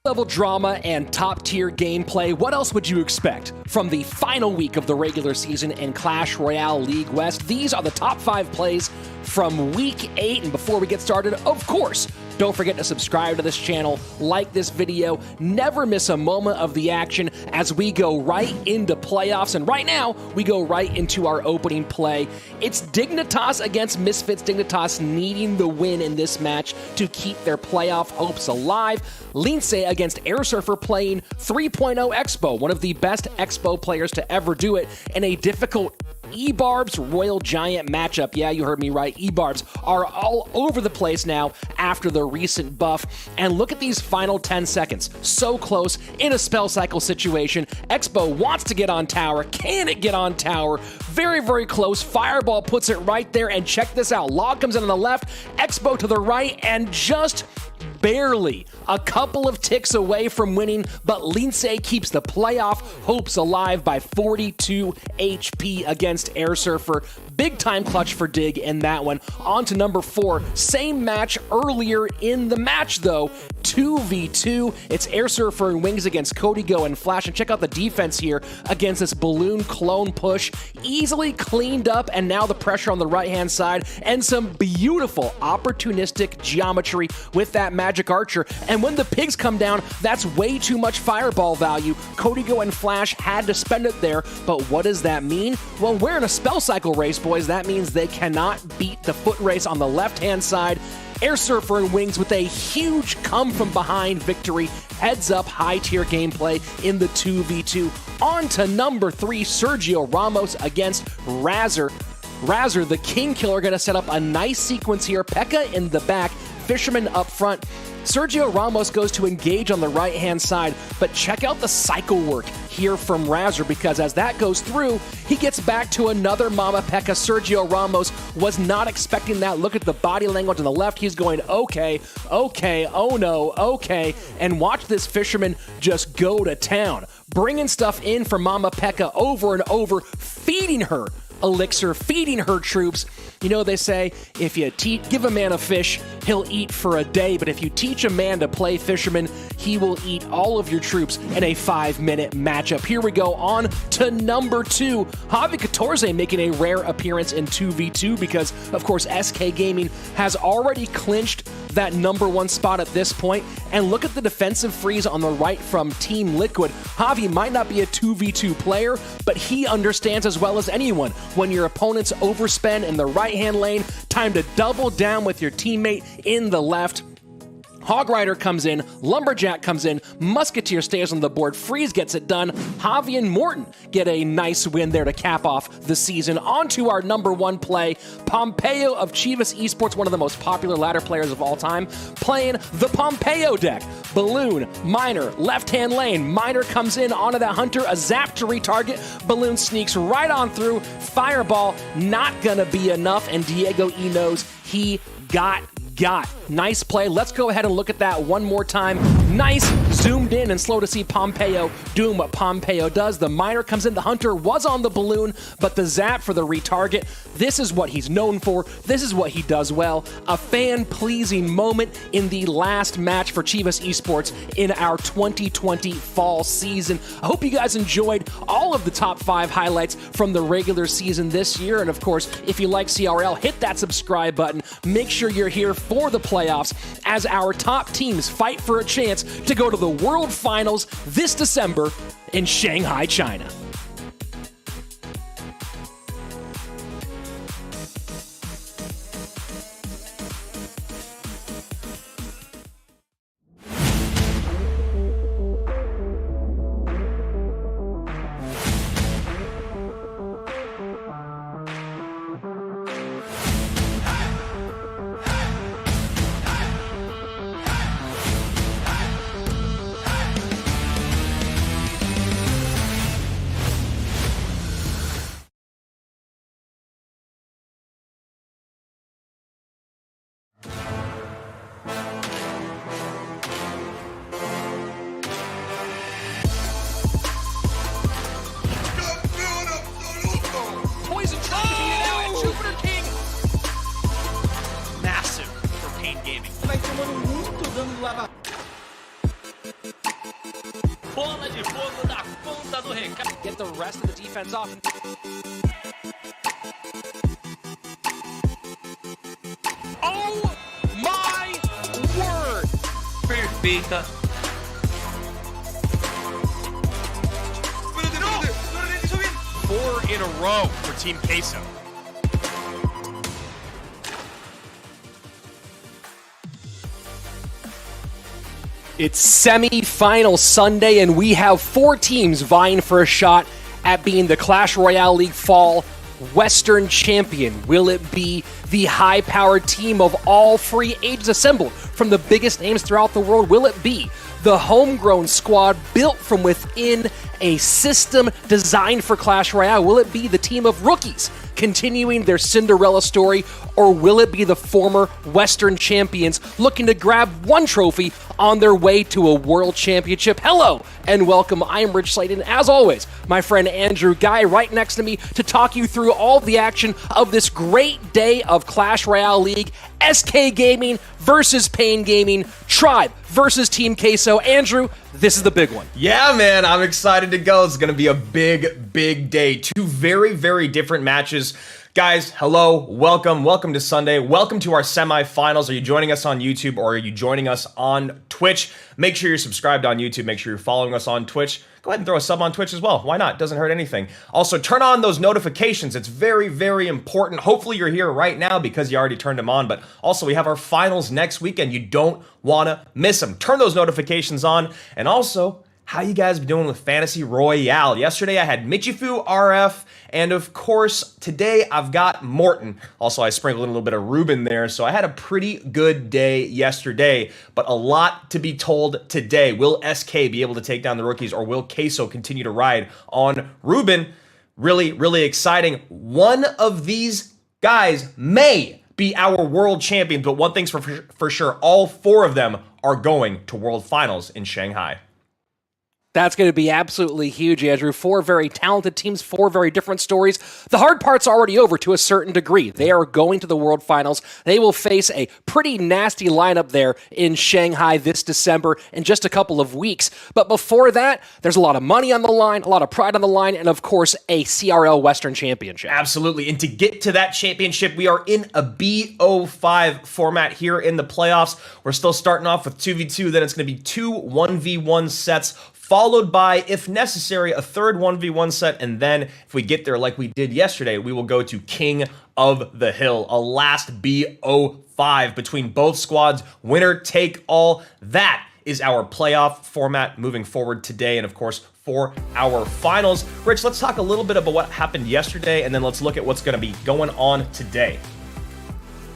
Level drama and top-tier gameplay. What else would you expect from the final week of the regular season in Clash Royale League West? These are the top 5 plays from Week 8. And before we get started, of course, don't forget to subscribe to this channel, like this video, never miss a moment of the action as we go right into playoffs. And right now, we go right into our opening play. It's Dignitas against Misfits. Dignitas needing the win in this match to keep their playoff hopes alive. Lince against Air Surfer playing 3.0 Expo, one of the best Expo players to ever do it, in a difficult E-Barbs Royal Giant matchup. Yeah, you heard me right. E-Barbs are all over the place now after the recent buff. And look at these final 10 seconds. So close in a spell cycle situation. Expo wants to get on tower. Can it get on tower? Very, very close. Fireball puts it right there. And check this out. Log comes in on the left. Expo to the right. And just barely a couple of ticks away from winning, but Lince keeps the playoff hopes alive by 42 HP against Air Surfer. Big time clutch for Dig in that one. On to number 4. Same match earlier in the match though. 2v2. It's Air Surfer and Wings against Codigo and Flash. And check out the defense here against this balloon clone push. Easily cleaned up, and now the pressure on the right-hand side and some beautiful opportunistic geometry with that Magic Archer. And when the pigs come down, that's way too much fireball value. Codigo and Flash had to spend it there, but what does that mean? Well, we're in a spell cycle race, boys. That means they cannot beat the foot race on the left-hand side. Air Surfer and Wings with a huge come-from-behind victory. Heads up, high-tier gameplay in the 2v2. On to number 3, Sergio Ramos against Razor. Razor, the King Killer, going to set up a nice sequence here. P.E.K.K.A in the back, Fisherman up front. Sergio Ramos goes to engage on the right-hand side, but check out the cycle work here from Razor, because as that goes through, he gets back to another Mama P.E.K.K.A. Sergio Ramos was not expecting that. Look at the body language on the left. He's going, okay, oh no, okay. And watch this Fisherman just go to town, bringing stuff in for Mama P.E.K.K.A. over and over, feeding her elixir, feeding her troops. You know, they say, if you give a man a fish, he'll eat for a day, but if you teach a man to play Fisherman, he will eat all of your troops in a 5-minute matchup. Here we go, on to number 2. Javi Couture making a rare appearance in 2v2 because, of course, SK Gaming has already clinched that number 1 spot at this point. And look at the defensive freeze on the right from Team Liquid. Javi might not be a 2v2 player, but he understands as well as anyone when your opponents overspend in the right-hand lane, time to double down with your teammate in the left. Hog Rider comes in, Lumberjack comes in, Musketeer stays on the board, Freeze gets it done. Javi and Morton get a nice win there to cap off the season. On to our number 1 play, Pompeyo of Chivas Esports, one of the most popular ladder players of all time, playing the Pompeyo deck. Balloon, Miner, left-hand lane, Miner comes in onto that Hunter, a zap to retarget, Balloon sneaks right on through, Fireball not gonna be enough, and Diego E knows he got. Nice play. Let's go ahead and look at that one more time. Nice, zoomed in and slow to see Pompeyo doing what Pompeyo does. The Miner comes in, the Hunter was on the balloon, but the zap for the retarget. This is what he's known for. This is what he does well. A fan-pleasing moment in the last match for Chivas Esports in our 2020 fall season. I hope you guys enjoyed all of the top 5 highlights from the regular season this year. And of course, if you like CRL, hit that subscribe button. Make sure you're here for the playoffs as our top teams fight for a chance to go to the World Finals this December in Shanghai, China. defense off. Oh my word! Perfeita. Four in a row for Team Queso. It's semi-final Sunday, and we have 4 teams vying for a shot at being the Clash Royale League Fall Western Champion. Will it be the high-powered team of all free agents assembled from the biggest names throughout the world? Will it be the homegrown squad built from within a system designed for Clash Royale? Will it be the team of rookies continuing their Cinderella story, or will it be the former Western champions looking to grab one trophy on their way to a world championship? Hello and welcome. I am Rich Slayton. As always, my friend Andrew Guy right next to me to talk you through all the action of this great day of Clash Royale League. SK Gaming versus Pain Gaming, Tribe versus Team Queso. Andrew, this is the big one. Yeah, man, I'm excited to go. It's going to be a big day. 2 very different matches. Guys, hello, welcome to Sunday. Welcome to our semifinals. Are you joining us on YouTube or are you joining us on Twitch? Make sure you're subscribed on YouTube. Make sure you're following us on Twitch. Go ahead and throw a sub on Twitch as well. Why not? Doesn't hurt anything. Also, turn on those notifications. It's very important. Hopefully you're here right now because you already turned them on, but also we have our finals next weekend. You don't want to miss them. Turn those notifications on. And also, how you guys been doing with Fantasy Royale? Yesterday I had Michifu RF, and of course today I've got Morton. Also I sprinkled in a little bit of Ruben there, so I had a pretty good day yesterday, but a lot to be told today. Will SK be able to take down the rookies, or will Queso continue to ride on Ruben? Really exciting. One of these guys may be our world champion, but one thing's for sure, all 4 of them are going to world finals in Shanghai. That's going to be absolutely huge, Andrew. 4 very talented teams, 4 very different stories. The hard part's already over to a certain degree. They are going to the World Finals. They will face a pretty nasty lineup there in Shanghai this December in just a couple of weeks. But before that, there's a lot of money on the line, a lot of pride on the line, and of course, a CRL Western Championship. Absolutely. And to get to that championship, we are in a BO5 format here in the playoffs. We're still starting off with 2v2. Then it's going to be 2 1v1 sets, followed by, if necessary, a third 1v1 set, and then if we get there like we did yesterday, we will go to King of the Hill, a last BO5 between both squads, winner take all. That is our playoff format moving forward today, and of course, for our finals. Rich, let's talk a little bit about what happened yesterday, and then let's look at what's going to be going on today.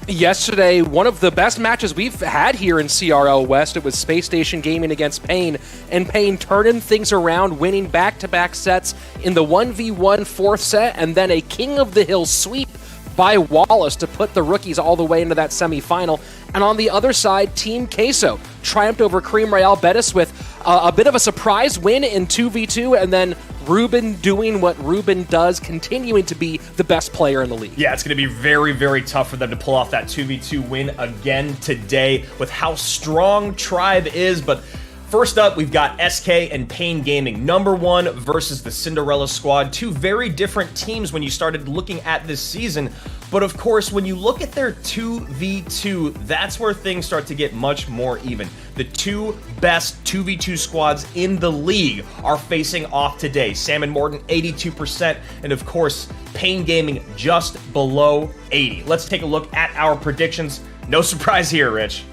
Yesterday, one of the best matches we've had here in CRL West. It was Space Station Gaming against Pain, and Pain turning things around, winning back-to-back sets in the 1v1 4th set, and then a King of the Hill sweep by Wallace to put the rookies all the way into that semifinal. And on the other side, Team Queso triumphed over Cream Royale Betis with a bit of a surprise win in 2v2, and then Ruben doing what Ruben does, continuing to be the best player in the league. Yeah, it's going to be very tough for them to pull off that 2v2 win again today with how strong Tribe is. But first up, we've got SK and Pain Gaming. Number 1 versus the Cinderella squad. 2 very different teams when you started looking at this season. But of course, when you look at their 2v2, that's where things start to get much more even. The 2 best 2v2 squads in the league are facing off today. Sam and Morton, 82%, and of course, Pain Gaming just below 80. Let's take a look at our predictions. No surprise here, Rich.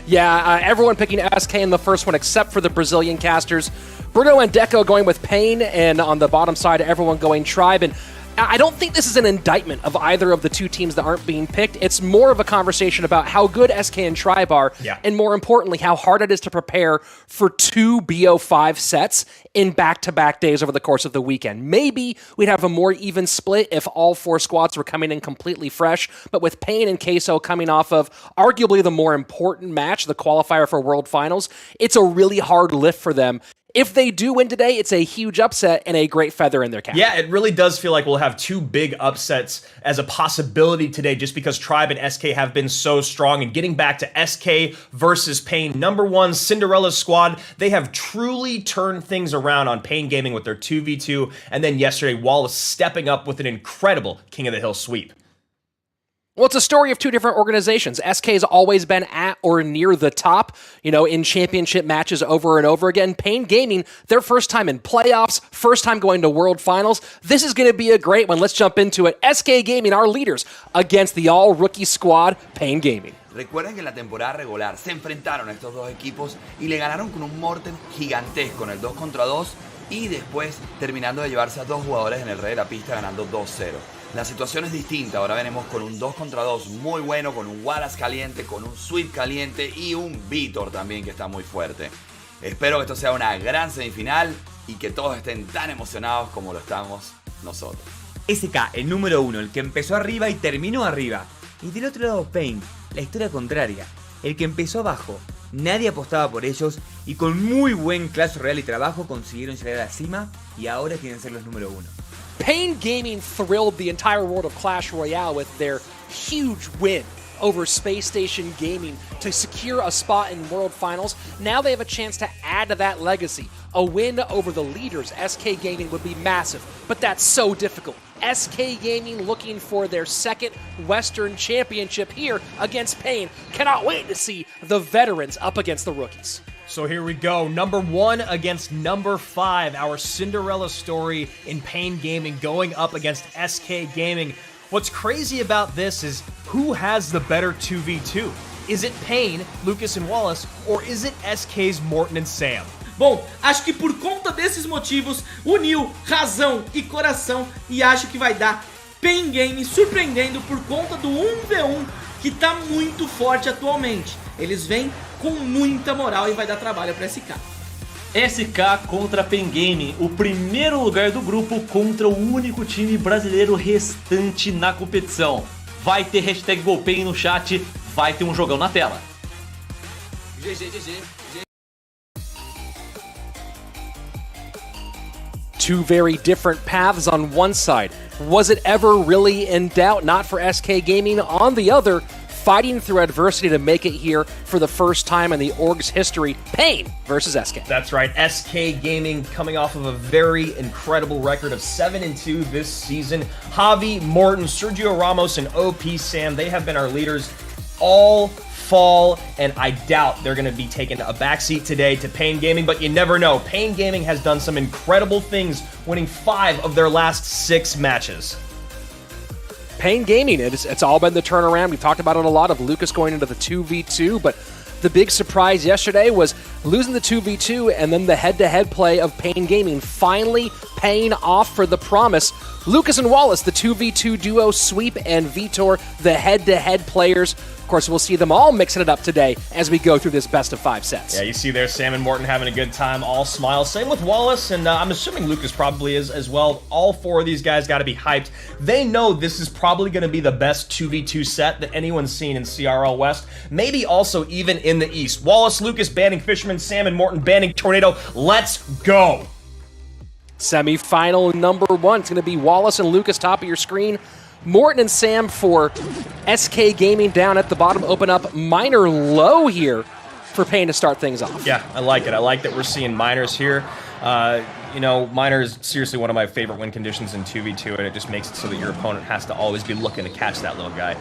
Yeah, everyone picking SK in the first one except for the Brazilian casters. Bruno and Deco going with Pain, and on the bottom side, everyone going Tribe. And I don't think this is an indictment of either of the 2 teams that aren't being picked. It's more of a conversation about how good SK and Tribe are, and more importantly, how hard it is to prepare for 2 BO5 sets in back-to-back days over the course of the weekend. Maybe we'd have a more even split if all 4 squads were coming in completely fresh, but with Pain and Queso coming off of arguably the more important match, the qualifier for World Finals, it's a really hard lift for them if they do win today, it's a huge upset and a great feather in their cap. Yeah, it really does feel like we'll have two big upsets as a possibility today just because Tribe and SK have been so strong. And getting back to SK versus Pain, #1 Cinderella squad, they have truly turned things around on Pain Gaming with their 2v2. And then yesterday, Wallace stepping up with an incredible King of the Hill sweep. Well, it's a story of two different organizations. SK's always been at or near the top, in championship matches over and over again. Pain Gaming, their first time in playoffs, first time going to World Finals. This is going to be a great one. Let's jump into it. SK Gaming, our leaders, against the all-rookie squad, Pain Gaming. Recuerden que en la temporada regular se enfrentaron a estos dos equipos y le ganaron con un Morton gigantesco en el 2 contra 2 y después terminando de llevarse a dos jugadores en el rey de la pista ganando 2-0. La situación es distinta, ahora venimos con un 2 contra 2 muy bueno, con un Wallace caliente, con un sweep caliente y un Vitor también que está muy fuerte. Espero que esto sea una gran semifinal y que todos estén tan emocionados como lo estamos nosotros. SK, el número 1, el que empezó arriba y terminó arriba. Y del otro lado Pain, la historia contraria, el que empezó abajo. Nadie apostaba por ellos y con muy buen Clash Royale y trabajo consiguieron llegar a la cima y ahora quieren ser los número 1. Pain Gaming thrilled the entire world of Clash Royale with their huge win over Space Station Gaming to secure a spot in World Finals. Now they have a chance to add to that legacy. A win over the leaders, SK Gaming, would be massive, but that's so difficult. SK Gaming looking for their second Western Championship here against Pain. Cannot wait to see the veterans up against the rookies. So here we go, #1 against #5, our Cinderella story in Pain Gaming going up against SK Gaming. What's crazy about this is who has the better 2v2? Is it Pain, Lucas and Wallace, or is it SK's Morton and Sam? Bom, acho que por conta desses motivos, uniu razão e coração e acho que vai dar Pain Gaming surpreendendo por conta do 1v1 que tá muito forte atualmente. Eles vêm com muita moral e vai dar trabalho para SK. SK contra Pain Gaming, o primeiro lugar do grupo contra o único time brasileiro restante na competição. Vai ter hashtag GoPain no chat, vai ter um jogão na tela. GG. Two very different paths on one side. Was it ever really in doubt? Not for SK Gaming. On the other, fighting through adversity to make it here for the first time in the org's history. Pain versus SK. That's right, SK Gaming coming off of a very incredible record of 7-2 this season. Javi, Morton, Sergio Ramos, and OP Sam, they have been our leaders all fall, and I doubt they're going to be taking a backseat today to Pain Gaming, but you never know. Pain Gaming has done some incredible things, winning 5 of their last 6 matches. Pain Gaming, it's all been the turnaround. We've talked about it a lot of Lucas going into the 2v2, but the big surprise yesterday was losing the 2v2 and then the head-to-head play of Pain Gaming finally paying off for the promise. Lucas and Wallace, the 2v2 duo sweep, and Vitor, the head-to-head players. Of course, we'll see them all mixing it up today as we go through this best-of-5 sets. Yeah, you see there Sam and Morton having a good time, all smiles. Same with Wallace, and I'm assuming Lucas probably is as well. All 4 of these guys got to be hyped. They know this is probably going to be the best 2v2 set that anyone's seen in CRL West, maybe also even in the East. Wallace, Lucas banning Fisherman, Sam and Morton banning Tornado. Let's go! Semifinal #1. It's going to be Wallace and Lucas top of your screen. Morton and Sam for SK Gaming down at the bottom. Open up minor low here for Pain to start things off. Yeah, I like it. I like that we're seeing minors here. Minor is seriously one of my favorite win conditions in 2v2, and it just makes it so that your opponent has to always be looking to catch that little guy.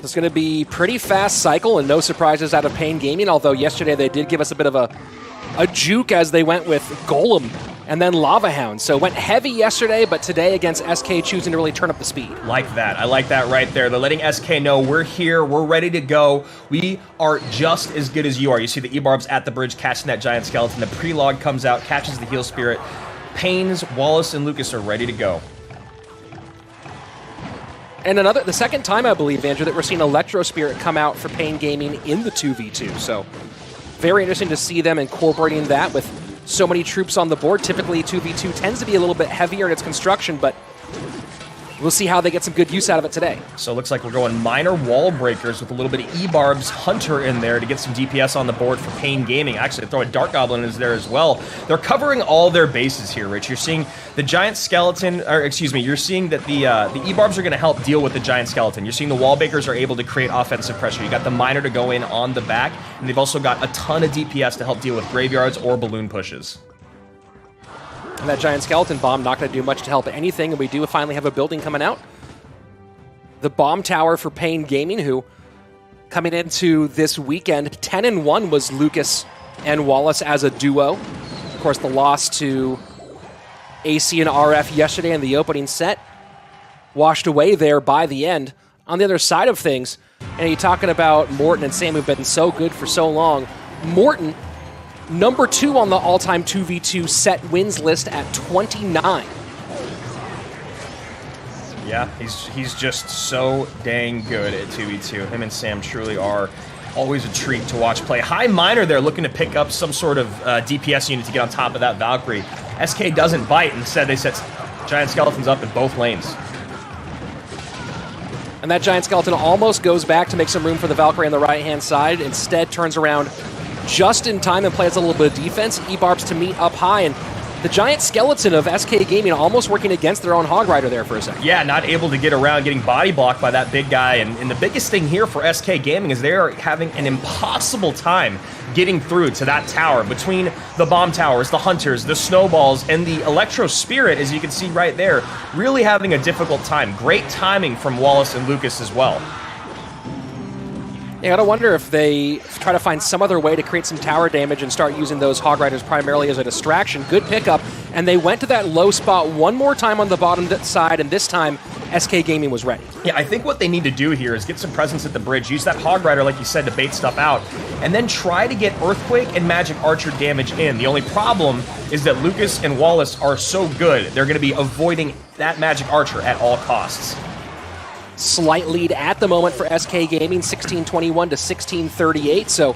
It's going to be pretty fast cycle and no surprises out of Pain Gaming, although yesterday they did give us a bit of a juke as they went with Golem and then Lava Hound. So went heavy yesterday, but today against SK choosing to really turn up the speed. Like that. I like that right there. They're letting SK know we're here, we're ready to go. We are just as good as you are. You see the E-Barbs at the bridge catching that giant skeleton. The pre-log comes out, catches the heal spirit. Pains, Wallace, and Lucas are ready to go. And the second time, I believe, Andrew, that we're seeing Electro Spirit come out for Pain Gaming in the 2v2. So very interesting to see them incorporating that with so many troops on the board. Typically, 2v2 tends to be a little bit heavier in its construction, but we'll see how they get some good use out of it today. So it looks like we're going minor wall breakers with a little bit of E-Barb's Hunter in there to get some DPS on the board for Pain Gaming. Actually, throw a Dark Goblin in there as well. They're covering all their bases here, Rich. You're seeing the Giant Skeleton, or excuse me, you're seeing that the E-Barbs are going to help deal with the Giant Skeleton. You're seeing the wall breakers are able to create offensive pressure. You got the Miner to go in on the back, and they've also got a ton of DPS to help deal with graveyards or balloon pushes. And that Giant Skeleton Bomb not going to do much to help anything, and we do finally have a building coming out. The Bomb Tower for Pain Gaming, who coming into this weekend, 10-1 was Lucas and Wallace as a duo. Of course, the loss to AC and RF yesterday in the opening set washed away there by the end. On the other side of things, and you're talking about Morton and Sam, who've been so good for so long. Morton, number 2 on the all-time 2v2 set wins list at 29. Yeah, he's just so dang good at 2v2. Him and Sam truly are always a treat to watch play. High Miner there looking to pick up some sort of DPS unit to get on top of that Valkyrie. SK doesn't bite. Instead, they set Giant Skeletons up in both lanes. And that Giant Skeleton almost goes back to make some room for the Valkyrie on the right-hand side. Instead, turns around just in time and plays a little bit of defense. E-Barbs to meet up high, and the Giant Skeleton of SK Gaming almost working against their own Hog Rider there for a second. Yeah, not able to get around, getting body blocked by that big guy. And the biggest thing here for SK Gaming is they are having an impossible time getting through to that tower. Between the Bomb Towers, the Hunters, the Snowballs, and the Electro Spirit, as you can see right there, really having a difficult time. Great timing from Wallace and Lucas as well. I gotta wonder if they try to find some other way to create some tower damage and start using those Hog Riders primarily as a distraction. Good pickup, and they went to that low spot one more time on the bottom side, and this time SK Gaming was ready. Yeah, I think what they need to do here is get some presence at the bridge, use that Hog Rider, like you said, to bait stuff out, and then try to get Earthquake and Magic Archer damage in. The only problem is that Lucas and Wallace are so good, they're going to be avoiding that Magic Archer at all costs. Slight lead at the moment for SK Gaming, 16-21 to 16-38, so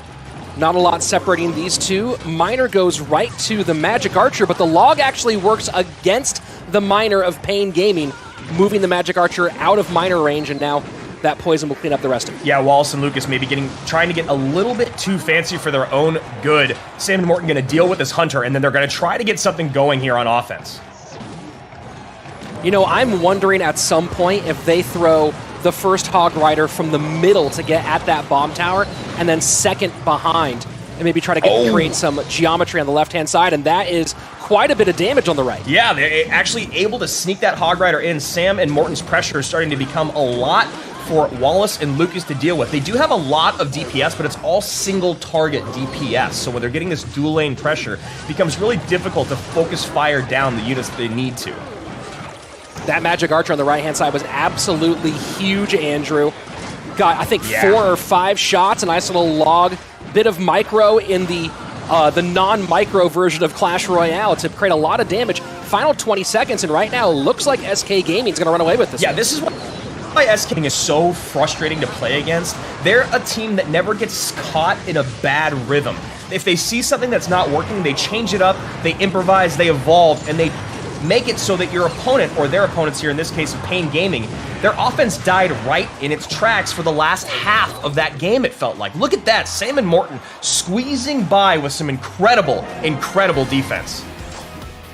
not a lot separating these two. Miner goes right to the Magic Archer, but the log actually works against the Miner of Pain Gaming, moving the Magic Archer out of Miner range, and now that poison will clean up the rest of it. Yeah, Wallace and Lucas maybe trying to get a little bit too fancy for their own good. Sam and Morton going to deal with this Hunter, and then they're going to try to get something going here on offense. You know, I'm wondering at some point if they throw the first Hog Rider from the middle to get at that Bomb Tower, and then second behind, and maybe try to create some geometry on the left-hand side, and that is quite a bit of damage on the right. Yeah, they're actually able to sneak that Hog Rider in. Sam and Morton's pressure is starting to become a lot for Wallace and Lucas to deal with. They do have a lot of DPS, but it's all single target DPS, so when they're getting this dual lane pressure, it becomes really difficult to focus fire down the units they need to. That Magic Archer on the right-hand side was absolutely huge, Andrew. Got, I think, 4 or 5 shots, a nice little log. Bit of micro in the non-micro version of Clash Royale to create a lot of damage. Final 20 seconds, and right now, looks like SK Gaming's going to run away with this. Yeah, this is why SK is so frustrating to play against. They're a team that never gets caught in a bad rhythm. If they see something that's not working, they change it up, they improvise, they evolve, and they make it so that your opponent, or their opponents here, in this case of Pain Gaming, their offense died right in its tracks for the last half of that game, it felt like. Look at that, Sam and Morton squeezing by with some incredible, incredible defense.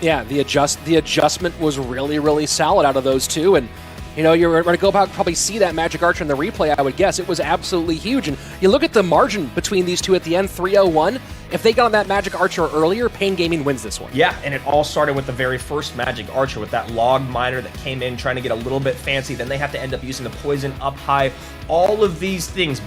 Yeah, the adjustment was really, really solid out of those two, and you know, you're going to go back probably see that Magic Archer in the replay, I would guess. It was absolutely huge. And you look at the margin between these two at the end, 3-0-1. If they got on that Magic Archer earlier, Pain Gaming wins this one. Yeah, and it all started with the very first Magic Archer with that log miner that came in trying to get a little bit fancy. Then they have to end up using the poison up high. All of these things,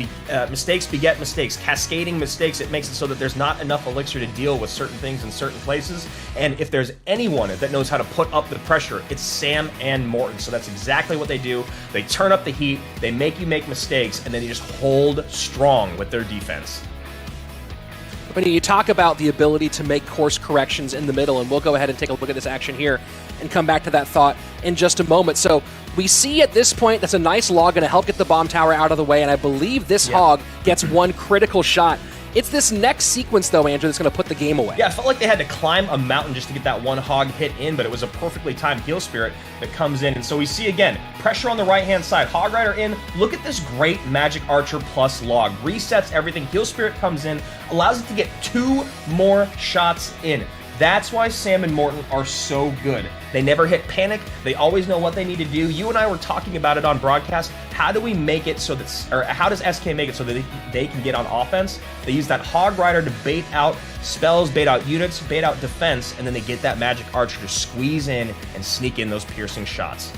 mistakes beget mistakes, cascading mistakes. It makes it so that there's not enough elixir to deal with certain things in certain places. And if there's anyone that knows how to put up the pressure, it's Sam and Morton. So that's exactly what they do. They turn up the heat, they make you make mistakes, and then they just hold strong with their defense. But you talk about the ability to make course corrections in the middle, and we'll go ahead and take a look at this action here and come back to that thought in just a moment. So we see at this point that's a nice log going to help get the Bomb Tower out of the way, and I believe this Hog gets one critical shot It's this next sequence, though, Andrew, that's going to put the game away. Yeah, it felt like they had to climb a mountain just to get that one hog hit in, but it was a perfectly timed heal spirit that comes in. And so we see, again, pressure on the right-hand side. Hog Rider in. Look at this great Magic Archer plus log. Resets everything. Heal spirit comes in, allows it to get 2 more shots in. That's why Sam and Morton are so good. They never hit panic. They always know what they need to do. You and I were talking about it on broadcast. How do we make it so that, or how does SK make it so that they can get on offense? They use that Hog Rider to bait out spells, bait out units, bait out defense, and then they get that Magic Archer to squeeze in and sneak in those piercing shots.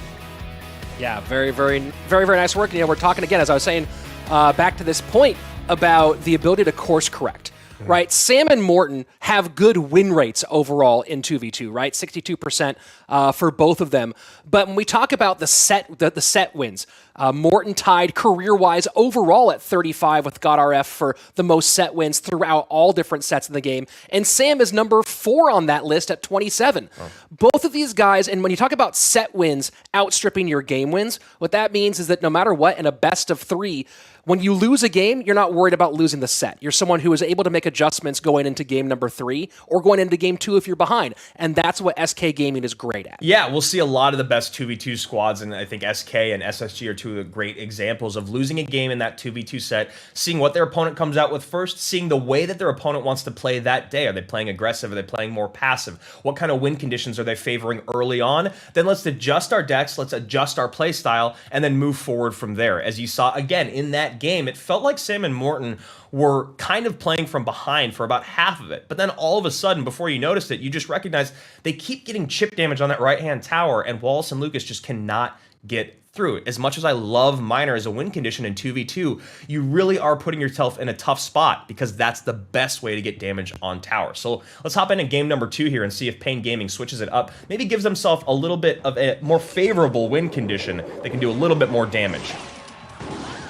Yeah, very nice work. You know, we're talking again, as I was saying, back to this point about the ability to course correct. Right, Sam and Morton have good win rates overall in 2v2, right? 62% for both of them. But when we talk about the set wins, Morton tied career-wise overall at 35 with GodRF for the most set wins throughout all different sets in the game. And Sam is number 4 on that list at 27. Both of these guys, and when you talk about set wins outstripping your game wins, what that means is that no matter what, in a best of 3, when you lose a game, you're not worried about losing the set. You're someone who is able to make adjustments going into game number 3 or going into game 2 if you're behind. And that's what SK Gaming is great at. Yeah, we'll see a lot of the best 2v2 squads, and I think SK and SSG are 2 of the great examples of losing a game in that 2v2 set, seeing what their opponent comes out with first, seeing the way that their opponent wants to play that day. Are they playing aggressive? Are they playing more passive? What kind of win conditions are they favoring early on? Then let's adjust our decks, let's adjust our play style, and then move forward from there. As you saw, again, in that game, it felt like Sam and Morton were kind of playing from behind for about half of it. But then all of a sudden, before you noticed it, you just recognize they keep getting chip damage on that right-hand tower, and Wallace and Lucas just cannot get through it. As much as I love Miner as a win condition in 2v2, you really are putting yourself in a tough spot because that's the best way to get damage on tower. So let's hop into game number 2 here and see if Pain Gaming switches it up, maybe gives themselves a little bit of a more favorable win condition that can do a little bit more damage.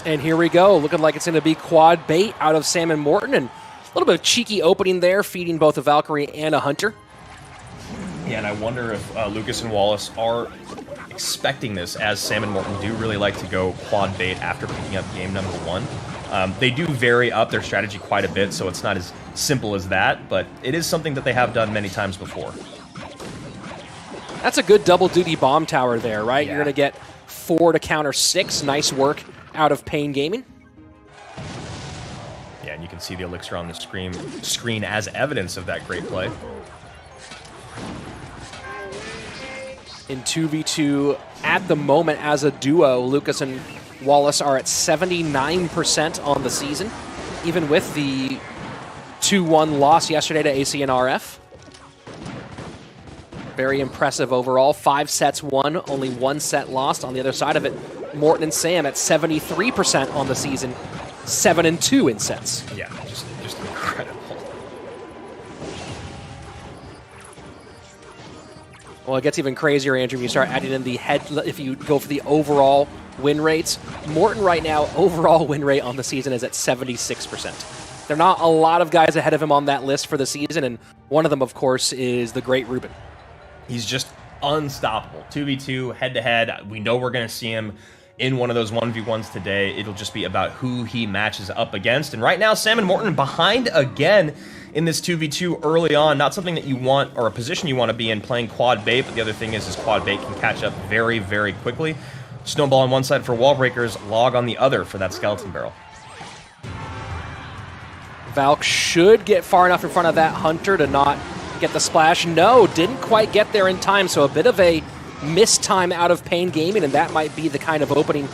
And here we go, looking like it's going to be quad bait out of Sam and Morton, and a little bit of cheeky opening there, feeding both a Valkyrie and a Hunter. Yeah, and I wonder if Lucas and Wallace are expecting this, as Sam and Morton do really like to go quad bait after picking up game number 1. They do vary up their strategy quite a bit, so it's not as simple as that, but it is something that they have done many times before. That's a good double-duty bomb tower there, right? Yeah. You're going to get 4 to counter 6. Nice work out of Pain Gaming. Yeah, and you can see the elixir on the screen as evidence of that great play. In 2v2, at the moment as a duo, Lucas and Wallace are at 79% on the season, even with the 2-1 loss yesterday to AC and RF. Very impressive overall. 5 sets won, only 1 set lost. On the other side of it, Morton and Sam at 73% on the season, 7-2 in sets. Yeah, just incredible. Well, it gets even crazier, Andrew, when you start adding in the head, if you go for the overall win rates. Morton right now, overall win rate on the season is at 76%. There are not a lot of guys ahead of him on that list for the season, and one of them, of course, is the great Ruben. He's just unstoppable. 2v2, head-to-head. We know we're going to see him in one of those 1v1s today. It'll just be about who he matches up against. And right now, Sam and Morton behind again in this 2v2 early on. Not something that you want, or a position you want to be in, playing quad bait, but the other thing is quad bait can catch up very, very quickly. Snowball on one side for wall breakers, log on the other for that skeleton barrel. Valk should get far enough in front of that Hunter to not get the splash. No, didn't quite get there in time, so a bit of a missed time out of Pain Gaming, and that might be the kind of opening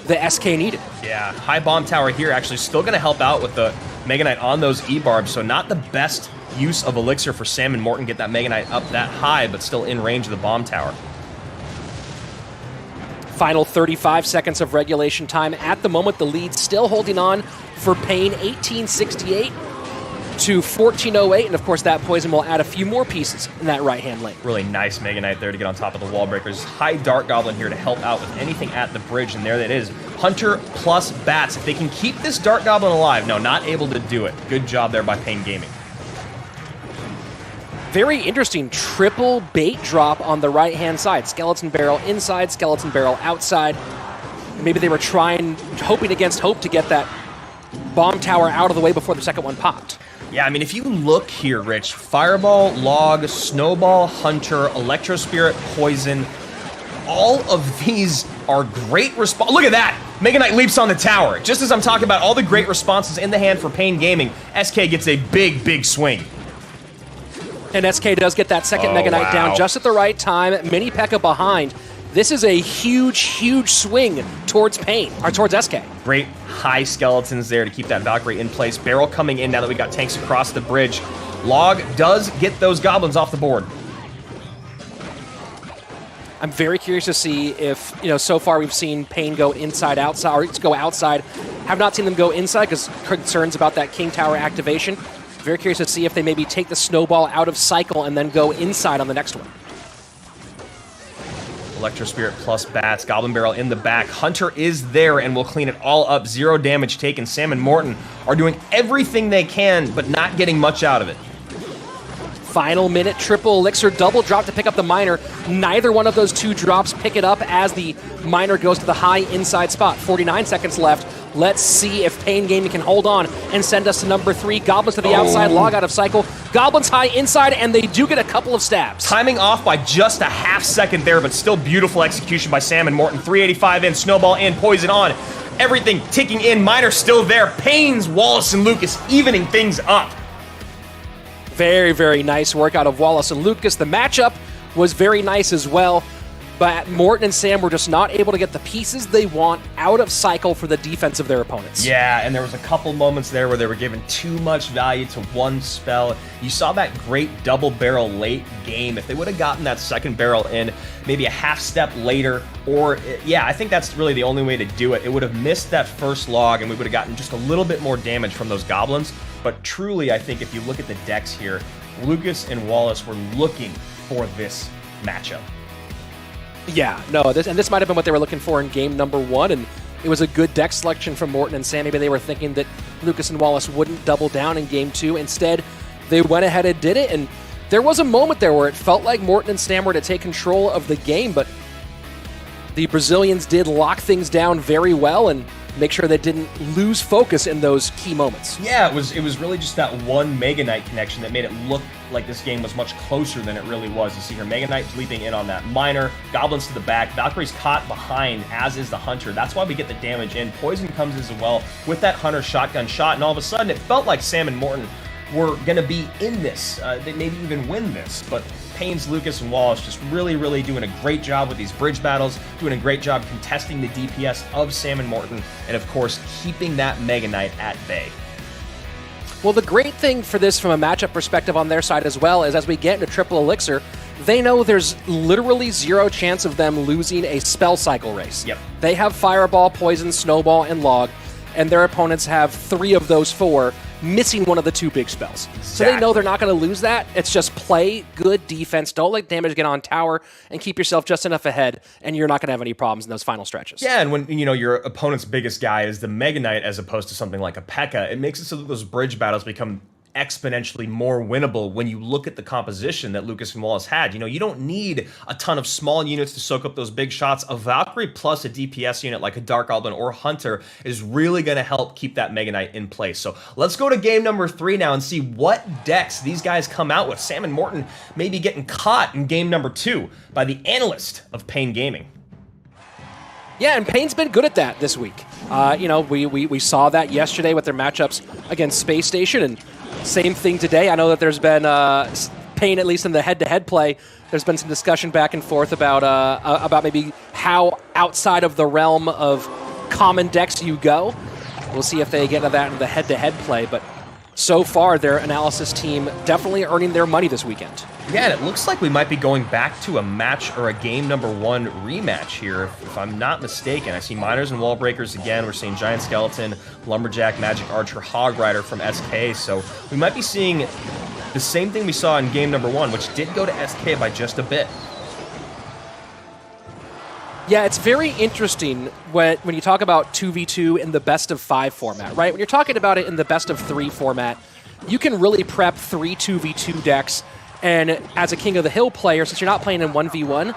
the SK needed. Yeah, high bomb tower here actually still going to help out with the Mega Knight on those E-barbs, so not the best use of Elixir for Sam and Morton, get that Mega Knight up that high, but still in range of the bomb tower. Final 35 seconds of regulation time. At the moment, the lead still holding on for Pain, 1868 to 1408, and of course that poison will add a few more pieces in that right-hand lane. Really nice Mega Knight there to get on top of the wall breakers. High Dart Goblin here to help out with anything at the bridge, and there that is. Hunter plus Bats. If they can keep this Dart Goblin alive, no, not able to do it. Good job there by Pain Gaming. Very interesting triple bait drop on the right-hand side. Skeleton Barrel inside, Skeleton Barrel outside. Maybe they were hoping against hope to get that bomb tower out of the way before the second one popped. Yeah, I mean, if you look here, Rich, Fireball, Log, Snowball, Hunter, Electro Spirit, Poison, all of these are great response. Look at that! Mega Knight leaps on the tower. Just as I'm talking about all the great responses in the hand for Pain Gaming, SK gets a big, big swing. And SK does get that second Mega Knight down just at the right time. Mini P.E.K.K.A behind. This is a huge, huge swing towards Pain, or towards SK. Great high skeletons there to keep that Valkyrie in place. Barrel coming in now that we got tanks across the bridge. Log does get those goblins off the board. I'm very curious to see if, so far we've seen Pain go inside, outside, or go outside. Have not seen them go inside because concerns about that King Tower activation. Very curious to see if they maybe take the Snowball out of cycle and then go inside on the next one. Electro Spirit plus Bats, Goblin Barrel in the back. Hunter is there and will clean it all up. 0 damage taken. Sam and Morton are doing everything they can, but not getting much out of it. Final minute, triple elixir, double drop to pick up the miner. Neither one of those two drops pick it up as the miner goes to the high inside spot. 49 seconds left. Let's see if Pain Gaming can hold on and send us to number 3. Goblins to the outside, Log out of cycle. Goblins high inside, and they do get a couple of stabs. Timing off by just a half second there, but still beautiful execution by Sam and Morton. 385 in, Snowball in, Poison on. Everything ticking in, Miner still there. Pains, Wallace, and Lucas evening things up. Very, very nice work out of Wallace and Lucas. The matchup was very nice as well, but Morton and Sam were just not able to get the pieces they want out of cycle for the defense of their opponents. Yeah, and there was a couple moments there where they were given too much value to one spell. You saw that great double barrel late game. If they would have gotten that second barrel in maybe a half step later, or yeah, I think that's really the only way to do it. It would have missed that first log and we would have gotten just a little bit more damage from those goblins. But truly, I think if you look at the decks here, Lucas and Wallace were looking for this matchup. Yeah, no, this might have been what they were looking for in game number 1, and it was a good deck selection from Morton and Sam. Maybe they were thinking that Lucas and Wallace wouldn't double down in game 2. Instead, they went ahead and did it, and there was a moment there where it felt like Morton and Sam were to take control of the game, but the Brazilians did lock things down very well and make sure they didn't lose focus in those key moments. Yeah, it was really just that one Mega Knight connection that made it look like this game was much closer than it really was. You see here, Mega Knight leaping in on that miner, Goblins to the back, Valkyrie's caught behind, as is the Hunter. That's why we get the damage in. Poison comes as well with that Hunter shotgun shot, and all of a sudden it felt like Sam and Morton were going to be in this. They maybe even win this, but Pains, Lucas, and Wallace just really, really doing a great job with these bridge battles, doing a great job contesting the DPS of Sam and Morton, and of course, keeping that Mega Knight at bay. Well, the great thing for this from a matchup perspective on their side as well is as we get into triple elixir, they know there's literally 0 chance of them losing a spell cycle race. Yep. They have Fireball, Poison, Snowball, and Log, and their opponents have 3 of those 4, missing one of the 2 big spells. Exactly. So they know they're not going to lose that. It's just play good defense, don't let damage get on tower, and keep yourself just enough ahead, and you're not going to have any problems in those final stretches. Yeah, and when your opponent's biggest guy is the Mega Knight as opposed to something like a P.E.K.K.A., it makes it so that those bridge battles become exponentially more winnable when you look at the composition that Lucas and Wallace had. You don't need a ton of small units to soak up those big shots. A Valkyrie plus a DPS unit like a Dark Goblin or Hunter is really going to help keep that Mega Knight in place. So let's go to game number 3 now and see what decks these guys come out with. Sam and Morton may be getting caught in game number 2 by the analyst of Pain Gaming. Yeah, and Pain's been good at that this week. We saw that yesterday with their matchups against Space Station, and same thing today. I know that there's been Pain, at least in the head-to-head play, there's been some discussion back and forth about maybe how outside of the realm of common decks you go. We'll see if they get into that in the head-to-head play, but so far their analysis team definitely earning their money this weekend. Yeah, and it looks like we might be going back to a match or a game number 1 rematch here, if I'm not mistaken. I see Miners and Wall Breakers again. We're seeing Giant Skeleton, Lumberjack, Magic Archer, Hog Rider from SK. So we might be seeing the same thing we saw in game number 1, which did go to SK by just a bit. Yeah, it's very interesting when you talk about 2v2 in the best of 5 format, right? When you're talking about it in the best of 3 format, you can really prep 3 2v2 decks. And as a King of the Hill player, since you're not playing in 1v1,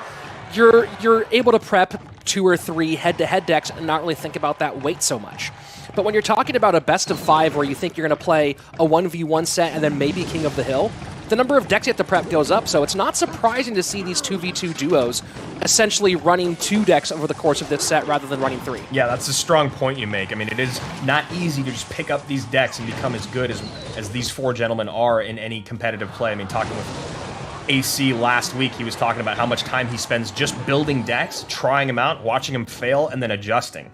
you're able to prep 2 or 3 head-to-head decks and not really think about that weight so much. But when you're talking about a best of 5 where you think you're going to play a 1v1 set and then maybe King of the Hill, the number of decks you have to prep goes up, so it's not surprising to see these 2v2 duos essentially running 2 decks over the course of this set rather than running 3. Yeah, that's a strong point you make. I mean, it is not easy to just pick up these decks and become as good as these 4 gentlemen are in any competitive play. I mean, talking with AC last week, he was talking about how much time he spends just building decks, trying them out, watching them fail, and then adjusting.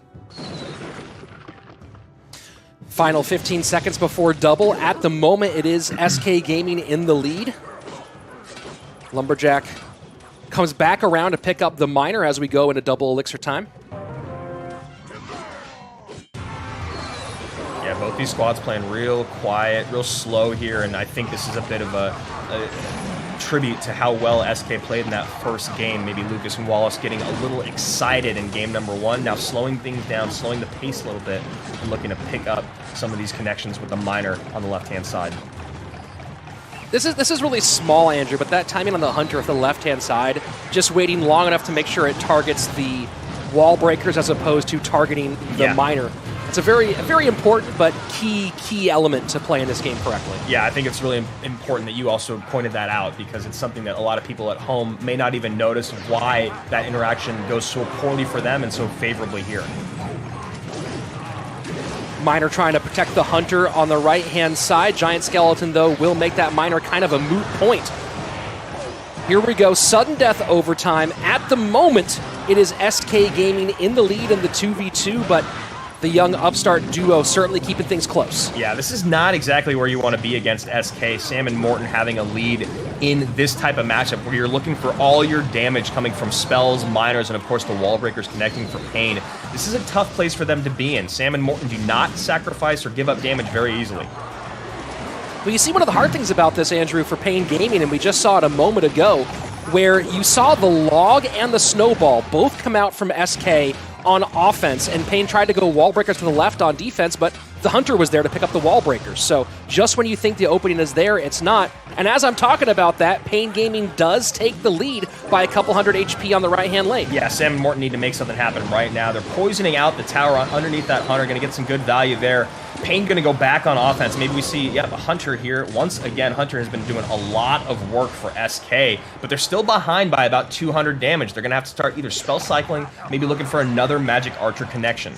Final 15 seconds before double. At the moment, it is SK Gaming in the lead. Lumberjack comes back around to pick up the miner as we go into double elixir time. Yeah, both these squads playing real quiet, real slow here, and I think this is a bit of a tribute to how well SK played in that first game. Maybe Lucas and Wallace getting a little excited in game number 1, now slowing things down, slowing the pace a little bit, and looking to pick up some of these connections with the miner on the left-hand side. This is really small, Andrew, but that timing on the Hunter with the left-hand side, just waiting long enough to make sure it targets the wall breakers as opposed to targeting the miner. It's a very important but key element to play in this game correctly. Yeah, I think it's really important that you also pointed that out, because it's something that a lot of people at home may not even notice why that interaction goes so poorly for them and so favorably here. Miner trying to protect the Hunter on the right-hand side. Giant Skeleton, though, will make that Miner kind of a moot point. Here we go, sudden death overtime. At the moment, it is SK Gaming in the lead in the 2v2, but the young upstart duo certainly keeping things close. Yeah, this is not exactly where you want to be against SK. Sam and Morton having a lead in this type of matchup where you're looking for all your damage coming from spells, miners, and of course the wall breakers connecting for pain. This is a tough place for them to be in. Sam and Morton do not sacrifice or give up damage very easily. Well, you see one of the hard things about this, Andrew, for Pain Gaming, and we just saw it a moment ago, where you saw the log and the snowball both come out from SK on offense, and Pain tried to go wall breakers to the left on defense, but the Hunter was there to pick up the wall breakers. So just when you think the opening is there, it's not. And as I'm talking about that, Pain Gaming does take the lead by a couple hundred HP on the right-hand lane. Yeah, Sam and Morton need to make something happen right now. They're poisoning out the tower underneath that Hunter, going to get some good value there. Pain going to go back on offense. Maybe we see, a Hunter here. Once again, Hunter has been doing a lot of work for SK, but they're still behind by about 200 damage. They're going to have to start either spell cycling, maybe looking for another magic archer connection.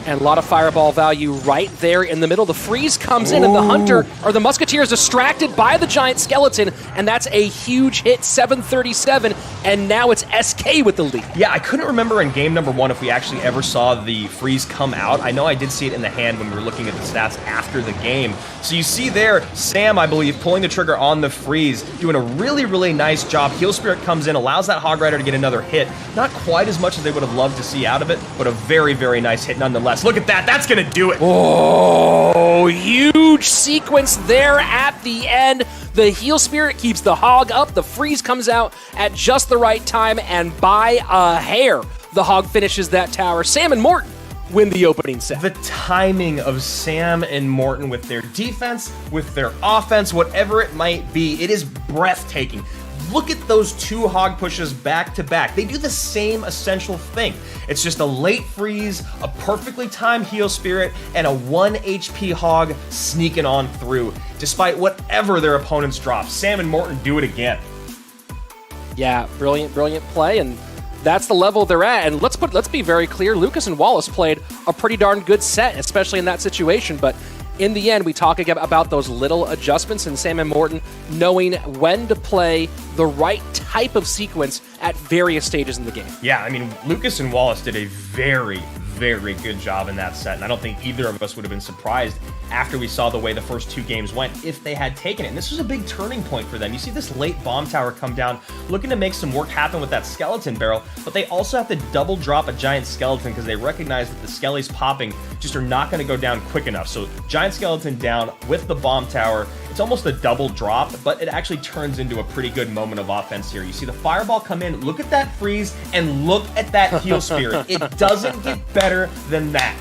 And a lot of fireball value right there in the middle. The freeze comes in, and the Hunter, or the Musketeer, is distracted by the Giant Skeleton, and that's a huge hit, 737, and now it's SK with the lead. Yeah, I couldn't remember in game number 1 if we actually ever saw the freeze come out. I know I did see it in the hand when we were looking at the stats after the game. So you see there, Sam, I believe, pulling the trigger on the freeze, doing a really, really nice job. Heal Spirit comes in, allows that Hog Rider to get another hit. Not quite as much as they would have loved to see out of it, but a very, very nice hit nonetheless. Look at that. That's going to do it. Oh, huge sequence there at the end. The Heal Spirit keeps the Hog up. The freeze comes out at just the right time, and by a hair, the Hog finishes that tower. Sam and Morton win the opening set. The timing of Sam and Morton with their defense, with their offense, whatever it might be, it is breathtaking. Look at those 2 hog pushes back to back. They do the same essential thing. It's just a late freeze, a perfectly timed Heal Spirit, and a 1 HP hog sneaking on through, despite whatever their opponents drop. Sam and Morton do it again. Yeah, brilliant play, and that's the level they're at. And let's be very clear, Lucas and Wallace played a pretty darn good set, especially in that situation, but in the end, we talk about those little adjustments, and Sam and Morton knowing when to play the right type of sequence at various stages in the game. Yeah, I mean, Lucas and Wallace did a very, very good job in that set, and I don't think either of us would have been surprised after we saw the way the first 2 games went if they had taken it. And this was a big turning point for them. You see this late bomb tower come down, looking to make some work happen with that skeleton barrel, but they also have to double drop a giant skeleton because they recognize that the skellies popping just are not going to go down quick enough. So giant skeleton down with the bomb tower. It's almost a double drop, but it actually turns into a pretty good moment of offense here. You see the fireball come in, look at that freeze, and look at that Heal Spirit. It doesn't get better than that.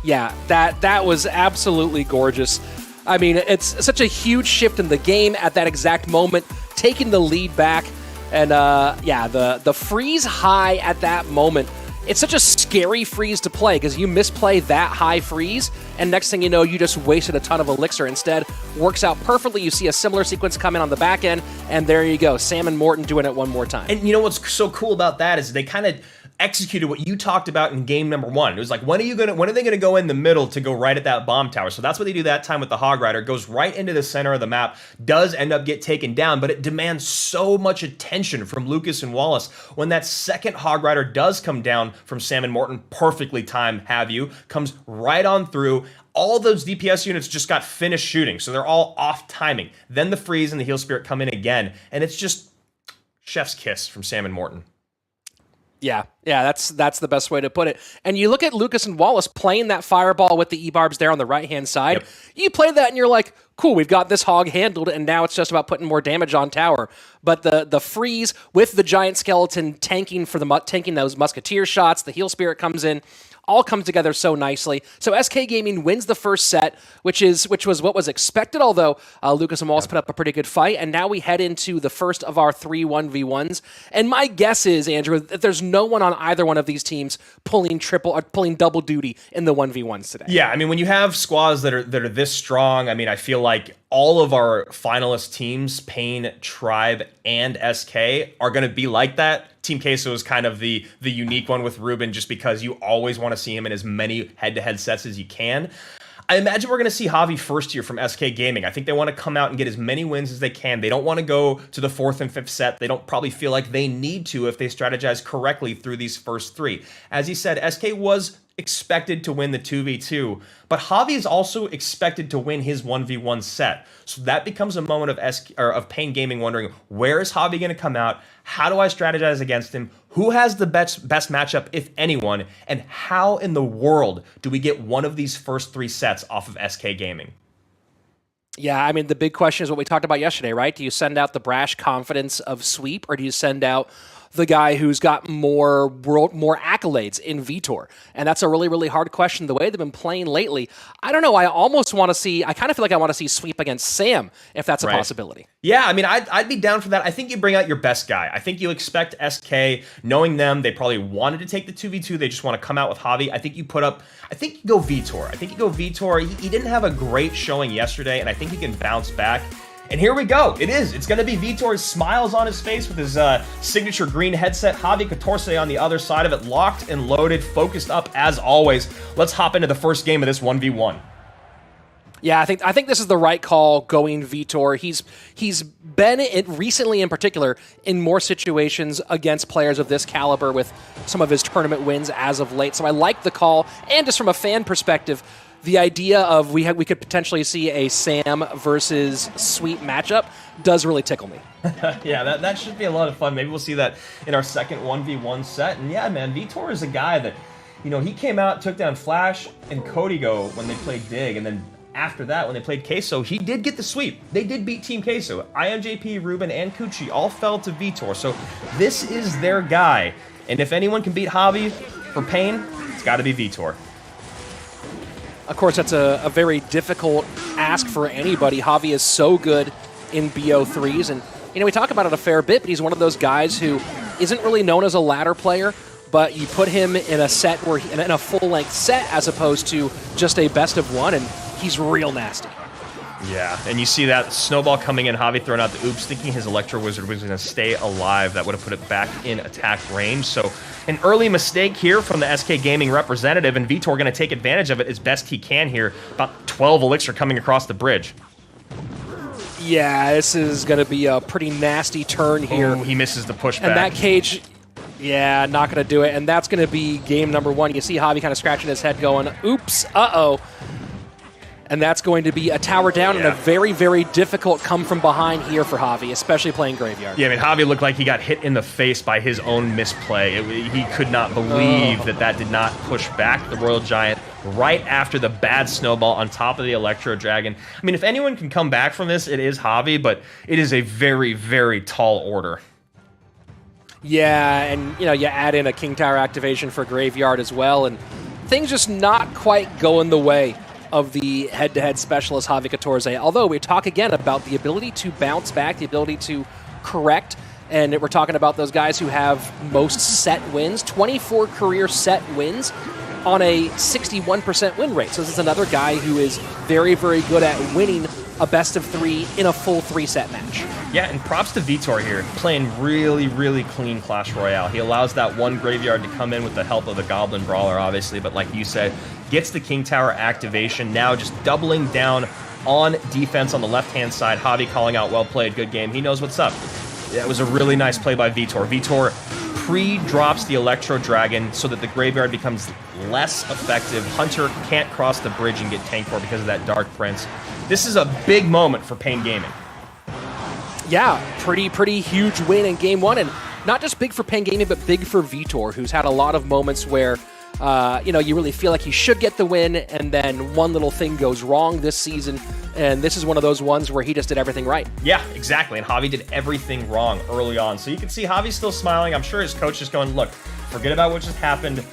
Yeah, that was absolutely gorgeous. I mean, it's such a huge shift in the game at that exact moment. taking the lead back. And yeah, the freeze high at that moment, it's such a scary freeze to play because you misplay that high freeze, and next thing you know, you just wasted a ton of elixir. Instead, works out perfectly. You see a similar sequence come in on the back end, and there you go. Sam and Morton doing it one more time. And you know what's so cool about that is they kind of executed what you talked about in game number 1. It was like, when are they gonna go in the middle to go right at that bomb tower? So that's what they do that time with the Hog Rider. Goes right into the center of the map, does end up get taken down, but it demands so much attention from Lucas and Wallace. When that second Hog Rider does come down from Sam and Morton, perfectly timed, have you, comes right on through. All those DPS units just got finished shooting, so they're all off timing. Then the freeze and the heal spirit come in again, and it's just chef's kiss from Sam and Morton. Yeah, that's the best way to put it. And you look at Lucas and Wallace playing that fireball with the E-barbs there on the right-hand side. Yep. You play that and you're like, cool, we've got this hog handled, and now it's just about putting more damage on tower. But the freeze with the giant skeleton tanking those musketeer shots, the heal spirit comes in, all comes together so nicely. So SK Gaming wins the first set, which was what was expected, although Lucas and Wallace put up a pretty good fight. And now we head into the first of our 3 1v1s. And my guess is, Andrew, that there's no one on either one of these teams pulling double duty in the 1v1s today. Yeah, I mean, when you have squads that are this strong, I mean, I feel like all of our finalist teams, Pain, Tribe, and SK, are going to be like that. Team Queso is kind of the unique one with Ruben, just because you always want to see him in as many head-to-head sets as you can. I imagine we're going to see Javi first here from SK Gaming. I think they want to come out and get as many wins as they can. They don't want to go to the 4th and 5th set. They don't probably feel like they need to if they strategize correctly through these first 3. As he said, SK was expected to win the 2v2, but Javi is also expected to win his 1v1 set. So that becomes a moment of Pain Gaming wondering, where is Javi going to come out? How do I strategize against him? Who has the best matchup, if anyone? And how in the world do we get one of these first 3 sets off of SK Gaming? Yeah, I mean, the big question is what we talked about yesterday, right? Do you send out the brash confidence of Sweep, or do you send out the guy who's got more accolades in Vitor? And that's a really, really hard question. The way they've been playing lately, I don't know. I kind of feel like I want to see Sweep against Sam, if that's a possibility. Yeah, I mean, I'd be down for that. I think you bring out your best guy. I think you expect SK, knowing them, they probably wanted to take the 2v2. They just want to come out with Javi. I think you go Vitor. He didn't have a great showing yesterday, and I think he can bounce back. And here we go. It's going to be Vitor. His smiles on his face with his signature green headset. Javi Couture on the other side of it, locked and loaded, focused up as always. Let's hop into the first game of this 1v1. Yeah, I think this is the right call going Vitor. He's been recently in particular in more situations against players of this caliber with some of his tournament wins as of late. So I like the call, and just from a fan perspective, the idea of we could potentially see a Sam versus Sweep matchup does really tickle me. Yeah, that should be a lot of fun. Maybe we'll see that in our second 1v1 set. And yeah, man, Vitor is a guy that, he came out, took down Flash and Codigo when they played Dig, and then after that, when they played Queso, he did get the sweep. They did beat Team Queso. IMJP, Ruben, and Kuchi all fell to Vitor. So this is their guy. And if anyone can beat Javi for Pain, it's got to be Vitor. Of course, that's a very difficult ask for anybody. Javi is so good in BO3s, and we talk about it a fair bit, but he's one of those guys who isn't really known as a ladder player, but you put him in a set in a full-length set as opposed to just a best of one, and he's real nasty. Yeah, and you see that snowball coming in, Javi throwing out the oops, thinking his Electro Wizard was going to stay alive. That would have put it back in attack range. So an early mistake here from the SK Gaming representative, and Vitor going to take advantage of it as best he can here. About 12 Elixir coming across the bridge. Yeah, this is going to be a pretty nasty turn here. Ooh, he misses the pushback. And that cage, yeah, not going to do it. And that's going to be game number 1. You see Javi kind of scratching his head going, oops, uh-oh. And that's going to be a tower down and a very, very difficult come from behind here for Javi, especially playing Graveyard. Yeah, I mean, Javi looked like he got hit in the face by his own misplay. He could not believe that did not push back the Royal Giant right after the bad snowball on top of the Electro Dragon. I mean, if anyone can come back from this, it is Javi, but it is a very, very tall order. Yeah, and, you add in a King Tower activation for Graveyard as well, and things just not quite going the way of the head-to-head specialist Javi Couture. Although we talk again about the ability to bounce back, the ability to correct, and we're talking about those guys who have most set wins, 24 career set wins on a 61% win rate. So this is another guy who is very, very good at winning a best of 3 in a full 3-set match. Yeah, and props to Vitor here, playing really, really clean Clash Royale. He allows that one graveyard to come in with the help of the Goblin Brawler, obviously, but like you said, gets the King Tower activation, now just doubling down on defense on the left-hand side. Javi calling out, well played, good game. He knows what's up. Yeah, it was a really nice play by Vitor. Vitor pre-drops the Electro Dragon so that the graveyard becomes less effective. Hunter can't cross the bridge and get tanked for because of that Dark Prince. This is a big moment for Pain Gaming. Yeah, pretty huge win in game 1, and not just big for Pain Gaming, but big for Vitor, who's had a lot of moments where you really feel like he should get the win, and then one little thing goes wrong this season, and this is one of those ones where he just did everything right. Yeah, exactly, and Javi did everything wrong early on. So you can see Javi's still smiling. I'm sure his coach is going, look, forget about what just happened.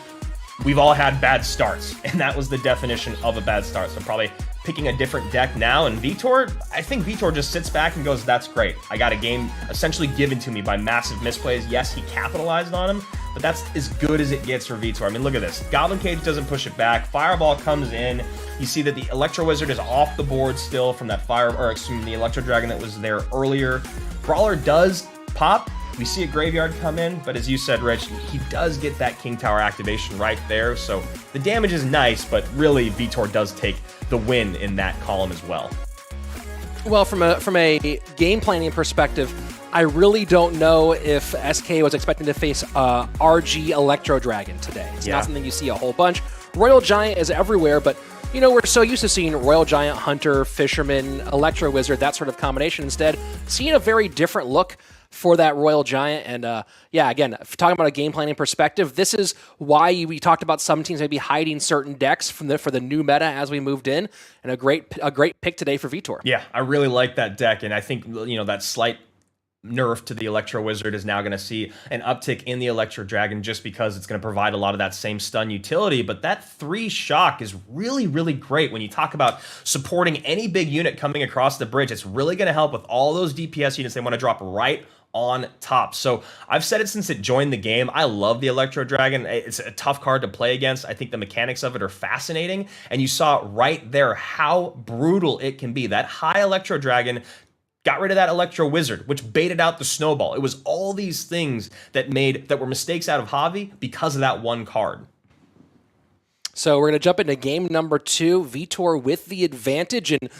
We've all had bad starts, and that was the definition of a bad start. So probably picking a different deck now, and Vitor, I think Vitor just sits back and goes, that's great. I got a game essentially given to me by massive misplays. Yes, he capitalized on them, but that's as good as it gets for Vitor. I mean, look at this. Goblin Cage doesn't push it back. Fireball comes in. You see that the Electro Wizard is off the board still from that the Electro Dragon that was there earlier. Brawler does pop. We see a graveyard come in, but as you said, Rich, he does get that King Tower activation right there. So the damage is nice, but really Vitor does take the win in that column as well. Well, from a game planning perspective, I really don't know if SK was expecting to face RG Electro Dragon today. It's not something you see a whole bunch. Royal Giant is everywhere, but we're so used to seeing Royal Giant, Hunter, Fisherman, Electro Wizard, that sort of combination. Instead, seeing a very different look for that Royal Giant. And again, talking about a game planning perspective, this is why we talked about some teams maybe hiding certain decks for the new meta as we moved in, and a great pick today for Vitor. Yeah, I really like that deck, and I think that slight nerf to the Electro Wizard is now going to see an uptick in the Electro Dragon just because it's going to provide a lot of that same stun utility. But that 3 shock is really, really great when you talk about supporting any big unit coming across the bridge. It's really going to help with all those DPS units they want to drop right on top. So I've said it since it joined the game. I love the Electro Dragon. It's a tough card to play against. I think the mechanics of it are fascinating. And you saw right there how brutal it can be. That high Electro Dragon got rid of that Electro Wizard, which baited out the snowball. It was all these things that were mistakes out of Javi because of that one card. So we're going to jump into game number 2. Vitor with the advantage, and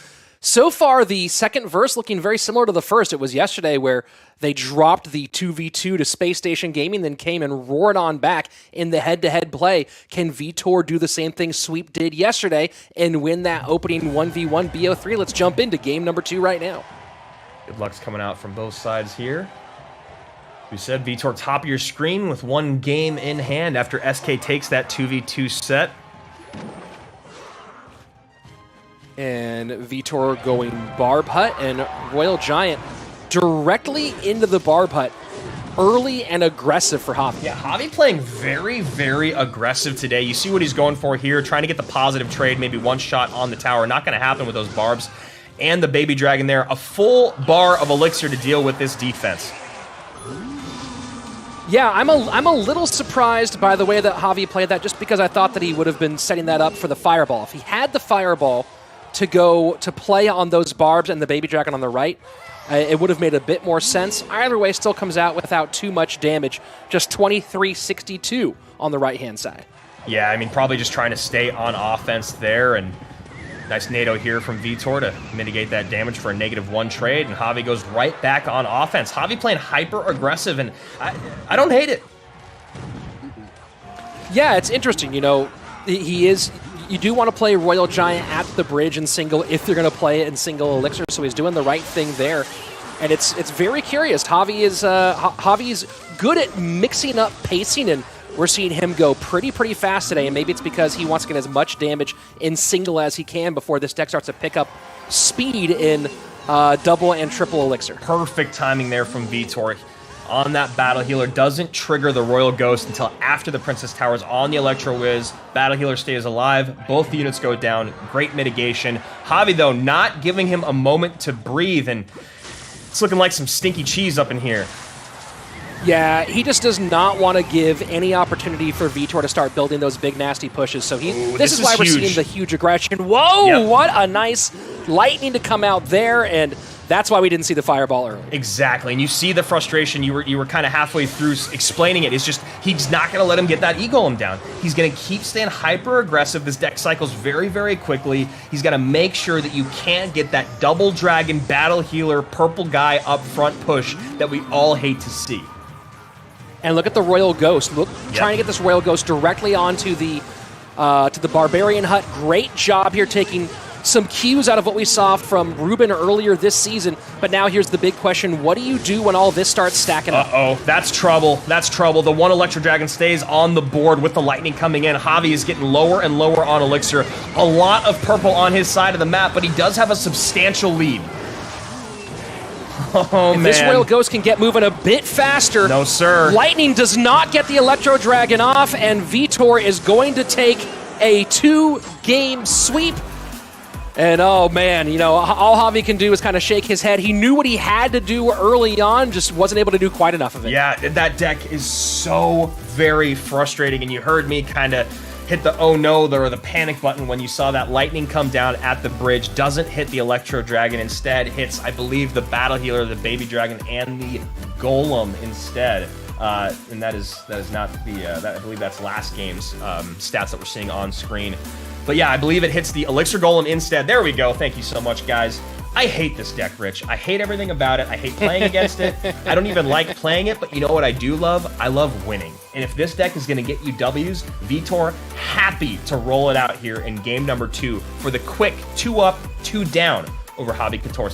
so far the second verse looking very similar to the first. It was yesterday where they dropped the 2v2 to Space Station Gaming, then came and roared on back in the head-to-head play. Can Vitor do the same thing Sweep did yesterday and win that opening 1v1 BO3? Let's jump into game number 2 right now. Good luck's coming out from both sides here. We said Vitor top of your screen with one game in hand after SK takes that 2v2 set. And Vitor going Barb Hut, and Royal Giant directly into the Barb Hut. Early and aggressive for Javi. Yeah, Javi playing very, very aggressive today. You see what he's going for here, trying to get the positive trade, maybe one shot on the tower. Not going to happen with those barbs. And the Baby Dragon there. A full bar of elixir to deal with this defense. Yeah, I'm a little surprised by the way that Javi played that, just because I thought that he would have been setting that up for the Fireball. If he had the Fireball to go to play on those barbs and the Baby Dragon on the right, it would have made a bit more sense. Either way, still comes out without too much damage. Just 2362 on the right-hand side. Yeah, I mean, probably just trying to stay on offense there, and nice NATO here from Vitor to mitigate that damage for a -1 trade, and Javi goes right back on offense. Javi playing hyper-aggressive, and I don't hate it. Yeah, it's interesting. He is... You do want to play Royal Giant at the bridge in single if you're going to play it in single elixir, so he's doing the right thing there. And it's very curious. Javi's good at mixing up pacing, and we're seeing him go pretty fast today, and maybe it's because he wants to get as much damage in single as he can before this deck starts to pick up speed in double and triple elixir. Perfect timing there from Vitor. On that Battle Healer, doesn't trigger the Royal Ghost until after the Princess Tower's on the Electro Wiz. Battle Healer stays alive. Both the units go down. Great mitigation. Javi, though, not giving him a moment to breathe. And It's looking like some stinky cheese up in here. Yeah, he just does not want to give any opportunity for Vitor to start building those big, nasty pushes. So this is why we're seeing the huge aggression. Whoa, yep. What a nice lightning to come out there, and that's why we didn't see the fireball early. Exactly, and you see the frustration. You were kind of halfway through explaining it. It's just he's not going to let him get that E-Golem down. He's going to keep staying hyper aggressive. This deck cycles very, very quickly. He's got to make sure that you can't get that double dragon battle healer purple guy up front push that we all hate to see. And look at the Royal Ghost. Look, trying to get this Royal Ghost directly onto the to the Barbarian Hut. Great job here, taking some cues out of what we saw from Ruben earlier this season. But now here's the big question. What do you do when all this starts stacking up? Uh-oh, that's trouble. That's trouble. The one Electro Dragon stays on the board with the lightning coming in. Javi is getting lower and lower on Elixir. A lot of purple on his side of the map, but he does have a substantial lead. Oh, if man. This Royal Ghost can get moving a bit faster. No, sir. Lightning does not get the Electro Dragon off, and Vitor is going to take a 2-game sweep. And oh man, you know, all Javi can do is kind of shake his head. He knew what he had to do early on, just wasn't able to do quite enough of it. Yeah, that deck is so very frustrating, and you heard me kind of hit the oh no or the panic button when you saw that lightning come down at the bridge. Doesn't hit the Electro Dragon, instead hits, I believe, the Battle Healer, the Baby Dragon, and the Golem instead. And that is not the I believe that's last game's stats that we're seeing on screen. But yeah, I believe it hits the Elixir Golem instead. There we go. Thank you so much, guys. I hate this deck, Rich. I hate everything about it. I hate playing against it. I don't even like playing it, but you know what I do love? I love winning. And if this deck is going to get you Ws, Vitor, happy to roll it out here in game number 2 for the quick 2-up, 2-down over Javi Couture.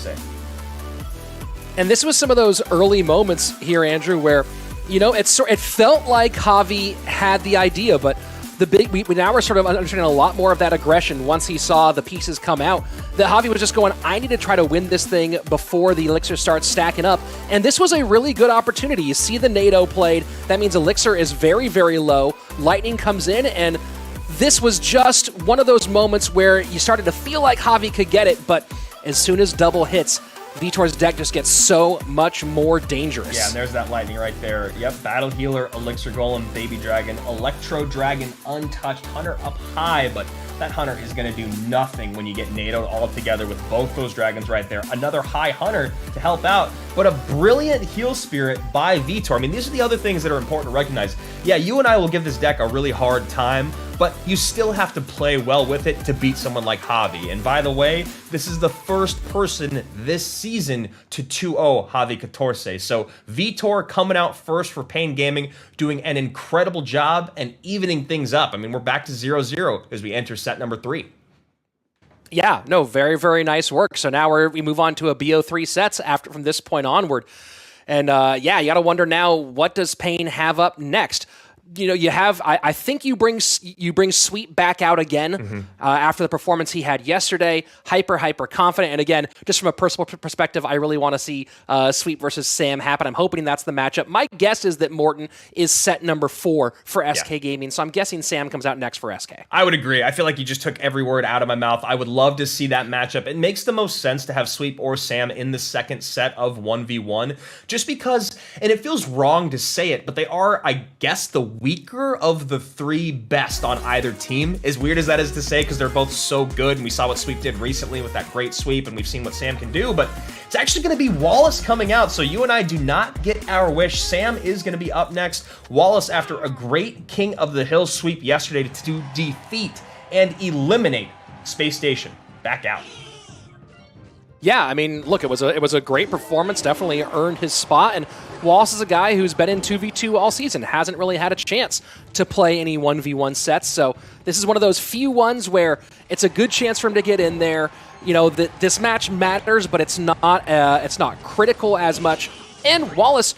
And this was some of those early moments here, Andrew, where, you know, it felt like Javi had the idea, but now we're sort of understanding a lot more of that aggression once he saw the pieces come out. That Javi was just going, I need to try to win this thing before the Elixir starts stacking up. And this was a really good opportunity. You see the NATO played. That means Elixir is very, very low. Lightning comes in, and this was just one of those moments where you started to feel like Javi could get it, but as soon as double hits, Vitor's deck just gets so much more dangerous. Yeah, and there's that lightning right there. Yep, Battle Healer, Elixir Golem, Baby Dragon, Electro Dragon untouched, Hunter up high, but that Hunter is going to do nothing when you get NATO'd all together with both those dragons right there. Another high Hunter to help out, but a brilliant heal spirit by Vitor. I mean, these are the other things that are important to recognize. Yeah, you and I will give this deck a really hard time, but you still have to play well with it to beat someone like Javi. And by the way, this is the first person this season to 2-0 Javi Couture. So Vitor coming out first for Pain Gaming, doing an incredible job and evening things up. I mean, we're back to 0-0 as we enter set number 3. Yeah, no, very, very nice work. So now we move on to a BO3 sets from this point onward. And yeah, you got to wonder now, what does Pain have up next? You know, you have, I think you bring Sweet back out again after the performance he had yesterday. Hyper confident. And again, just from a personal perspective, I really want to see Sweet versus Sam happen. I'm hoping that's the matchup. My guess is that Morton is set number 4 for SK Gaming. So I'm guessing Sam comes out next for SK. I would agree. I feel like you just took every word out of my mouth. I would love to see that matchup. It makes the most sense to have Sweep or Sam in the second set of 1v1, just because, and it feels wrong to say it, but they are, I guess, the weaker of the 3 best on either team. As weird as that is to say, because they're both so good, and we saw what Sweep did recently with that great sweep, and we've seen what Sam can do, but it's actually going to be Wallace coming out, so you and I do not get our wish. Sam is going to be up next. Wallace, after a great King of the Hill sweep yesterday to defeat and eliminate Space Station, back out. Yeah, I mean, look, it was a great performance, definitely earned his spot, and Wallace is a guy who's been in 2v2 all season, hasn't really had a chance to play any 1v1 sets, so this is one of those few ones where it's a good chance for him to get in there. You know, this match matters, but it's not critical as much, and Wallace,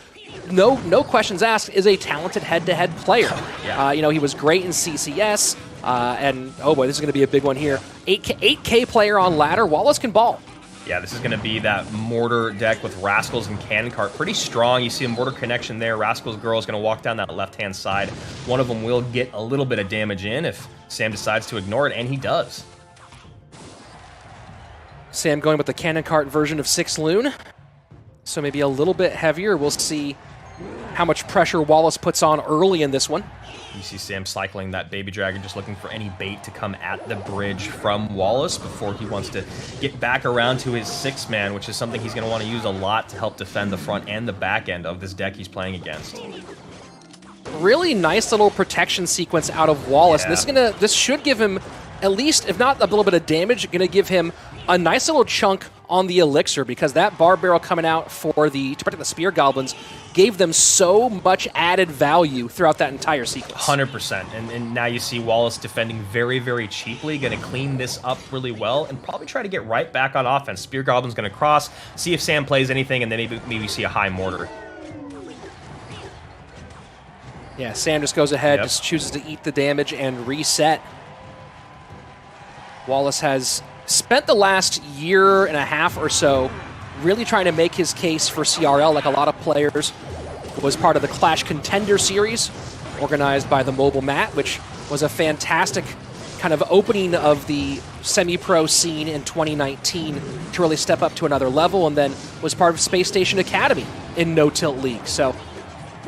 no questions asked, is a talented head-to-head player. Yeah. You know, he was great in CCS, and oh boy, this is going to be a big one here. 8K player on ladder, Wallace can ball. Yeah, this is going to be that Mortar deck with Rascals and Cannon Cart. Pretty strong. You see a Mortar connection there. Rascals Girl is going to walk down that left-hand side. One of them will get a little bit of damage in if Sam decides to ignore it, and he does. Sam going with the Cannon Cart version of 6 Loon. so maybe a little bit heavier. We'll see how much pressure Wallace puts on early in this one. You see Sam cycling that Baby Dragon, just looking for any bait to come at the bridge from Wallace before he wants to get back around to his 6-man, which is something he's going to want to use a lot to help defend the front and the back end of this deck he's playing against. Really nice little protection sequence out of Wallace. Yeah. This should give him, at least, if not a little bit of damage, going to give him a nice little chunk on the elixir, because that bar barrel coming out to protect the spear goblins gave them so much added value throughout that entire sequence. 100%. And now you see Wallace defending very, very cheaply, going to clean this up really well, and probably try to get right back on offense. Spear Goblin's going to cross, see if Sam plays anything, and then maybe see a high mortar. Yeah, Sam just goes ahead, just chooses to eat the damage and reset. Wallace has spent the last year and a half or so really trying to make his case for CRL, like a lot of players. Was part of the Clash Contender Series, organized by the Mobile Mat, which was a fantastic kind of opening of the semi-pro scene in 2019 to really step up to another level, and then was part of Space Station Academy in No Tilt League. So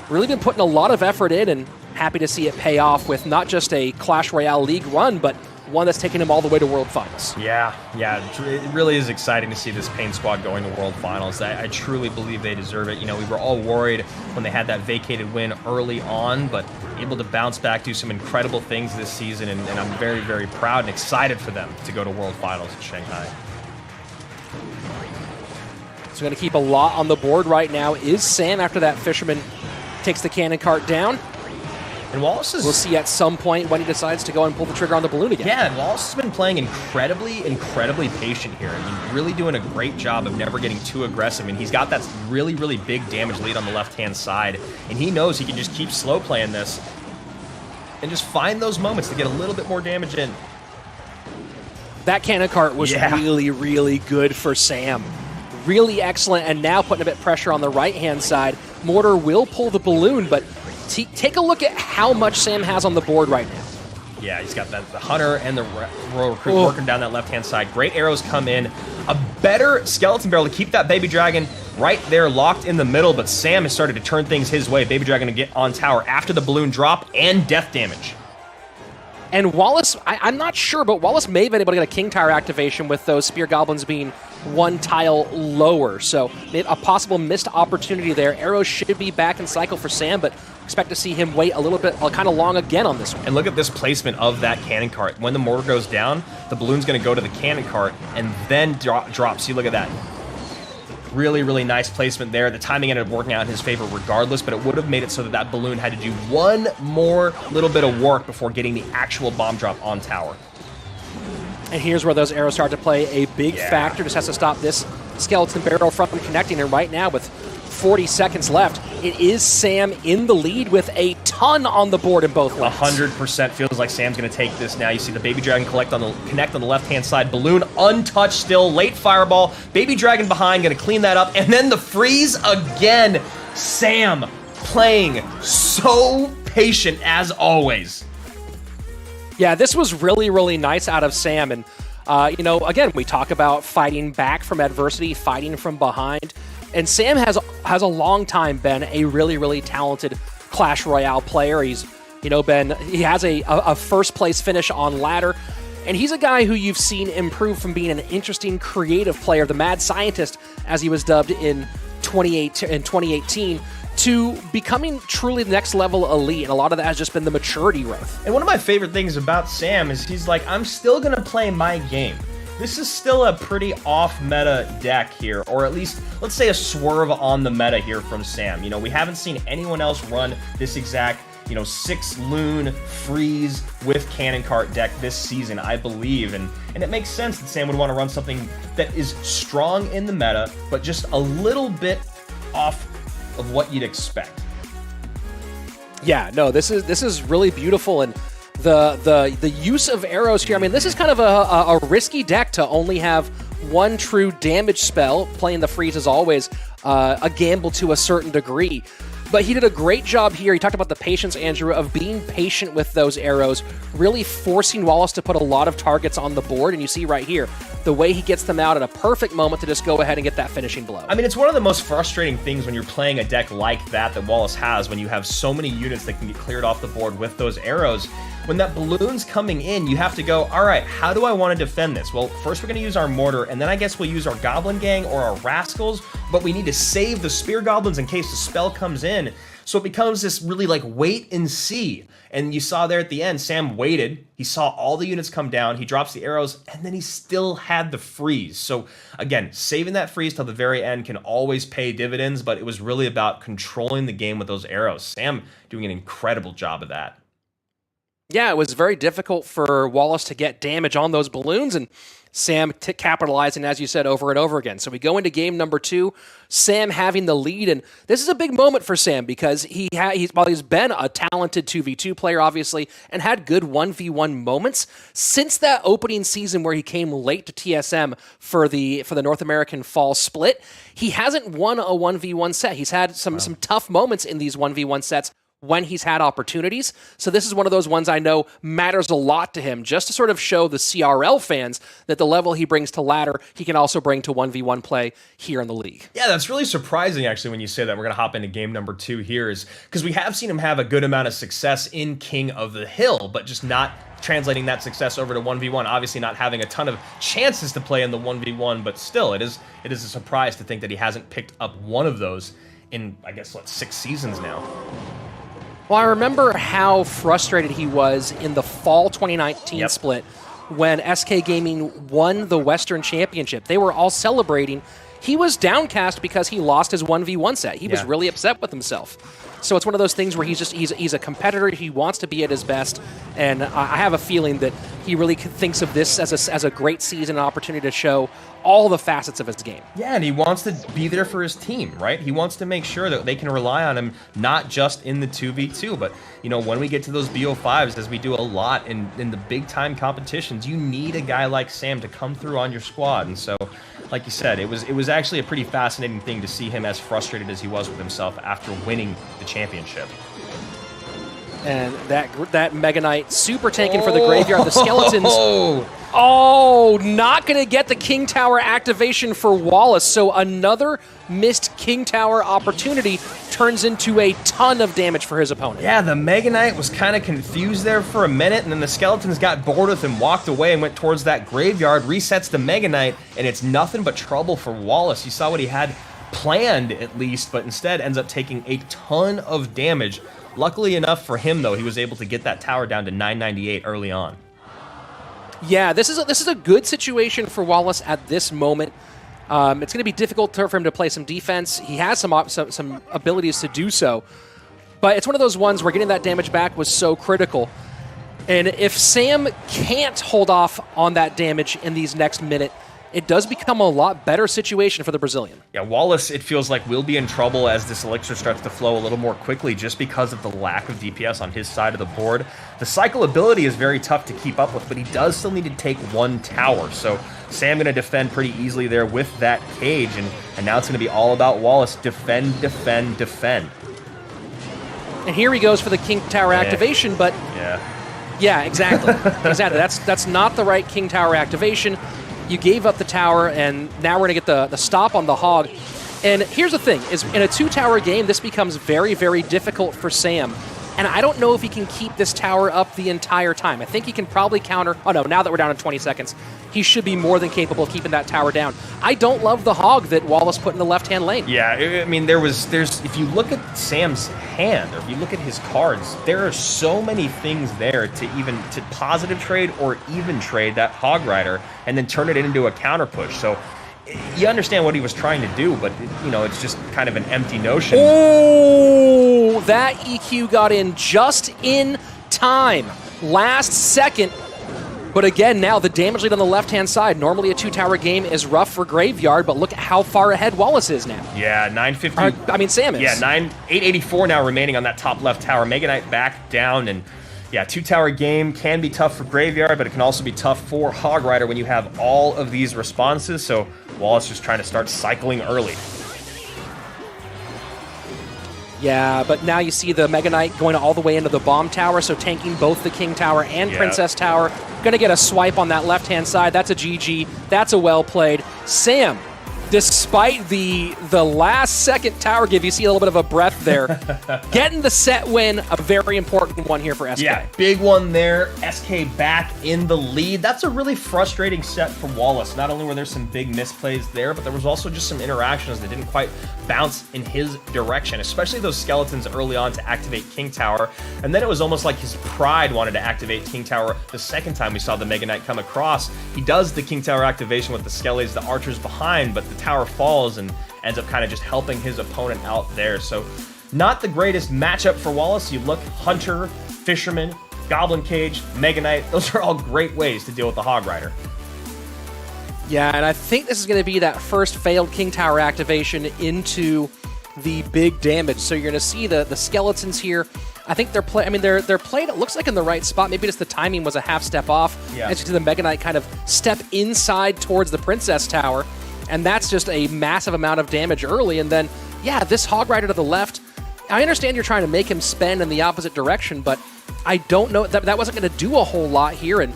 really been putting a lot of effort in, and happy to see it pay off with not just a Clash Royale League run, but one that's taken him all the way to World Finals. Yeah, it really is exciting to see this Pain squad going to World Finals. I truly believe they deserve it. You know, we were all worried when they had that vacated win early on, but able to bounce back, do some incredible things this season, and I'm very, very proud and excited for them to go to World Finals in Shanghai. So going to keep a lot on the board right now is Sam after that Fisherman takes the cannon cart down. And Wallace is... We'll see at some point when he decides to go and pull the trigger on the balloon again. Yeah, and Wallace has been playing incredibly patient here. I mean, really doing a great job of never getting too aggressive. And he's got that really, really big damage lead on the left-hand side. And he knows he can just keep slow playing this and just find those moments to get a little bit more damage in. That cannon cart was really, really good for Sam. Really excellent, and now putting a bit of pressure on the right-hand side. Mortar will pull the balloon, but take a look at how much Sam has on the board right now. Yeah, he's got the Hunter and the Royal Recruit working down that left-hand side. Great arrows come in. A better Skeleton Barrel to keep that Baby Dragon right there locked in the middle, but Sam has started to turn things his way. Baby Dragon to get on tower after the balloon drop and death damage. And Wallace, I'm not sure, but Wallace may have been able to get a King Tower activation with those Spear Goblins being one tile lower. So a possible missed opportunity there. Arrows should be back in cycle for Sam, but expect to see him wait a little bit, kind of long again on this one. And look at this placement of that cannon cart. When the mortar goes down, the balloon's going to go to the cannon cart and then drop. See, look at that. Really, really nice placement there. The timing ended up working out in his favor regardless, but it would have made it so that that balloon had to do one more little bit of work before getting the actual bomb drop on tower. And here's where those arrows start to play a big factor. Just has to stop this Skeleton Barrel from connecting. And right now, with 40 seconds left, it is Sam in the lead with a ton on the board in both lanes. 100% feels like Sam's going to take this now. You see the Baby Dragon connect on the left-hand side. Balloon untouched still. Late fireball. Baby Dragon behind, going to clean that up. And then the freeze again. Sam playing so patient as always. Yeah, this was really, really nice out of Sam. And, again, we talk about fighting back from adversity, fighting from behind. And Sam has a long time been a really, really talented Clash Royale player. He has a first place finish on ladder, and he's a guy who you've seen improve from being an interesting, creative player, the mad scientist, as he was dubbed in 2018, to becoming truly the next level elite. And a lot of that has just been the maturity growth. And one of my favorite things about Sam is he's like, I'm still gonna play my game. This is still a pretty off-meta deck here, or at least, let's say, a swerve on the meta here from Sam. You know, we haven't seen anyone else run this exact, 6 Loon freeze with Cannon Cart deck this season, I believe. And it makes sense that Sam would want to run something that is strong in the meta, but just a little bit off of what you'd expect. Yeah, no, this is really beautiful, and the use of arrows here, I mean, this is kind of a risky deck to only have one true damage spell. Playing the freeze is always a gamble to a certain degree. But he did a great job here. He talked about the patience, Andrew, of being patient with those arrows, really forcing Wallace to put a lot of targets on the board. And you see right here, the way he gets them out at a perfect moment to just go ahead and get that finishing blow. I mean, it's one of the most frustrating things when you're playing a deck like that Wallace has, when you have so many units that can get cleared off the board with those arrows. When that balloon's coming in, you have to go, all right, how do I want to defend this? Well, first we're going to use our mortar, and then I guess we'll use our goblin gang or our rascals, but we need to save the spear goblins in case the spell comes in. So it becomes this really like wait and see. And you saw there at the end, Sam waited. He saw all the units come down. He drops the arrows, and then he still had the freeze. So again, saving that freeze till the very end can always pay dividends, but it was really about controlling the game with those arrows. Sam doing an incredible job of that. Yeah, it was very difficult for Wallace to get damage on those balloons, and Sam capitalizing, as you said, over and over again. So we go into game number 2, Sam having the lead, and this is a big moment for Sam because while he's been a talented 2v2 player, obviously, and had good 1v1 moments, since that opening season where he came late to TSM for the North American Fall split, he hasn't won a 1v1 set. He's had some tough moments in these 1v1 sets when he's had opportunities. So this is one of those ones I know matters a lot to him, just to sort of show the CRL fans that the level he brings to ladder, he can also bring to 1v1 play here in the league. Yeah, that's really surprising, actually, when you say that. We're going to hop into game number 2 here, is because we have seen him have a good amount of success in King of the Hill, but just not translating that success over to 1v1, obviously not having a ton of chances to play in the 1v1, but still, it is a surprise to think that he hasn't picked up one of those in, I guess, 6 seasons now. Well, I remember how frustrated he was in the fall 2019 split when SK Gaming won the Western Championship. They were all celebrating. He was downcast because he lost his 1v1 set. He was really upset with himself. So it's one of those things where he's a competitor. He wants to be at his best, and I have a feeling that he really thinks of this as a great season, an opportunity to show all the facets of his game. Yeah, and he wants to be there for his team, right? He wants to make sure that they can rely on him, not just in the 2v2, but when we get to those BO5s, as we do a lot in the big-time competitions, you need a guy like Sam to come through on your squad. And so, like you said, it was actually a pretty fascinating thing to see him as frustrated as he was with himself after winning the championship. And that Mega Knight super tanking for the graveyard. The skeletons. Oh, not going to get the King Tower activation for Wallace. So another missed King Tower opportunity turns into a ton of damage for his opponent. Yeah, the Mega Knight was kind of confused there for a minute, and then the skeletons got bored with him, walked away, and went towards that graveyard, resets the Mega Knight, and it's nothing but trouble for Wallace. You saw what he had planned, at least, but instead ends up taking a ton of damage. Luckily enough for him, though, he was able to get that tower down to 998 early on. Yeah, this is a good situation for Wallace at this moment. It's going to be difficult for him to play some defense. He has some abilities to do so, but it's one of those ones where getting that damage back was so critical. And if Sam can't hold off on that damage in these next minute, it does become a lot better situation for the Brazilian. Yeah, Wallace, it feels like, will be in trouble as this elixir starts to flow a little more quickly just because of the lack of DPS on his side of the board. The cycle ability is very tough to keep up with, but he does still need to take one tower. So Sam going to defend pretty easily there with that cage, and now it's going to be all about Wallace. Defend, defend, defend. And here he goes for the King Tower activation, but... Yeah, exactly. Exactly. That's not the right King Tower activation. You gave up the tower, and now we're going to get the stop on the hog. And here's the thing, is in a 2-tower game, this becomes very, very difficult for Sam. And I don't know if he can keep this tower up the entire time. I think he can probably counter... Oh, no, now that we're down to 20 seconds, he should be more than capable of keeping that tower down. I don't love the hog that Wallace put in the left-hand lane. Yeah, I mean, there's if you look at Sam's hand, or if you look at his cards, there are so many things there to positive trade or even trade that Hog Rider and then turn it into a counter push. So you understand what he was trying to do, but it's just kind of an empty notion. Oh, that EQ got in just in time. Last second. But again, now the damage lead on the left-hand side. Normally a 2-tower game is rough for Graveyard, but look at how far ahead Wallace is now. Yeah, 950. Sam is. Yeah, 884 now remaining on that top left tower. Mega Knight back down, and yeah, 2-tower game can be tough for Graveyard, but it can also be tough for Hog Rider when you have all of these responses. So Wallace just trying to start cycling early. Yeah, but now you see the Mega Knight going all the way into the bomb tower, so tanking both the King Tower and Princess Tower. Gonna get a swipe on that left-hand side. That's a GG. That's a well played. Sam, despite the last-second tower give, you see a little bit of a breath there. Getting the set win, a very important one here for SK. Yeah, big one there. SK back in the lead. That's a really frustrating set for Wallace. Not only were there some big misplays there, but there was also just some interactions that didn't quite bounce in his direction, especially those skeletons early on to activate King Tower. And then it was almost like his pride wanted to activate King Tower the second time we saw the Mega Knight come across. He does the King Tower activation with the skellies, the archers behind, but the tower falls and ends up kind of just helping his opponent out there. So not the greatest matchup for Wallace. You look Hunter, Fisherman, Goblin Cage, Mega Knight. Those are all great ways to deal with the Hog Rider. Yeah, and I think this is going to be that first failed King Tower activation into the big damage. So you're going to see the skeletons here. I think they're playing. They're played. It looks like in the right spot. Maybe just the timing was a half step off. Yeah. And you see the Mega Knight kind of step inside towards the Princess Tower, and that's just a massive amount of damage early. And then, yeah, this Hog Rider to the left. I understand you're trying to make him spend in the opposite direction, but I don't know that wasn't going to do a whole lot here, and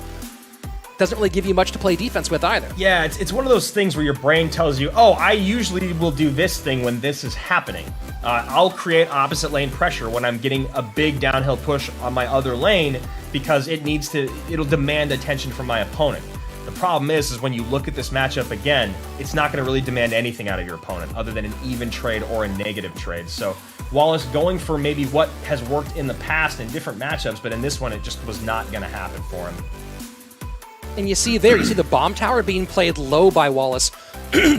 doesn't really give you much to play defense with either. Yeah, it's one of those things where your brain tells you, oh, I usually will do this thing when this is happening. I'll create opposite lane pressure when I'm getting a big downhill push on my other lane because it'll demand attention from my opponent. The problem is when you look at this matchup again, it's not going to really demand anything out of your opponent other than an even trade or a negative trade. So Wallace going for maybe what has worked in the past in different matchups, but in this one, it just was not going to happen for him. And you see the bomb tower being played low by Wallace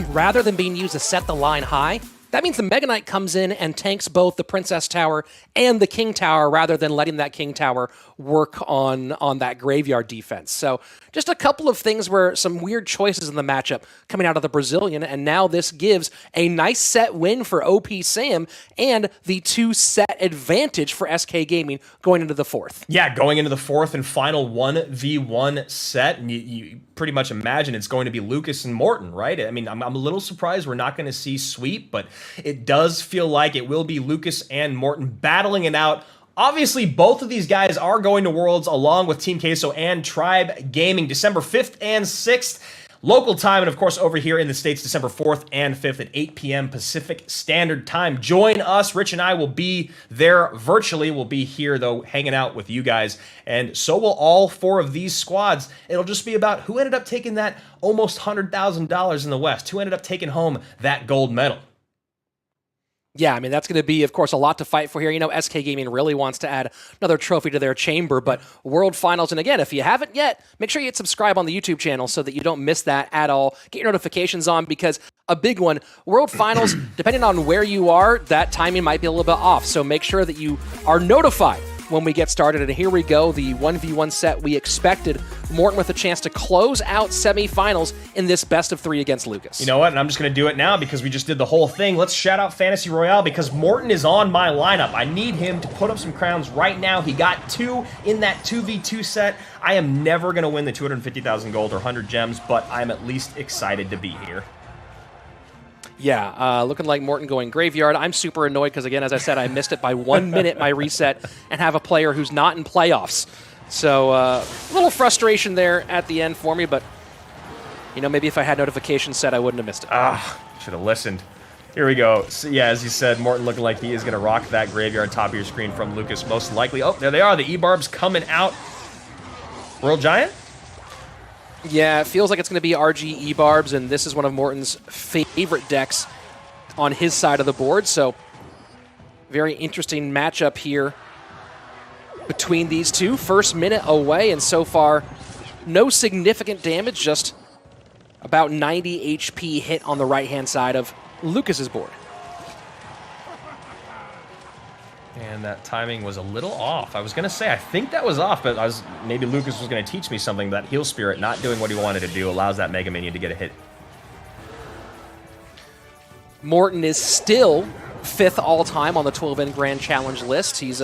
rather than being used to set the line high. That means the Mega Knight comes in and tanks both the Princess Tower and the King Tower rather than letting that King Tower work on that graveyard defense. So just a couple of things where some weird choices in the matchup coming out of the Brazilian, and now this gives a nice set win for OP Sam and the 2-set advantage for SK Gaming going into the fourth. Yeah, going into the fourth and final 1v1 set, and you pretty much imagine it's going to be Lucas and Morton, right? I mean, I'm a little surprised we're not going to see Sweep, but it does feel like it will be Lucas and Morton battling it out. Obviously, both of these guys are going to Worlds along with Team Queso and Tribe Gaming December 5th and 6th. Local time, and of course over here in the States, December 4th and 5th at 8 p.m. Pacific Standard Time. Join us. Rich and I will be there virtually. We'll be here, though, hanging out with you guys. And so will all four of these squads. It'll just be about who ended up taking that almost $100,000 in the West, who ended up taking home that gold medal. Yeah, I mean, that's going to be, of course, a lot to fight for here. You know, SK Gaming really wants to add another trophy to their chamber, but World Finals, and again, if you haven't yet, make sure you hit subscribe on the YouTube channel so that you don't miss that at all. Get your notifications on, because a big one, World Finals, depending on where you are, that timing might be a little bit off, so make sure that you are notified when we get started. And here we go, the 1v1 set we expected. Morton with a chance to close out semifinals in this best of 3 against Lucas. You know what? And I'm just going to do it now because we just did the whole thing. Let's shout out Fantasy Royale because Morton is on my lineup. I need him to put up some crowns right now. He got 2 in that 2v2 set. I am never going to win the 250,000 gold or 100 gems, but I'm at least excited to be here. Yeah, looking like Morton going graveyard. I'm super annoyed because, again, as I said, I missed it by 1 minute, my reset, and have a player who's not in playoffs. So a little frustration there at the end for me, but, you know, maybe if I had notifications set, I wouldn't have missed it. Should have listened. Here we go. So, yeah, as you said, Morton looking like he is going to rock that graveyard top of your screen from Lucas, most likely. Oh, there they are, the E-Barbs coming out. World Giant? Yeah, it feels like it's going to be RG E-Barbs, and this is one of Morton's favorite decks on his side of the board, so very interesting matchup here between these two. First minute away, and so far, no significant damage, just about 90 HP hit on the right-hand side of Lucas's board. And that timing was a little off. I was going to say, I think that was off, but maybe Lucas was going to teach me something. That Heal Spirit not doing what he wanted to do allows that Mega Minion to get a hit. Morton is still 5th all-time on the 12-in Grand Challenge list. He's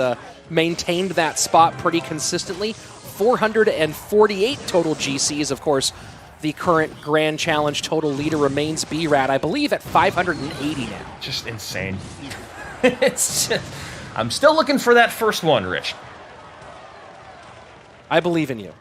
maintained that spot pretty consistently. 448 total GCs. Of course, the current Grand Challenge total leader remains B-Rat, I believe, at 580 now. Just insane. I'm still looking for that first one, Rich. I believe in you.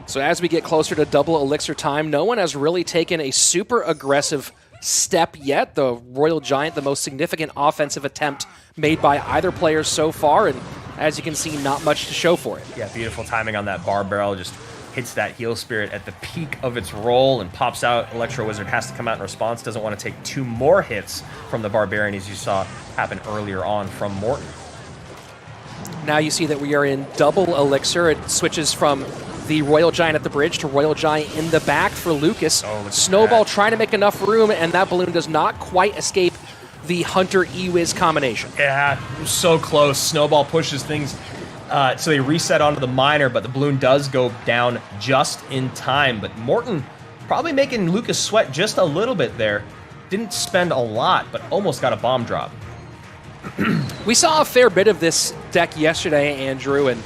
So as we get closer to double elixir time, no one has really taken a super aggressive step yet. The Royal Giant, the most significant offensive attempt made by either player so far, and as you can see, not much to show for it. Yeah, beautiful timing on that bar barrel. Just hits that heal spirit at the peak of its roll and pops out. Electro Wizard has to come out in response. Doesn't want to take 2 more hits from the Barbarian, as you saw happen earlier on from Morton. Now you see that we are in double elixir. It switches from the Royal Giant at the bridge to Royal Giant in the back for Lucas. Snowball trying to make enough room, and that balloon does not quite escape the Hunter E-Wiz combination. Yeah, so close. Snowball pushes things, so they reset onto the miner, but the balloon does go down just in time. But Morton probably making Lucas sweat just a little bit there. Didn't spend a lot, but almost got a bomb drop. We saw a fair bit of this deck yesterday, Andrew, and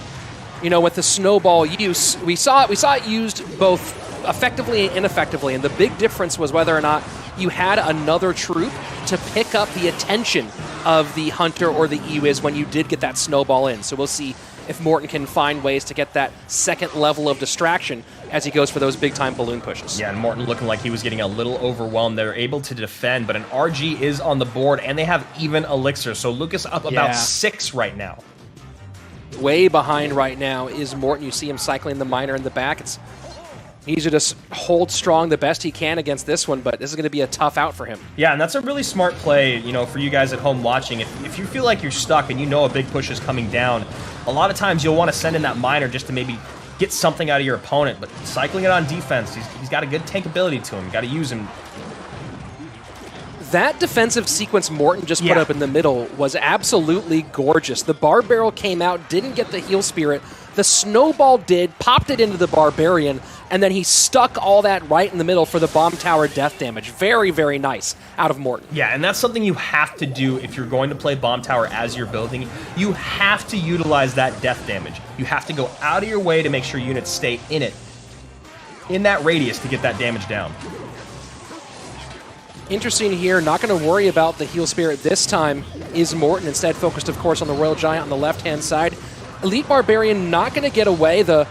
you know, with the snowball use, we saw it used both effectively and ineffectively, and the big difference was whether or not you had another troop to pick up the attention of the Hunter or the E-Wiz when you did get that snowball in. So we'll see if Morton can find ways to get that second level of distraction as he goes for those big-time balloon pushes. Yeah, and Morton looking like he was getting a little overwhelmed. They're able to defend, but an RG is on the board, and they have even elixir. So Lucas up about 6 right now. Way behind right now is Morton. You see him cycling the miner in the back. It's easy to just hold strong the best he can against this one, but this is going to be a tough out for him. Yeah, and that's a really smart play, you know, for you guys at home watching. If you feel like you're stuck and you know a big push is coming down, a lot of times you'll want to send in that miner just to maybe get something out of your opponent, but cycling it on defense, he's got a good tank ability to him. You got to use him. That defensive sequence Morton just put up in the middle was absolutely gorgeous. The bar barrel came out, didn't get the heal spirit. The snowball did, popped it into the Barbarian, and then he stuck all that right in the middle for the bomb tower death damage. Very, very nice out of Morton. Yeah, and that's something you have to do if you're going to play bomb tower as you're building. You have to utilize that death damage. You have to go out of your way to make sure units stay in it, in that radius, to get that damage down. Interesting here, not going to worry about the heal spirit this time is Morton. Instead focused, of course, on the Royal Giant on the left-hand side. Elite Barbarian not going to get away. The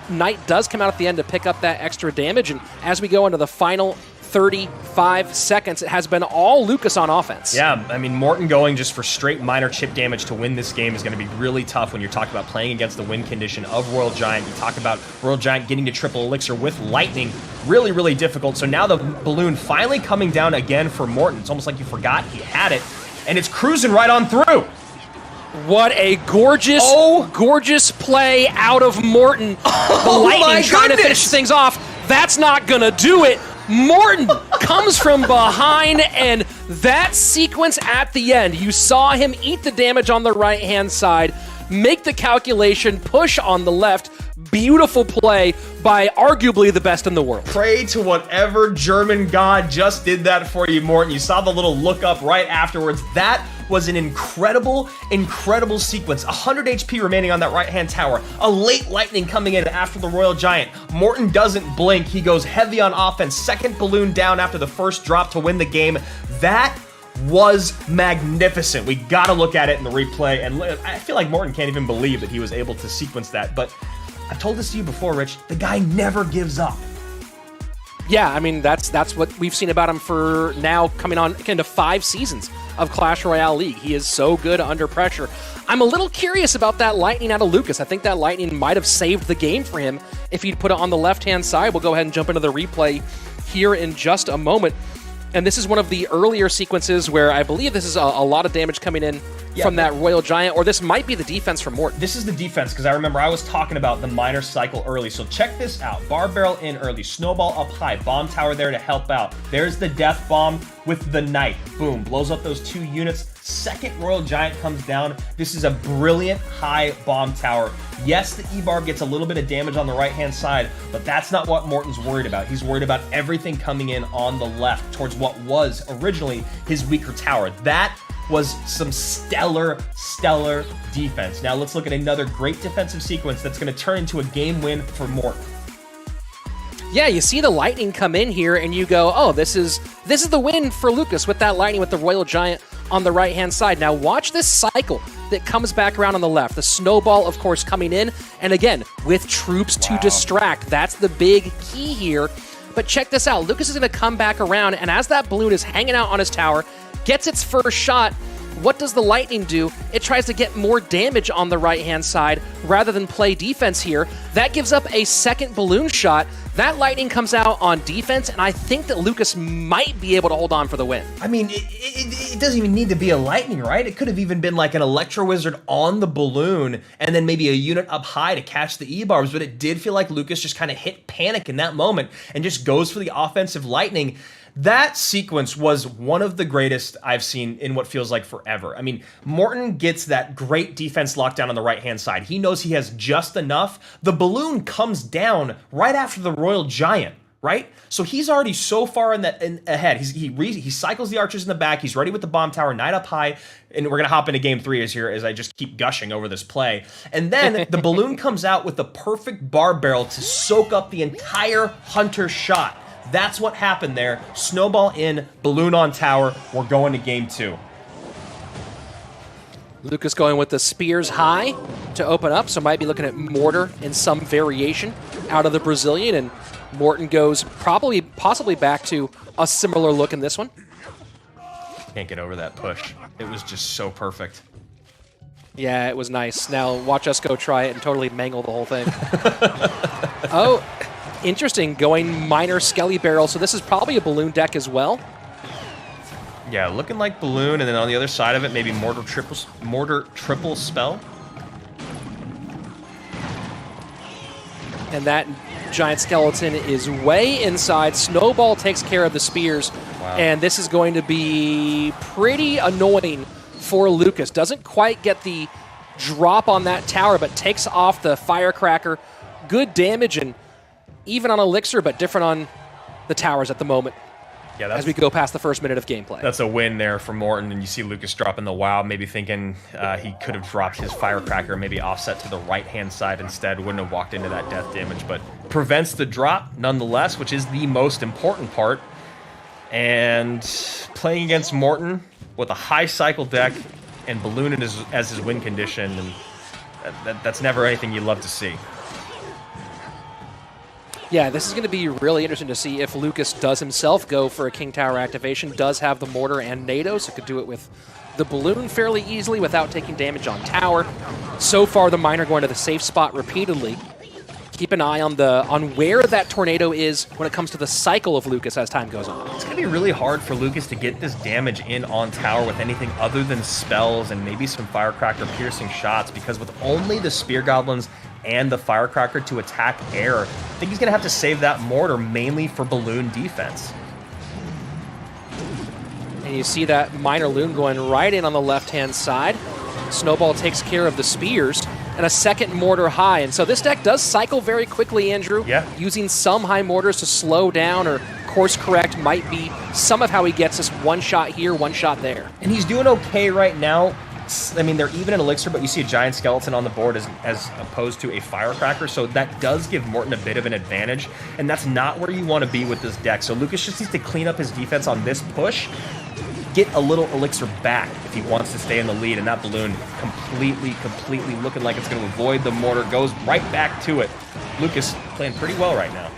Knight does come out at the end to pick up that extra damage, and as we go into the final 35 seconds, it has been all Lucas on offense. Yeah, I mean, Morton going just for straight minor chip damage to win this game is going to be really tough when you're talking about playing against the win condition of Royal Giant. You talk about Royal Giant getting to triple elixir with lightning. Really, really difficult. So now the balloon finally coming down again for Morton. It's almost like you forgot he had it, and it's cruising right on through. What a gorgeous, gorgeous play out of Morton. The lightning trying to finish things off. That's not going to do it. Morton comes from behind, and that sequence at the end, you saw him eat the damage on the right-hand side, make the calculation, push on the left. Beautiful play by arguably the best in the world. Pray to whatever German god just did that for you, Morton. You saw the little look up right afterwards. That was an incredible, incredible sequence. 100 HP remaining on that right-hand tower. A late lightning coming in after the Royal Giant. Morton doesn't blink. He goes heavy on offense. Second balloon down after the first drop to win the game. That was magnificent. We got to look at it in the replay, and I feel like Morton can't even believe that he was able to sequence that, but I've told this to you before, Rich, the guy never gives up. Yeah, I mean, that's what we've seen about him for now coming on into 5 seasons of Clash Royale League. He is so good under pressure. I'm a little curious about that lightning out of Lucas. I think that lightning might have saved the game for him if he'd put it on the left-hand side. We'll go ahead and jump into the replay here in just a moment. And this is one of the earlier sequences where I believe this is a lot of damage coming in from that Royal Giant, or this might be the defense from Morton. This is the defense, because I remember I was talking about the minor cycle early. So check this out. Bar barrel in early, snowball up high, bomb tower there to help out. There's the death bomb with the Knight. Boom, blows up those 2 units. Second Royal Giant comes down. This is a brilliant high bomb tower. Yes, the E-Barb gets a little bit of damage on the right-hand side, but that's not what Morton's worried about. He's worried about everything coming in on the left towards what was originally his weaker tower. That was some stellar defense. Now let's look at another great defensive sequence that's going to turn into a game win for Morton. Yeah, you see the lightning come in here, and you go, oh, this is the win for Lucas with that lightning with the Royal Giant on the right-hand side. Now watch this cycle that comes back around on the left. The snowball, of course, coming in, and again, with troops to distract. That's the big key here. But check this out. Lucas is going to come back around, and as that balloon is hanging out on his tower, gets its first shot, what does the lightning do? It tries to get more damage on the right-hand side rather than play defense here. That gives up a second balloon shot. That lightning comes out on defense, and I think that Lucas might be able to hold on for the win. I mean, it doesn't even need to be a lightning, right? It could have even been like an Electro Wizard on the balloon and then maybe a unit up high to catch the E-barbs, but it did feel like Lucas just kind of hit panic in that moment and just goes for the offensive lightning. That sequence was one of the greatest I've seen in what feels like forever. I mean, Morton gets that great defense lockdown on the right-hand side. He knows he has just enough. The balloon comes down right after the Royal Giant, right? So he's already so far ahead. He cycles the archers in the back. He's ready with the bomb tower, knight up high, and we're going to hop into game 3 as I just keep gushing over this play. And then the balloon comes out with the perfect bar barrel to soak up the entire hunter shot. That's what happened there. Snowball in, balloon on tower. We're going to game 2. Lucas going with the spears high to open up, so might be looking at mortar in some variation out of the Brazilian, and Morton goes possibly back to a similar look in this one. Can't get over that push. It was just so perfect. Yeah, it was nice. Now watch us go try it and totally mangle the whole thing. Oh, interesting, going minor Skelly Barrel, so this is probably a balloon deck as well. Yeah, looking like balloon, and then on the other side of it, maybe mortar triple spell. And that giant skeleton is way inside. Snowball takes care of the spears, and this is going to be pretty annoying for Lucas. Doesn't quite get the drop on that tower, but takes off the firecracker. Good damage, and even on Elixir, but different on the towers at the moment. Yeah, as we go past the first minute of gameplay. That's a win there for Morton, and you see Lucas dropping the WoW, maybe thinking he could have dropped his firecracker, maybe offset to the right-hand side instead, wouldn't have walked into that death damage, but prevents the drop nonetheless, which is the most important part. And playing against Morton with a high cycle deck and balloon as his win condition, and that's never anything you love to see. Yeah, this is going to be really interesting to see if Lucas does himself go for a King Tower activation, does have the mortar and NATO, so could do it with the balloon fairly easily without taking damage on tower. So far, the miner going to the safe spot repeatedly. Keep an eye on where that tornado is when it comes to the cycle of Lucas as time goes on. It's going to be really hard for Lucas to get this damage in on tower with anything other than spells and maybe some firecracker piercing shots, because with only the spear goblins and the firecracker to attack air, I think he's going to have to save that mortar mainly for balloon defense. And you see that miner loon going right in on the left-hand side. Snowball takes care of the spears, and a second mortar high. And so this deck does cycle very quickly, Andrew. Yeah. Using some high mortars to slow down or course correct might be some of how he gets us one shot here, one shot there. And he's doing okay right now. I mean, they're even in Elixir, but you see a giant skeleton on the board as opposed to a firecracker, so that does give Morton a bit of an advantage, and that's not where you want to be with this deck. So Lucas just needs to clean up his defense on this push, get a little Elixir back if he wants to stay in the lead, and that balloon completely looking like it's going to avoid the mortar, goes right back to it. Lucas playing pretty well right now.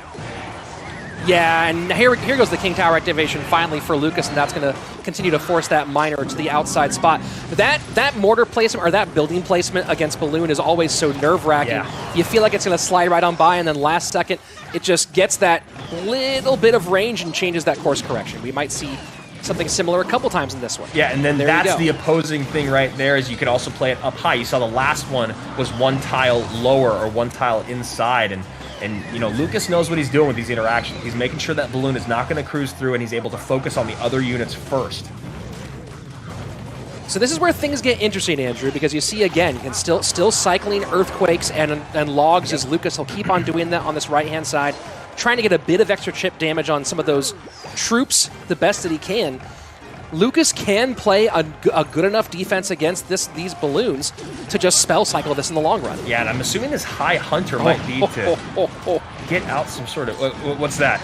Yeah, and here goes the King Tower activation finally for Lucas, and that's going to continue to force that miner to the outside spot. That mortar placement, or that building placement against balloon is always so nerve-wracking. Yeah. You feel like it's going to slide right on by, and then last second, it just gets that little bit of range and changes that course correction. We might see something similar a couple times in this one. Yeah, and then that's the opposing thing right there, is you can also play it up high. You saw the last one was one tile lower or one tile inside, and you know, Lucas knows what he's doing with these interactions. He's making sure that balloon is not going to cruise through, and he's able to focus on the other units first. So this is where things get interesting, Andrew, because you see, again, and still cycling earthquakes and logs as Lucas. He'll keep on doing that on this right-hand side, trying to get a bit of extra chip damage on some of those troops the best that he can. Lucas can play a good enough defense against these balloons to just spell cycle this in the long run. Yeah, and I'm assuming this high hunter might lead to get out some sort of... What's that?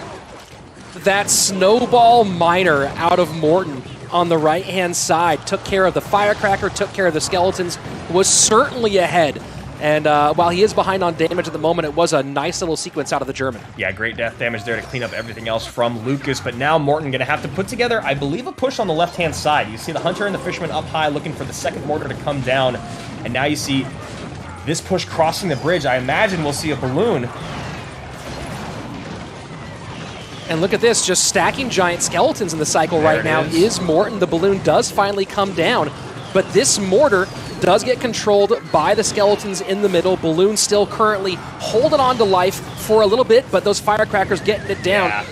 That snowball miner out of Morton on the right-hand side took care of the firecracker, took care of the skeletons, was certainly ahead. And while he is behind on damage at the moment, it was a nice little sequence out of the German. Yeah, great death damage there to clean up everything else from Lucas. But now Morton going to have to put together, I believe, a push on the left-hand side. You see the Hunter and the Fisherman up high looking for the second mortar to come down. And now you see this push crossing the bridge. I imagine we'll see a balloon. And look at this, just stacking giant skeletons in the cycle right now is Morton. The balloon does finally come down, but this mortar does get controlled by the skeletons in the middle. Balloon still currently holding on to life for a little bit, but those firecrackers getting it down. Yeah.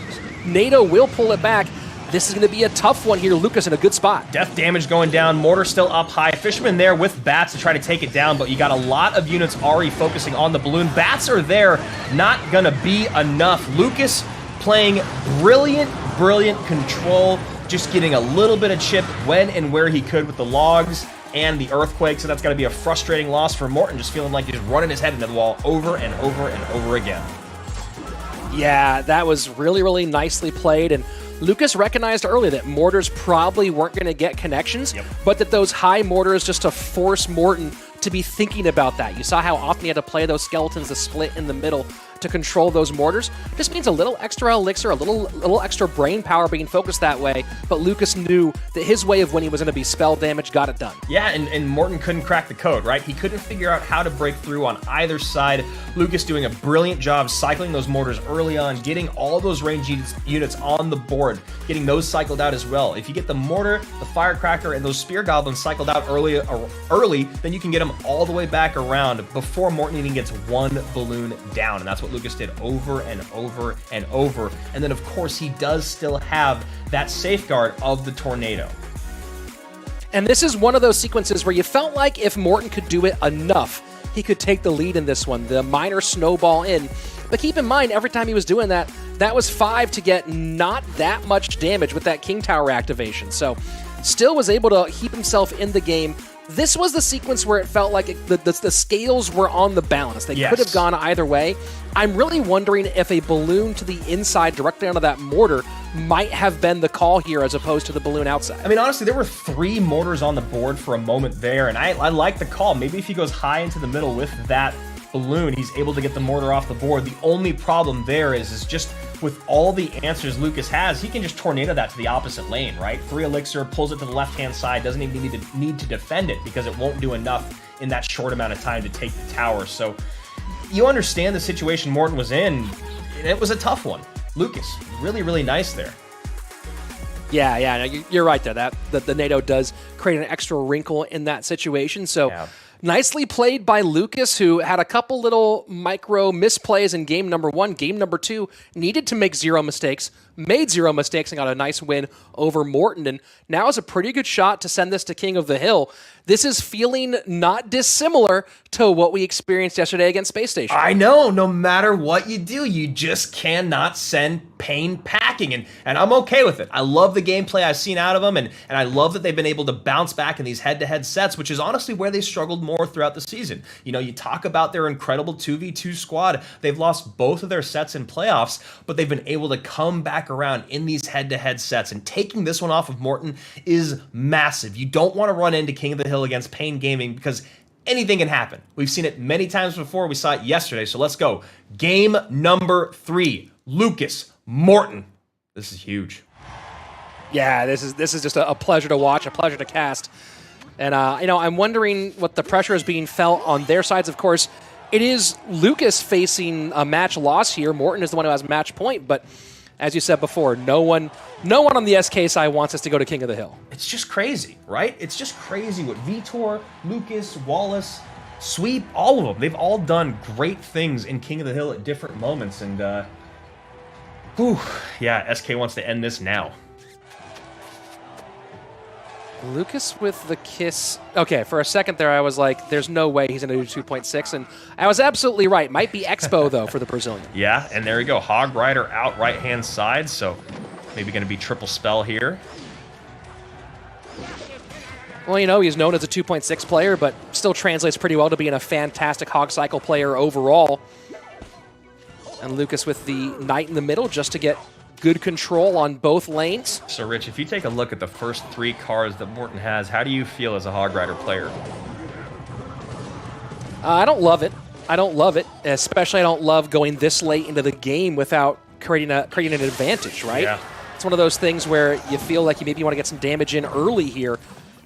NATO will pull it back. This is going to be a tough one here. Lucas in a good spot. Death damage going down. Mortar still up high. Fisherman there with bats to try to take it down, but you got a lot of units already focusing on the balloon. Bats are there. Not going to be enough. Lucas playing brilliant control, just getting a little bit of chip when and where he could with the logs and the earthquake, so that's got to be a frustrating loss for Morton, just feeling like he's running his head into the wall over and over and over again. Yeah, that was really nicely played, and Lucas recognized early that mortars probably weren't going to get connections, but that those high mortars just to force Morton to be thinking about that. You saw how often he had to play those skeletons to split in the middle to control those mortars. Just means a little extra elixir, a little extra brain power being focused that way, but Lucas knew that his way of winning was going to be spell damage, got it done. Yeah, and Morton couldn't crack the code, right? He couldn't figure out how to break through on either side. Lucas doing a brilliant job cycling those mortars early on, getting all those range units on the board, getting those cycled out as well. If you get the mortar, the firecracker, and those spear goblins cycled out early, then you can get them all the way back around before Morton even gets one balloon down, and that's what Lucas did over and over and over. And then, of course, he does still have that safeguard of the tornado. And this is one of those sequences where you felt like if Morton could do it enough, he could take the lead in this one. The minor snowball in. But keep in mind, every time he was doing that, that was 5 to get not that much damage with that King Tower activation. So still was able to keep himself in the game. This was the sequence where it felt like the scales were on the balance. They could have gone either way. I'm really wondering if a balloon to the inside directly onto that mortar might have been the call here as opposed to the balloon outside. I mean, honestly, there were 3 mortars on the board for a moment there, and I like the call. Maybe if he goes high into the middle with that balloon, he's able to get the mortar off the board. The only problem there is just with all the answers Lucas has, he can just tornado that to the opposite lane, right? 3 elixir, pulls it to the left-hand side, doesn't even need to defend it because it won't do enough in that short amount of time to take the tower. So you understand the situation Morton was in, and it was a tough one. Lucas, really nice there. Yeah, you're right there. That the NATO does create an extra wrinkle in that situation. So nicely played by Lucas, who had a couple little micro misplays in game number 1. Game number 2 needed to make 0 mistakes, made 0 mistakes, and got a nice win over Morton. And now is a pretty good shot to send this to King of the Hill. This is feeling not dissimilar to what we experienced yesterday against Space Station. I know, no matter what you do, you just cannot send pain packing, and I'm okay with it. I love the gameplay I've seen out of them, and I love that they've been able to bounce back in these head-to-head sets, which is honestly where they struggled more throughout the season. You know, you talk about their incredible 2v2 squad. They've lost both of their sets in playoffs, but they've been able to come back around in these head-to-head sets, and taking this one off of Morton is massive. You don't want to run into King of the Hill against Pain Gaming because anything can happen. We've seen it many times before. We saw it yesterday, so let's go. Game number 3, Lucas, Morton. This is huge. Yeah, this is just a pleasure to watch, a pleasure to cast. And, I'm wondering what the pressure is being felt on their sides. Of course, it is Lucas facing a match loss here. Morton is the one who has match point, but as you said before, no one on the SK side wants us to go to King of the Hill. It's just crazy, right? It's just crazy what Vitor, Lucas, Wallace, Sweep, all of them. They've all done great things in King of the Hill at different moments, and SK wants to end this now. Lucas with the kiss. Okay, for a second there I was like, there's no way he's going to do 2.6, and I was absolutely right. Might be Expo, though, for the Brazilian. Yeah, and there you go. Hog Rider out right-hand side, so maybe going to be triple spell here. Well, he's known as a 2.6 player, but still translates pretty well to being a fantastic Hog Cycle player overall. And Lucas with the Knight in the middle just to get good control on both lanes. So, Rich, if you take a look at the first 3 cards that Morton has, how do you feel as a Hog Rider player? I don't love it. I don't love it. Especially I don't love going this late into the game without creating an advantage, right? Yeah. It's one of those things where you feel like you maybe want to get some damage in early here.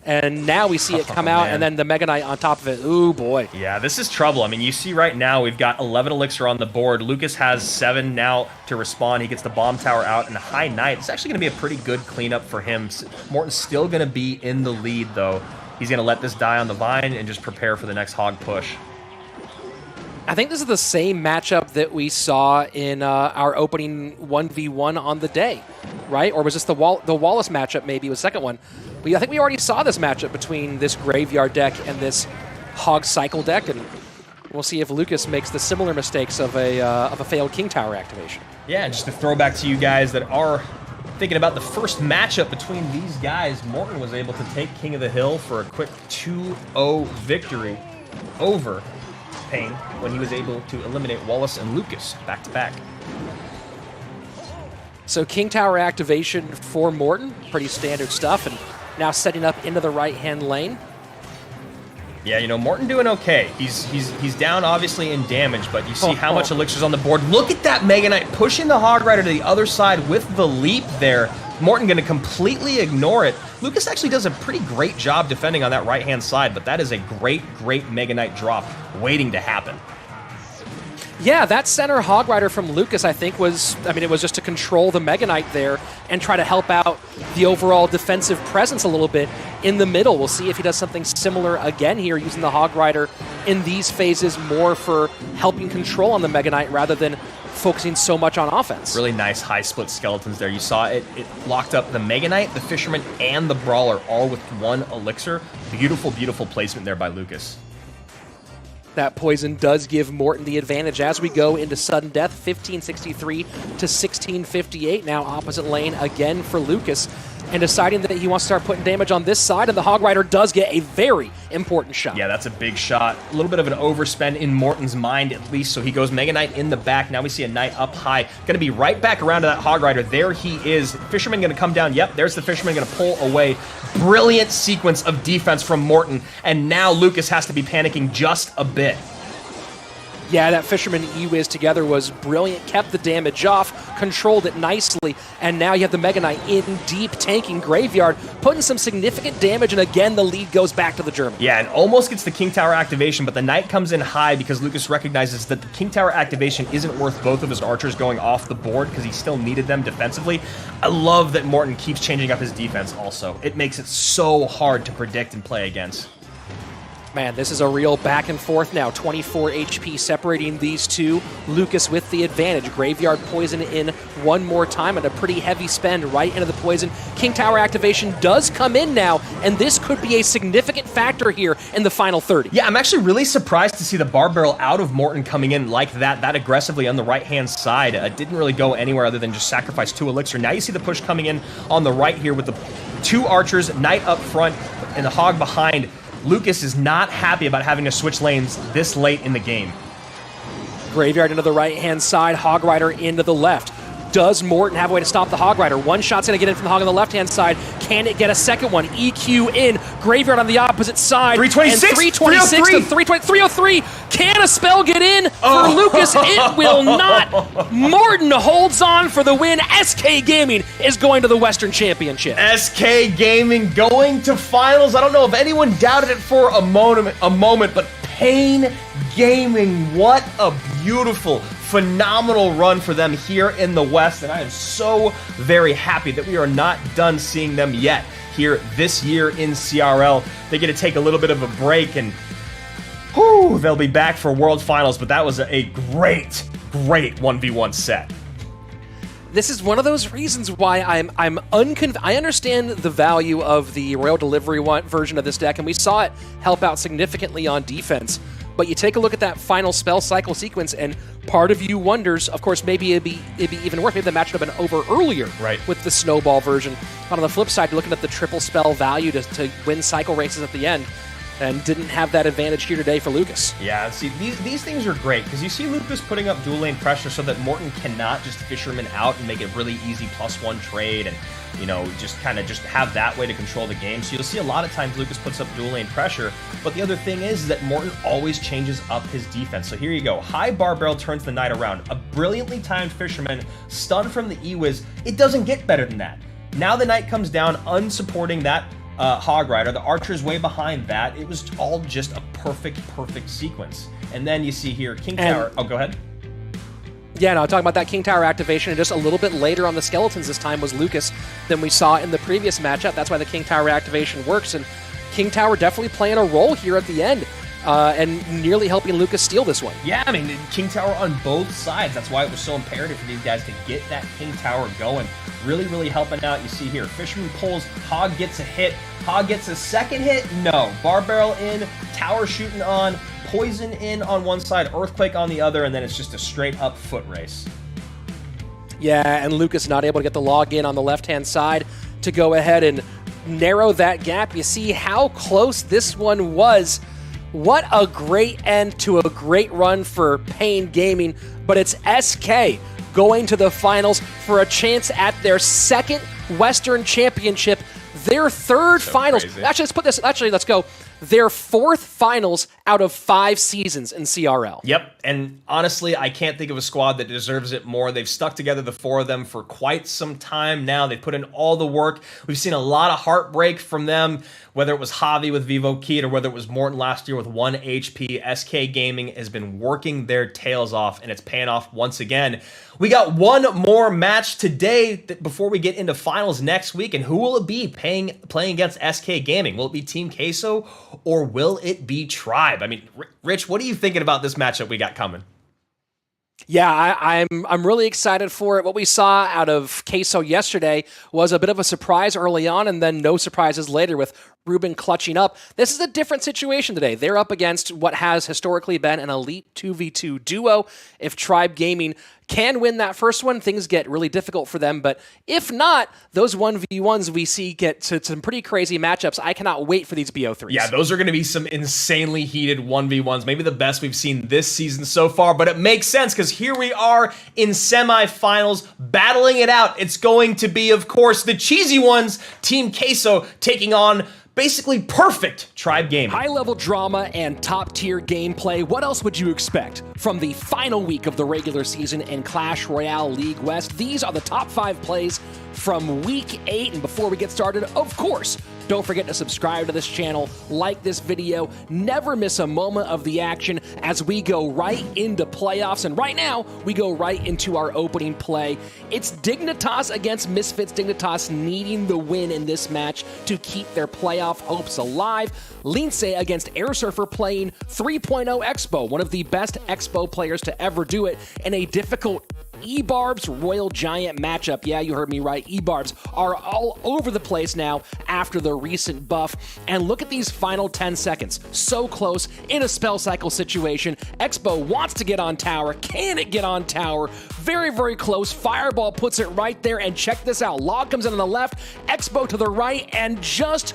And now we see it come out, and then the Mega Knight on top of it. Ooh, boy. Yeah, this is trouble. I mean, you see right now we've got 11 Elixir on the board. Lucas has 7 now to respond. He gets the Bomb Tower out and a High Knight. It's actually going to be a pretty good cleanup for him. Morton's still going to be in the lead, though. He's going to let this die on the vine and just prepare for the next Hog push. I think this is the same matchup that we saw in our opening 1v1 on the day, right? Or was this the Wallace matchup maybe? It was the second one. I think we already saw this matchup between this Graveyard deck and this Hog Cycle deck, and we'll see if Lucas makes the similar mistakes of a failed King Tower activation. Yeah, just a throwback to you guys that are thinking about the first matchup between these guys. Morton was able to take King of the Hill for a quick 2-0 victory over Payne when he was able to eliminate Wallace and Lucas back-to-back. So King Tower activation for Morton, pretty standard stuff, and now setting up into the right-hand lane. Yeah, you know, Morton doing okay. He's down obviously in damage, but you see how much Elixir's on the board. Look at that Mega Knight pushing the Hog Rider to the other side with the leap there. Morton going to completely ignore it. Lucas actually does a pretty great job defending on that right-hand side, but that is a great Mega Knight drop waiting to happen. Yeah, that center Hog Rider from Lucas, I think, it was just to control the Mega Knight there and try to help out the overall defensive presence a little bit in the middle. We'll see if he does something similar again here, using the Hog Rider in these phases more for helping control on the Mega Knight rather than focusing so much on offense. Really nice high split skeletons there. You saw it locked up the Mega Knight, the Fisherman, and the Brawler all with 1 Elixir. Beautiful placement there by Lucas. That poison does give Morton the advantage as we go into sudden death, 1563 to 1658. Now opposite lane again for Lucas, and deciding that he wants to start putting damage on this side, and the Hog Rider does get a very important shot. Yeah, that's a big shot. A little bit of an overspend in Morton's mind, at least, so he goes Mega Knight in the back. Now we see a Knight up high. Going to be right back around to that Hog Rider. There he is. Fisherman going to come down. Yep, there's the Fisherman going to pull away. Brilliant sequence of defense from Morton, and now Lucas has to be panicking just a bit. Yeah, that Fisherman E-Wiz together was brilliant, kept the damage off, controlled it nicely, and now you have the Mega Knight in deep, tanking Graveyard, putting some significant damage, and again, the lead goes back to the German. Yeah, and almost gets the King Tower activation, but the Knight comes in high because Lucas recognizes that the King Tower activation isn't worth both of his archers going off the board because he still needed them defensively. I love that Morton keeps changing up his defense also. It makes it so hard to predict and play against. Man, this is a real back and forth now. 24 HP separating these two. Lucas with the advantage. Graveyard poison in one more time and a pretty heavy spend right into the poison. King Tower activation does come in now, and this could be a significant factor here in the final 30. Yeah, I'm actually really surprised to see the Bar Barrel out of Morton coming in like that aggressively on the right-hand side. Didn't really go anywhere other than just sacrifice 2 Elixir. Now you see the push coming in on the right here with the 2 archers, Knight up front, and the Hog behind. Lucas is not happy about having to switch lanes this late in the game. Graveyard into the right-hand side, Hog Rider into the left. Does Morton have a way to stop the Hog Rider? One shot's going to get in from the Hog on the left-hand side. Can it get a second one? EQ in. Graveyard on the opposite side. 326! And 326 to 303. Can a spell get in for Lucas? It will not. Morton holds on for the win. SK Gaming is going to the Western Championship. SK Gaming going to finals. I don't know if anyone doubted it for a moment, but Payne Gaming, what a beautiful, phenomenal run for them here in the West, and I am so very happy that we are not done seeing them yet here this year in CRL. They get to take a little bit of a break, and they'll be back for World Finals, but that was a great 1v1 set. This is one of those reasons why I understand the value of the Royal Delivery version of this deck, and we saw it help out significantly on defense. But you take a look at that final spell cycle sequence, and part of you wonders, of course, maybe it'd be even worse. Maybe the match would have been over earlier with the snowball version. But on the flip side, you're looking at the triple spell value to win cycle races at the end. and didn't have that advantage here today for Lucas. Yeah, see, these things are great because you see Lucas putting up dual lane pressure so that Morton cannot just Fisherman out and make a really easy +1 trade and, you know, just kind of just have that way to control the game. So you'll see a lot of times Lucas puts up dual lane pressure, but the other thing is that Morton always changes up his defense. So here you go. High bar barrel turns the knight around. A brilliantly timed Fisherman, stun from the E-Wiz. It doesn't get better than that. Now the knight comes down, unsupporting that Hog Rider. The archer's way behind that. It was all just a perfect sequence. And then you see here, King Tower. Oh, go ahead. Yeah, no, talking about that King Tower activation, and just a little bit later on the Skeletons this time was Lucas than we saw in the previous matchup. That's why the King Tower activation works, and King Tower definitely playing a role here at the end. And nearly helping Lucas steal this one. Yeah, I mean, King Tower on both sides. That's why it was so imperative for these guys to get that King Tower going. Really helping out. You see here, Fisherman pulls, Hog gets a hit, Hog gets a second hit. No, Bar Barrel in, Tower shooting on, Poison in on one side, Earthquake on the other, and then it's just a straight up foot race. Yeah, and Lucas not able to get the log in on the left-hand side to go ahead and narrow that gap. You see how close this one was. What a great end to a great run for Pain Gaming, but it's SK going to the finals for a chance at their second Western Championship, their third finals. Crazy. Actually, let's go. Their fourth finals out of 5 seasons in CRL. Yep, and honestly, I can't think of a squad that deserves it more. They've stuck together, the 4 of them, for quite some time now. They put in all the work. We've seen a lot of heartbreak from them, whether it was Javi with Vivo Keyed or whether it was Morton last year with 1 HP. SK Gaming has been working their tails off, and it's paying off once again. We got one more match today before we get into finals next week, and who will it be playing against SK Gaming? Will it be Team Queso or will it be Tribe? I mean, Rich, what are you thinking about this matchup we got coming? Yeah, I'm really excited for it. What we saw out of Queso yesterday was a bit of a surprise early on and then no surprises later with Ruben clutching up. This is a different situation today. They're up against what has historically been an elite 2v2 duo. If Tribe Gaming can win that first one, things get really difficult for them. But if not, those 1v1s we see get to some pretty crazy matchups. I cannot wait for these BO3s. Yeah, those are going to be some insanely heated 1v1s. Maybe the best we've seen this season so far, but it makes sense because here we are in semifinals battling it out. It's going to be, of course, the cheesy ones, Team Queso taking on basically perfect Tribe Gaming. High-level drama and top-tier gameplay. What else would you expect from the final week of the regular season in Clash Royale League West? These are the top 5 plays from Week 8. And before we get started, of course, don't forget to subscribe to this channel, like this video, never miss a moment of the action as we go right into playoffs. And right now, we go right into our opening play. It's Dignitas against Misfits. Dignitas needing the win in this match to keep their playoff hopes alive. Lince against Air Surfer playing 3.0 Expo, one of the best Expo players to ever do it, in a difficult E-Barbs Royal Giant matchup. Yeah, you heard me right. E-Barbs are all over the place now after the recent buff. And look at these final 10 seconds. So close in a spell cycle situation. Expo wants to get on tower. Can it get on tower? Very close. Fireball puts it right there. And check this out. Log comes in on the left. Expo to the right. And just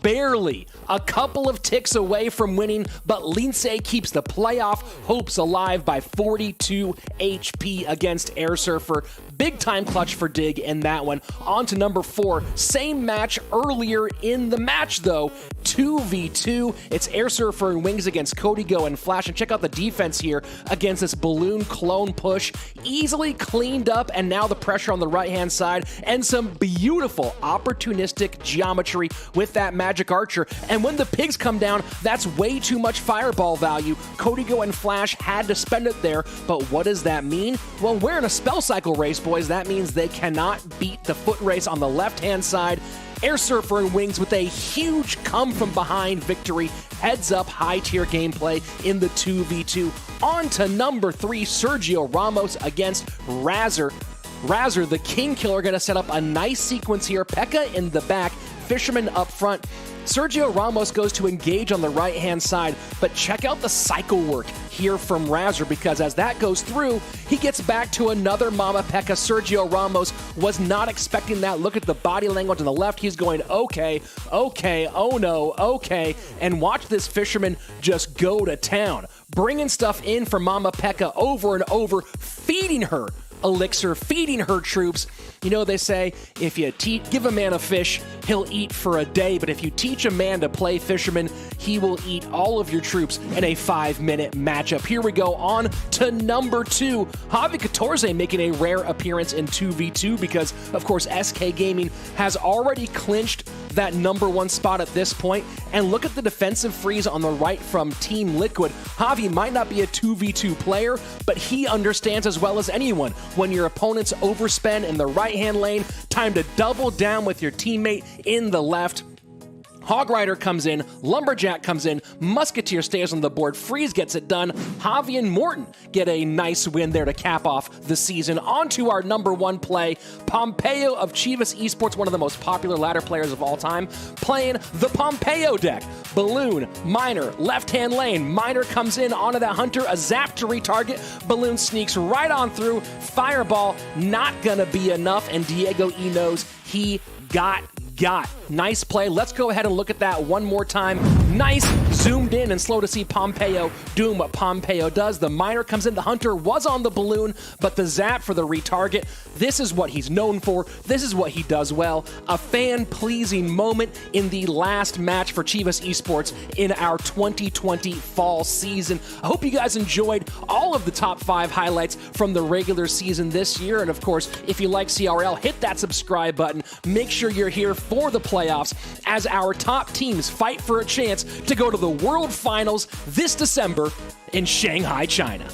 barely a couple of ticks away from winning, but Lince keeps the playoff hopes alive by 42 HP against Air Surfer. Big time clutch for Dig in that one. On to number 4. Same match earlier in the match though. 2v2. It's Air Surfer and Wings against Codigo and Flash. And check out the defense here against this balloon clone push. Easily cleaned up, and now the pressure on the right-hand side and some beautiful opportunistic geometry with that magic archer. And when the pigs come down, that's way too much fireball value. Codigo and Flash had to spend it there, but what does that mean? Well, we're in a spell cycle race, boys. That means they cannot beat the foot race on the left-hand side. Air Surfer and Wings with a huge come-from-behind victory. Heads up high-tier gameplay in the 2v2. On to number 3, Sergio Ramos against Razor. Razor, the King Killer, going to set up a nice sequence here. P.E.K.K.A in the back, Fisherman up front. Sergio Ramos goes to engage on the right-hand side, but check out the cycle work here from Razor, because as that goes through, he gets back to another Mama Pekka. Sergio Ramos was not expecting that. Look at the body language on the left. He's going, okay, oh no, okay. And watch this Fisherman just go to town, bringing stuff in for Mama Pekka over and over, feeding her elixir, feeding her troops. You know, they say, if you give a man a fish, he'll eat for a day, but if you teach a man to play Fisherman, he will eat all of your troops in a 5-minute matchup. Here we go on to number 2. Javi Couture making a rare appearance in 2v2 because, of course, SK Gaming has already clinched that number 1 spot at this point. And look at the defensive freeze on the right from Team Liquid. Javi might not be a 2v2 player, but he understands as well as anyone when your opponents overspend in the right-hand lane, time to double down with your teammate in the left. Hog Rider comes in, Lumberjack comes in, Musketeer stays on the board, Freeze gets it done. Javi and Morton get a nice win there to cap off the season. On to our number 1 play, Pompeyo of Chivas Esports, one of the most popular ladder players of all time, playing the Pompeyo deck. Balloon, Miner, left-hand lane, Miner comes in onto that Hunter, a zap to retarget, Balloon sneaks right on through, Fireball not gonna be enough, and Diego E knows he got. Nice play. Let's go ahead and look at that one more time. Nice, zoomed in and slow to see Pompeyo doing what Pompeyo does. The Miner comes in, the Hunter was on the Balloon, but the zap for the retarget, this is what he's known for. This is what he does well. A fan-pleasing moment in the last match for Chivas Esports in our 2020 fall season. I hope you guys enjoyed all of the top 5 highlights from the regular season this year. And of course, if you like CRL, hit that subscribe button. Make sure you're here for the playoffs as our top teams fight for a chance to go to the World Finals this December in Shanghai, China.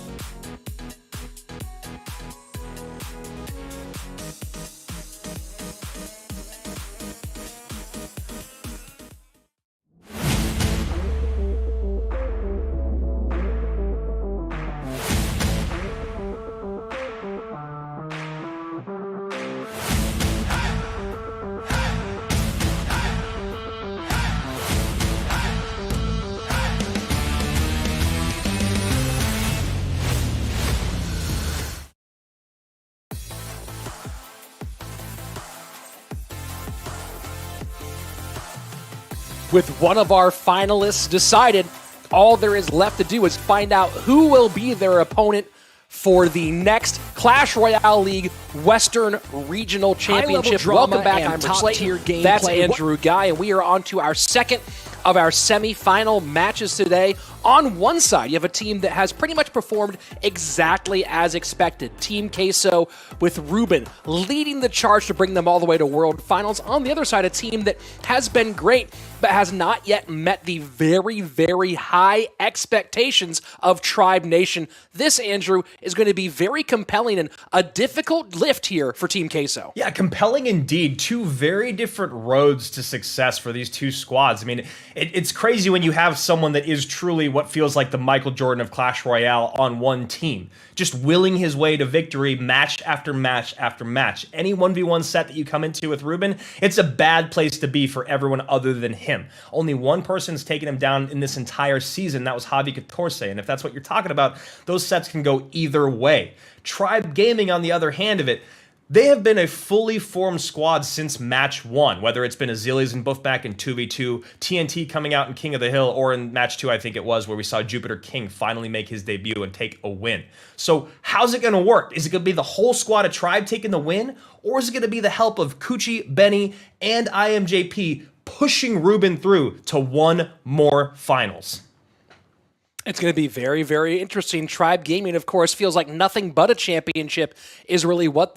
With one of our finalists decided, all there is left to do is find out who will be their opponent for the next Clash Royale League Western Regional Championship. Welcome back, I'm Slayton. That's Andrew Guy, and we are on to our second of our semi-final matches today. On one side, you have a team that has pretty much performed exactly as expected. Team Queso with Ruben leading the charge to bring them all the way to World Finals. On the other side, a team that has been great, but has not yet met the very, very high expectations of Tribe Nation. This, Andrew, is going to be very compelling and a difficult lift here for Team Queso. Yeah, compelling indeed. 2 very different roads to success for these 2 squads. I mean, it's crazy when you have someone that is truly what feels like the Michael Jordan of Clash Royale on one team, just willing his way to victory match after match after match. Any 1v1 set that you come into with Ruben, it's a bad place to be for everyone other than him. Only one person's taken him down in this entire season, that was Javi Couture, and if that's what you're talking about, those sets can go either way. Tribe Gaming, on the other hand of it, they have been a fully formed squad since match 1, whether it's been Azilius and Buffback in 2v2, TNT coming out in King of the Hill, or in match 2, I think it was, where we saw Jupiter King finally make his debut and take a win. So how's it going to work? Is it going to be the whole squad of Tribe taking the win, or is it going to be the help of Kuchi, Benny, and IMJP pushing Ruben through to one more finals? It's going to be very, very interesting. Tribe Gaming, of course, feels like nothing but a championship is really what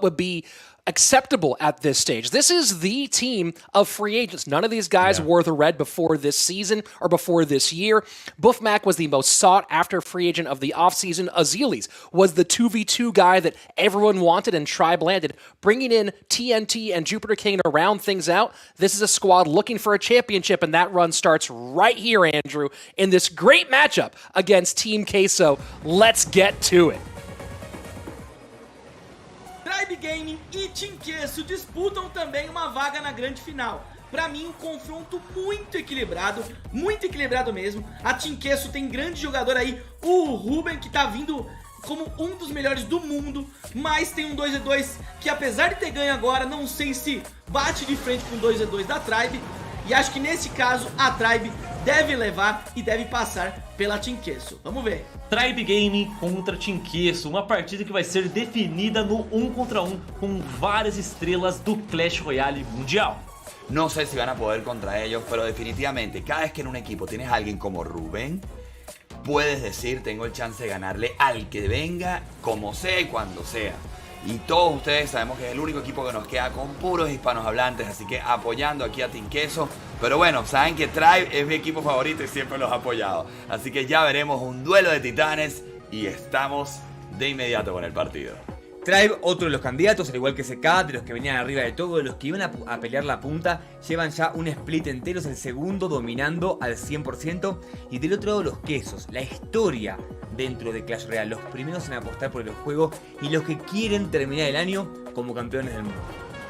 would be acceptable at this stage. This is the team of free agents. None of these guys wore the red before this season or before this year. Buffmac was the most sought-after free agent of the offseason. Azilius was the 2v2 guy that everyone wanted and Tribe landed. Bringing in TNT and Jupiter King to round things out, this is a squad looking for a championship, and that run starts right here, Andrew, in this great matchup against Team Queso. Let's get to it. Tribe Gaming e Team Queso disputam também uma vaga na grande final. Pra mim, um confronto muito equilibrado mesmo. A Team Queso tem grande jogador aí, o Ruben, que tá vindo como um dos melhores do mundo, mas tem um 2v2 que, apesar de ter ganho agora, não sei se bate de frente com o 2v2 da Tribe, e acho que nesse caso a Tribe deve levar e deve passar pela Team Queso. Vamos ver. Tribe Gaming contra Team Queso, uma partida que vai ser definida no 1 contra 1 com várias estrelas do Clash Royale Mundial. No sé si van a poder contra ellos, pero definitivamente cada vez que en un equipo tienes a alguien como Ruben, puedes decir, tengo el chance de ganarle al que venga, como sea y cuando sea. Y todos ustedes sabemos que es el único equipo que nos queda con puros hispanohablantes, así que apoyando aquí a Team Queso. Pero bueno, saben que Tribe es mi equipo favorito y siempre los he apoyado. Así que ya veremos un duelo de titanes y estamos de inmediato con el partido. Tribe, otro de los candidatos, al igual que SK, de los que venían arriba de todo, de los que iban a pelear la punta, llevan ya un split entero, es el segundo dominando al 100%. Y del otro lado los Quesos, la historia dentro de Clash Royale, los primeros en apostar por el juego y los que quieren terminar el año como campeones del mundo.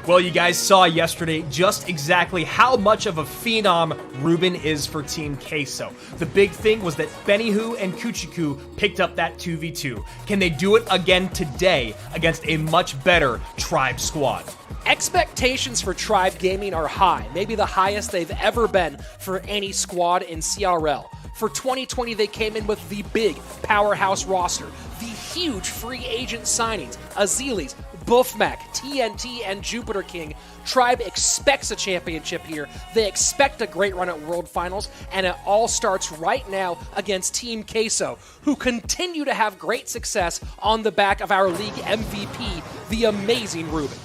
Well, you guys saw yesterday just exactly how much of a phenom Ruben is for Team Queso. The big thing was that Benihu and Kuchiku picked up that 2v2. Can they do it again today against a much better Tribe squad? Expectations for Tribe Gaming are high, maybe the highest they've ever been for any squad in CRL. For 2020, they came in with the big powerhouse roster, the huge free agent signings, Azelis, Buffmac, TNT, and Jupiter King. Tribe expects a championship here. They expect a great run at World Finals, and it all starts right now against Team Queso, who continue to have great success on the back of our league MVP, the amazing Ruben.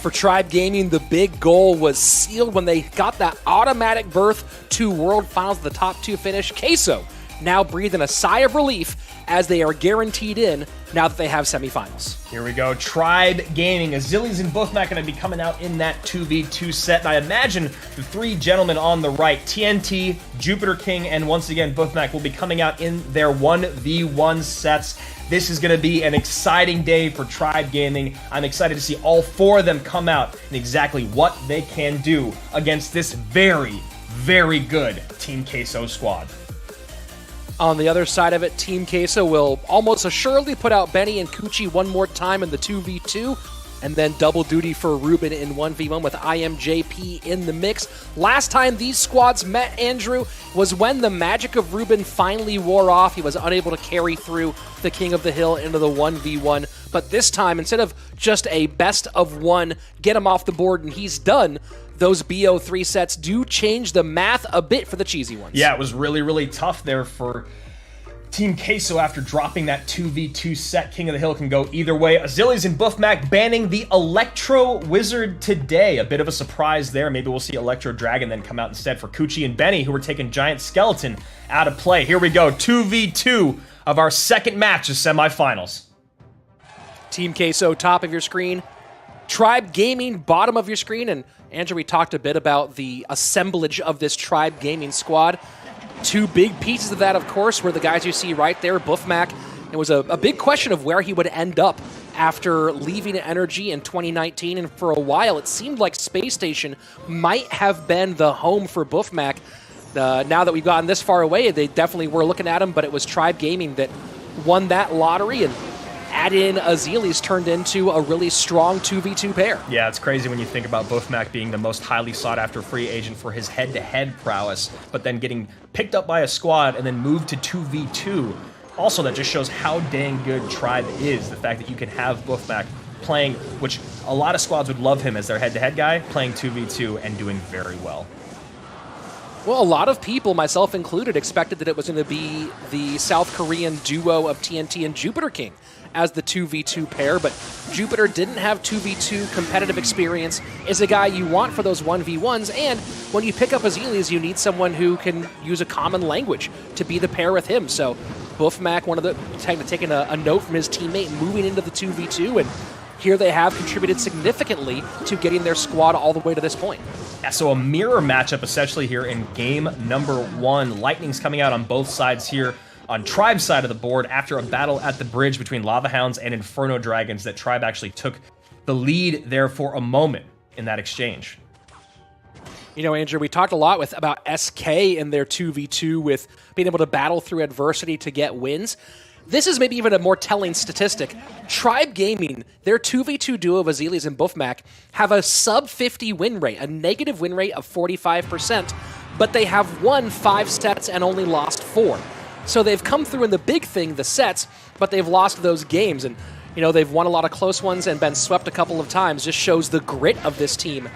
For Tribe Gaming, the big goal was sealed when they got that automatic berth to World Finals, the top two finish. Queso now breathing a sigh of relief as they are guaranteed in now that they have semifinals. Here we go. Tribe Gaming. Azelis and Buffmac going to be coming out in that 2v2 set. And I imagine the three gentlemen on the right, TNT, Jupiter King, and once again, Buffmac will be coming out in their 1v1 sets. This is going to be an exciting day for Tribe Gaming. I'm excited to see all four of them come out and exactly what they can do against this very, very good Team Queso squad. On the other side of it, Team Queso will almost assuredly put out Benny and Kuchi one more time in the 2v2, and then double duty for Ruben in 1v1 with IMJP in the mix. Last time these squads met, Andrew, was when the magic of Ruben finally wore off. He was unable to carry through the King of the Hill into the 1v1. But this time, instead of just a best of one, get him off the board and he's done, those BO3 sets do change the math a bit for the cheesy ones. Yeah, it was really, really tough there for Team Queso after dropping that 2v2 set. King of the Hill can go either way. Azelis and Buffmac banning the Electro Wizard today. A bit of a surprise there. Maybe we'll see Electro Dragon then come out instead for Kuchi and Benny, who were taking Giant Skeleton out of play. Here we go, 2v2 of our second match of semifinals. Team Queso, top of your screen. Tribe Gaming, bottom of your screen. And Andrew, we talked a bit about the assemblage of this Tribe Gaming squad. Two big pieces of that, of course, were the guys you see right there, Buffmac. It was a big question of where he would end up after leaving Energy in 2019, and for a while it seemed like Space Station might have been the home for Buffmac. Now that we've gotten this far away, they definitely were looking at him, but it was Tribe Gaming that won that lottery, and add in Azelis turned into a really strong 2v2 pair. Yeah, it's crazy when you think about Buffmac being the most highly sought-after free agent for his head-to-head prowess, but then getting picked up by a squad and then moved to 2v2. Also, that just shows how dang good Tribe is. The fact that you can have Buffmac playing, which a lot of squads would love him as their head-to-head guy, playing 2v2 and doing very well. Well, a lot of people, myself included, expected that it was going to be the South Korean duo of TNT and Jupiter King as the 2v2 pair, but Jupiter didn't have 2v2 competitive experience, is a guy you want for those 1v1s, and when you pick up Azelis, you need someone who can use a common language to be the pair with him. So Buffmac, taking a note from his teammate, moving into the 2v2, and here they have contributed significantly to getting their squad all the way to this point. Yeah, so a mirror matchup essentially here in game number 1. Lightning's coming out on both sides here on Tribe's side of the board after a battle at the bridge between Lava Hounds and Inferno Dragons that Tribe actually took the lead there for a moment in that exchange. You know, Andrew, we talked a lot about SK in their 2v2 with being able to battle through adversity to get wins. This is maybe even a more telling statistic. Tribe Gaming, their 2v2 duo of Azilius and Buffmac, have a sub-50 win rate, a negative win rate of 45%, but they have won 5 sets and only lost 4. So they've come through in the big thing, the sets, but they've lost those games. And, you know, they've won a lot of close ones and been swept a couple of times. Just shows the grit of this team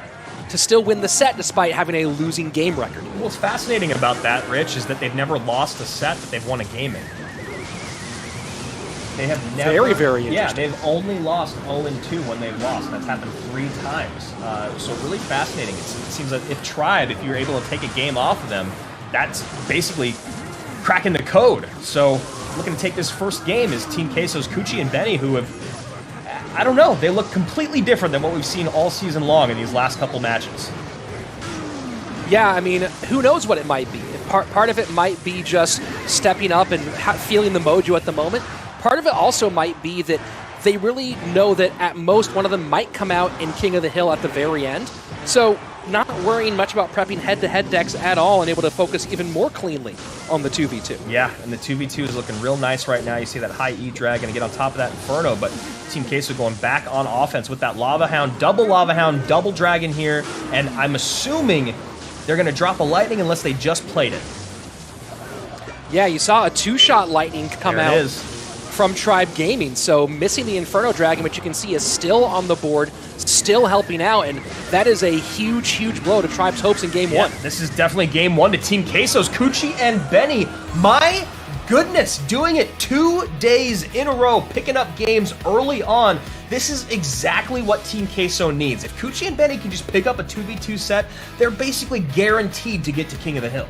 to still win the set despite having a losing game record. What's fascinating about that, Rich, is that they've never lost a set that they've won a game in. They have never... Very, very interesting. Yeah, they've only lost 0-2 when they've lost. That's happened 3 times. So really fascinating. It seems like if Tribe, if you're able to take a game off of them, that's basically cracking the code. So looking to take this first game is Team Queso's Couture and Benny, who have, I don't know, they look completely different than what we've seen all season long in these last couple matches. Yeah, I mean, who knows what it might be. Part of it might be just stepping up and feeling the mojo at the moment. Part of it also might be that they really know that at most one of them might come out in King of the Hill at the very end. So not worrying much about prepping head-to-head decks at all and able to focus even more cleanly on the 2v2. Yeah, and the 2v2 is looking real nice right now. You see that high E drag and get on top of that Inferno, but Team Queso going back on offense with that Lava Hound, double Dragon here, and I'm assuming they're going to drop a Lightning unless they just played it. Yeah, you saw a 2-shot Lightning come out from Tribe Gaming, so missing the Inferno Dragon, which you can see is still on the board, still helping out, and that is a huge, huge blow to Tribe's hopes in Game 1. This is definitely Game 1 to Team Queso's Couture and Benny. My goodness, doing it 2 days in a row, picking up games early on. This is exactly what Team Queso needs. If Couture and Benny can just pick up a 2v2 set, they're basically guaranteed to get to King of the Hill.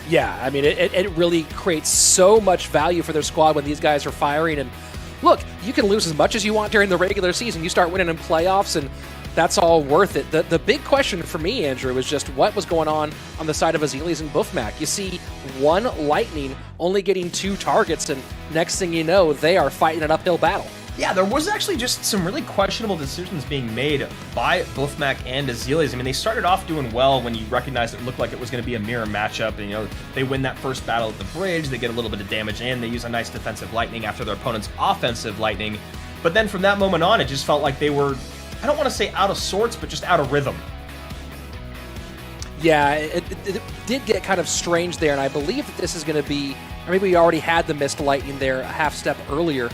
Yeah, I mean, it really creates so much value for their squad when these guys are firing. And look, you can lose as much as you want during the regular season. You start winning in playoffs, and that's all worth it. The big question for me, Andrew, was just what was going on the side of Azilius and Buffmac. You see one Lightning only getting 2 targets, and next thing you know, they are fighting an uphill battle. Yeah, there was actually just some really questionable decisions being made by Buffmac and Azilius. I mean, they started off doing well when you recognized it looked like it was going to be a mirror matchup. And, you know, they win that first battle at the bridge. They get a little bit of damage in. They use a nice defensive Lightning after their opponent's offensive Lightning. But then from that moment on, it just felt like they were, I don't want to say out of sorts, but just out of rhythm. Yeah, it did get kind of strange there. And I believe that this is going to be, or maybe we already had the missed Lightning there a half step earlier.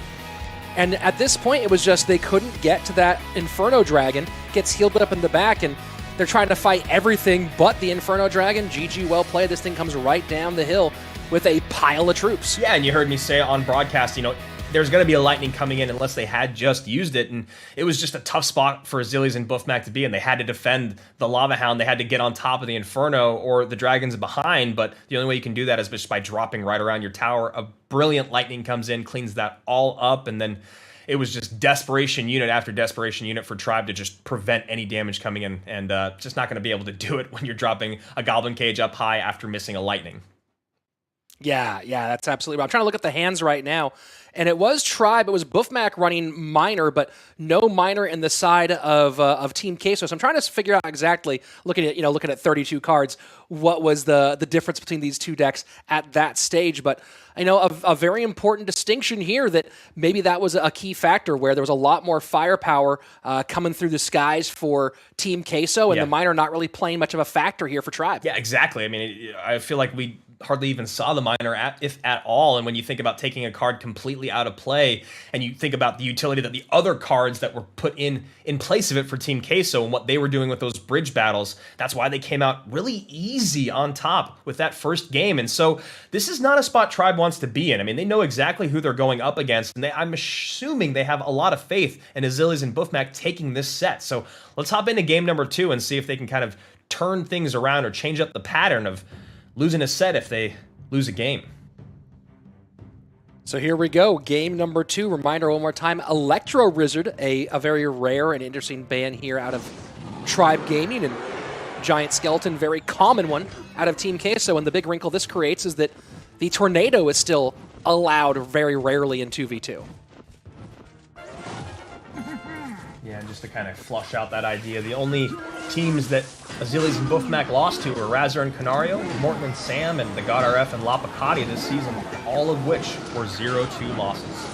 And at this point, it was just they couldn't get to that Inferno Dragon, gets healed up in the back, and they're trying to fight everything but the Inferno Dragon. GG, well played. This thing comes right down the hill with a pile of troops. Yeah, and you heard me say on broadcast, you know, there's going to be a Lightning coming in unless they had just used it, and it was just a tough spot for Azilius and Buffmac to be in. They had to defend the Lava Hound. They had to get on top of the Inferno or the Dragon's behind, but the only way you can do that is just by dropping right around your tower. A brilliant Lightning comes in, cleans that all up, and then it was just desperation unit after desperation unit for Tribe to just prevent any damage coming in, and just not going to be able to do it when you're dropping a Goblin Cage up high after missing a Lightning. Yeah, that's absolutely right. I'm trying to look at the hands right now, and it was Tribe. It was Buffmac running Minor, but no Minor in the side of Team Queso. So I'm trying to figure out exactly, looking at 32 cards, what was the difference between these two decks at that stage. But I know a very important distinction here that maybe that was a key factor where there was a lot more firepower coming through the skies for Team Queso, and the Minor not really playing much of a factor here for Tribe. Yeah, exactly. I mean, I feel like we hardly even saw the Minor, if at all. And when you think about taking a card completely out of play, and you think about the utility that the other cards that were put in place of it for Team Queso and what they were doing with those bridge battles, that's why they came out really easy on top with that first game. And so this is not a spot Tribe wants to be in. I mean, they know exactly who they're going up against, and I'm assuming they have a lot of faith in Azilius and Buffmac taking this set. So let's hop into game number 2 and see if they can kind of turn things around or change up the pattern of losing a set if they lose a game. So here we go, game number 2. Reminder one more time, Electro Wizard, a very rare and interesting ban here out of Tribe Gaming. And giant skeleton, very common one out of Team Queso, and the big wrinkle this creates is that the tornado is still allowed very rarely in 2v2. Yeah, just to kind of flush out that idea, the only teams that Azilius and Buffmac lost to were Razor and Canario, Morton and Sam, and the God RF and La Picati this season, all of which were 0-2 losses.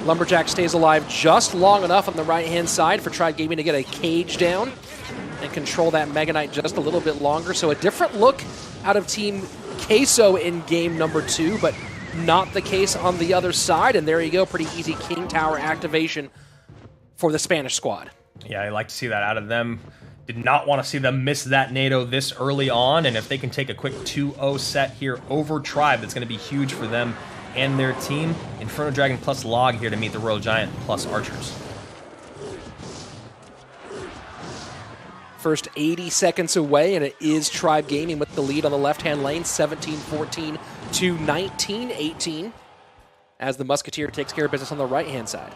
Lumberjack stays alive just long enough on the right-hand side for Tribe Gaming to get a cage down and control that Mega Knight just a little bit longer. So a different look out of Team Queso in game number 2, but not the case on the other side. And there you go, pretty easy King Tower activation for the Spanish squad. Yeah, I like to see that out of them. Did not want to see them miss that NATO this early on, and if they can take a quick 2-0 set here over Tribe, that's going to be huge for them and their team. Inferno Dragon plus Log here to meet the Royal Giant plus Archers. First 80 seconds away, and it is Tribe Gaming with the lead on the left-hand lane, 17-14 to 19-18, as the Musketeer takes care of business on the right-hand side.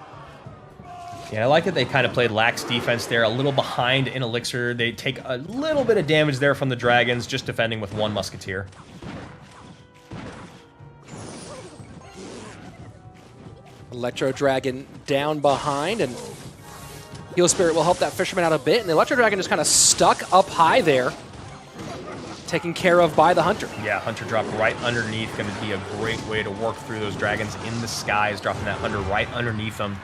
Yeah, I like that they kind of played lax defense there, a little behind in Elixir. They take a little bit of damage there from the Dragons, just defending with one Musketeer. Electro Dragon down behind, and Heal Spirit will help that Fisherman out a bit, and the Electro Dragon is kind of stuck up high there, taken care of by the Hunter. Yeah, Hunter drop right underneath, going to be a great way to work through those Dragons in the skies, dropping that Hunter right underneath them.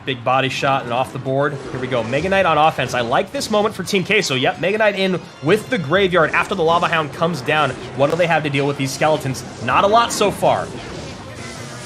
Big body shot and off the board. Here we go, Mega Knight on offense. I like this moment for Team Queso. Yep, Mega Knight in with the Graveyard after the Lava Hound comes down. What do they have to deal with these skeletons? Not a lot so far.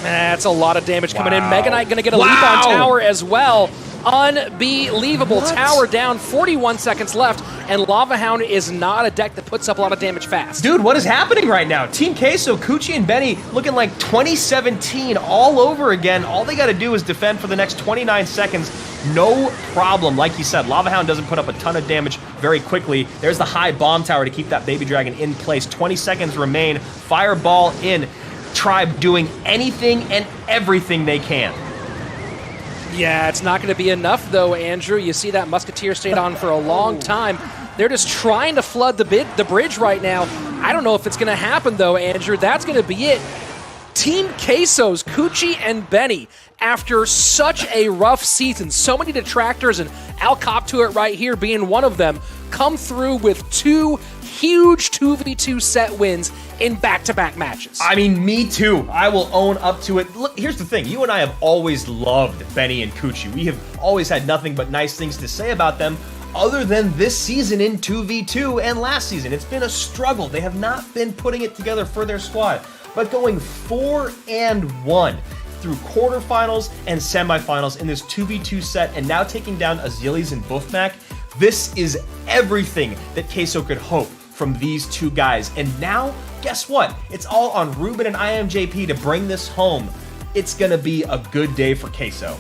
That's a lot of damage coming in. Mega Knight going to get a leap on tower as well. Unbelievable. What? Tower down, 41 seconds left, and Lava Hound is not a deck that puts up a lot of damage fast. Dude, what is happening right now? Team Queso, Coochie and Benny looking like 2017 all over again. All they got to do is defend for the next 29 seconds. No problem. Like you said, Lava Hound doesn't put up a ton of damage very quickly. There's the high bomb tower to keep that Baby Dragon in place. 20 seconds remain. Fireball in. Tribe doing anything and everything they can. Yeah, it's not going to be enough, though, Andrew. You see that Musketeer stayed on for a long time. They're just trying to flood the bridge right now. I don't know if it's going to happen, though, Andrew. That's going to be it. Team Queso's Coochie and Benny, after such a rough season, so many detractors, and I'll cop to it right here being one of them, come through with 2 huge 2v2 set wins in back-to-back matches. I mean, me too. I will own up to it. Look, here's the thing. You and I have always loved Benny and Coochie. We have always had nothing but nice things to say about them, other than this season in 2v2 and last season. It's been a struggle. They have not been putting it together for their squad. But going 4-1 through quarterfinals and semifinals in this 2v2 set, and now taking down Azilius and Buffmac, this is everything that Queso could hope from these two guys. And now, guess what? It's all on Ruben and IMJP to bring this home. It's going to be a good day for Queso.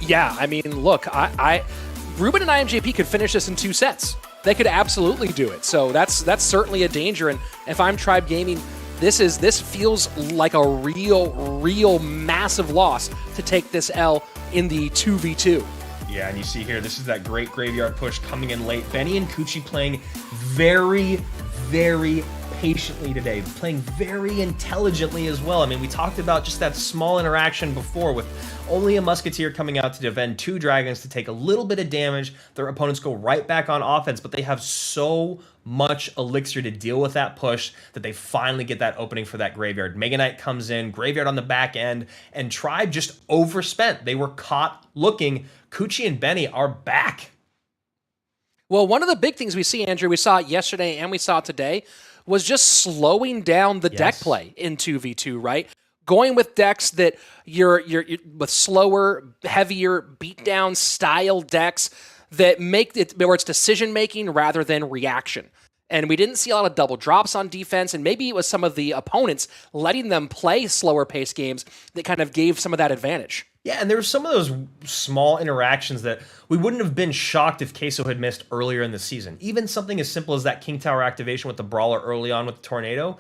Yeah, I mean, look, Ruben and IMJP could finish this in 2 sets. They could absolutely do it. So that's certainly a danger. And if I'm Tribe Gaming, this feels like a real massive loss to take this L in the 2v2. Yeah, and you see here, this is that great Graveyard push coming in late. Benny and Coochie playing very patiently today, playing very intelligently as well. I mean, we talked about just that small interaction before with only a Musketeer coming out to defend 2 Dragons to take a little bit of damage. Their opponents go right back on offense, but they have so much Elixir to deal with that push that they finally get that opening for that Graveyard. Mega Knight comes in, Graveyard on the back end, and Tribe just overspent. They were caught looking. Coochie and Benny are back. Well, one of the big things we see, Andrew, we saw it yesterday and we saw it today, was just slowing down the deck play in 2v2, right? Going with decks that you're with slower, heavier, beatdown style decks that make it where it's decision making rather than reaction. And we didn't see a lot of double drops on defense, and maybe it was some of the opponents letting them play slower paced games that kind of gave some of that advantage. Yeah, and there were some of those small interactions that we wouldn't have been shocked if Queso had missed earlier in the season. Even something as simple as that King Tower activation with the Brawler early on with the Tornado.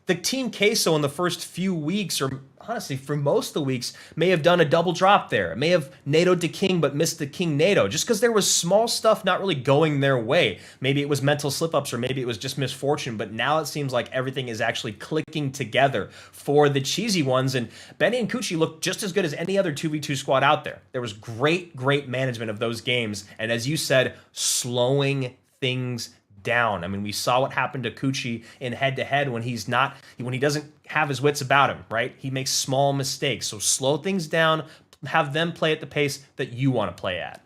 the Team Queso in the first few weeks, or honestly for most of the weeks, may have done a double drop there. May have NATO'd to King but missed the King NATO, just because there was small stuff not really going their way. Maybe it was mental slip-ups, or maybe it was just misfortune, but now it seems like everything is actually clicking together for the cheesy ones, and Benny and Kuchi looked just as good as any other 2v2 squad out there. There was great management of those games, and as you said, slowing things down. I mean, we saw what happened to Kuchi in head-to-head when he doesn't have his wits about him, right? He makes small mistakes. So slow things down, have them play at the pace that you want to play at.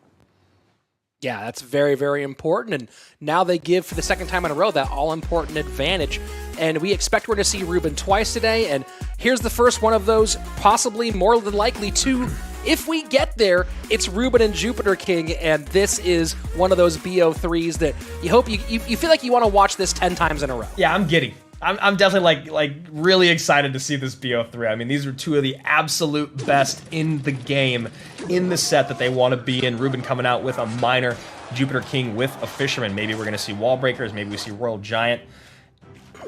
Yeah, that's very, very important. And now they give, for the second time in a row, that all-important advantage. And we expect we're to see Ruben twice today. And here's the first one of those, possibly more than likely two. If we get there, it's Ruben and Jupiter King, and this is one of those BO3s that you hope you feel like you want to watch this 10 times in a row. Yeah, I'm giddy. I'm definitely like really excited to see this BO3. I mean, these are two of the absolute best in the game, in the set that they want to be in. Ruben coming out with a minor, Jupiter King with a Fisherman. Maybe we're going to see Wall Breakers. Maybe we see Royal Giant.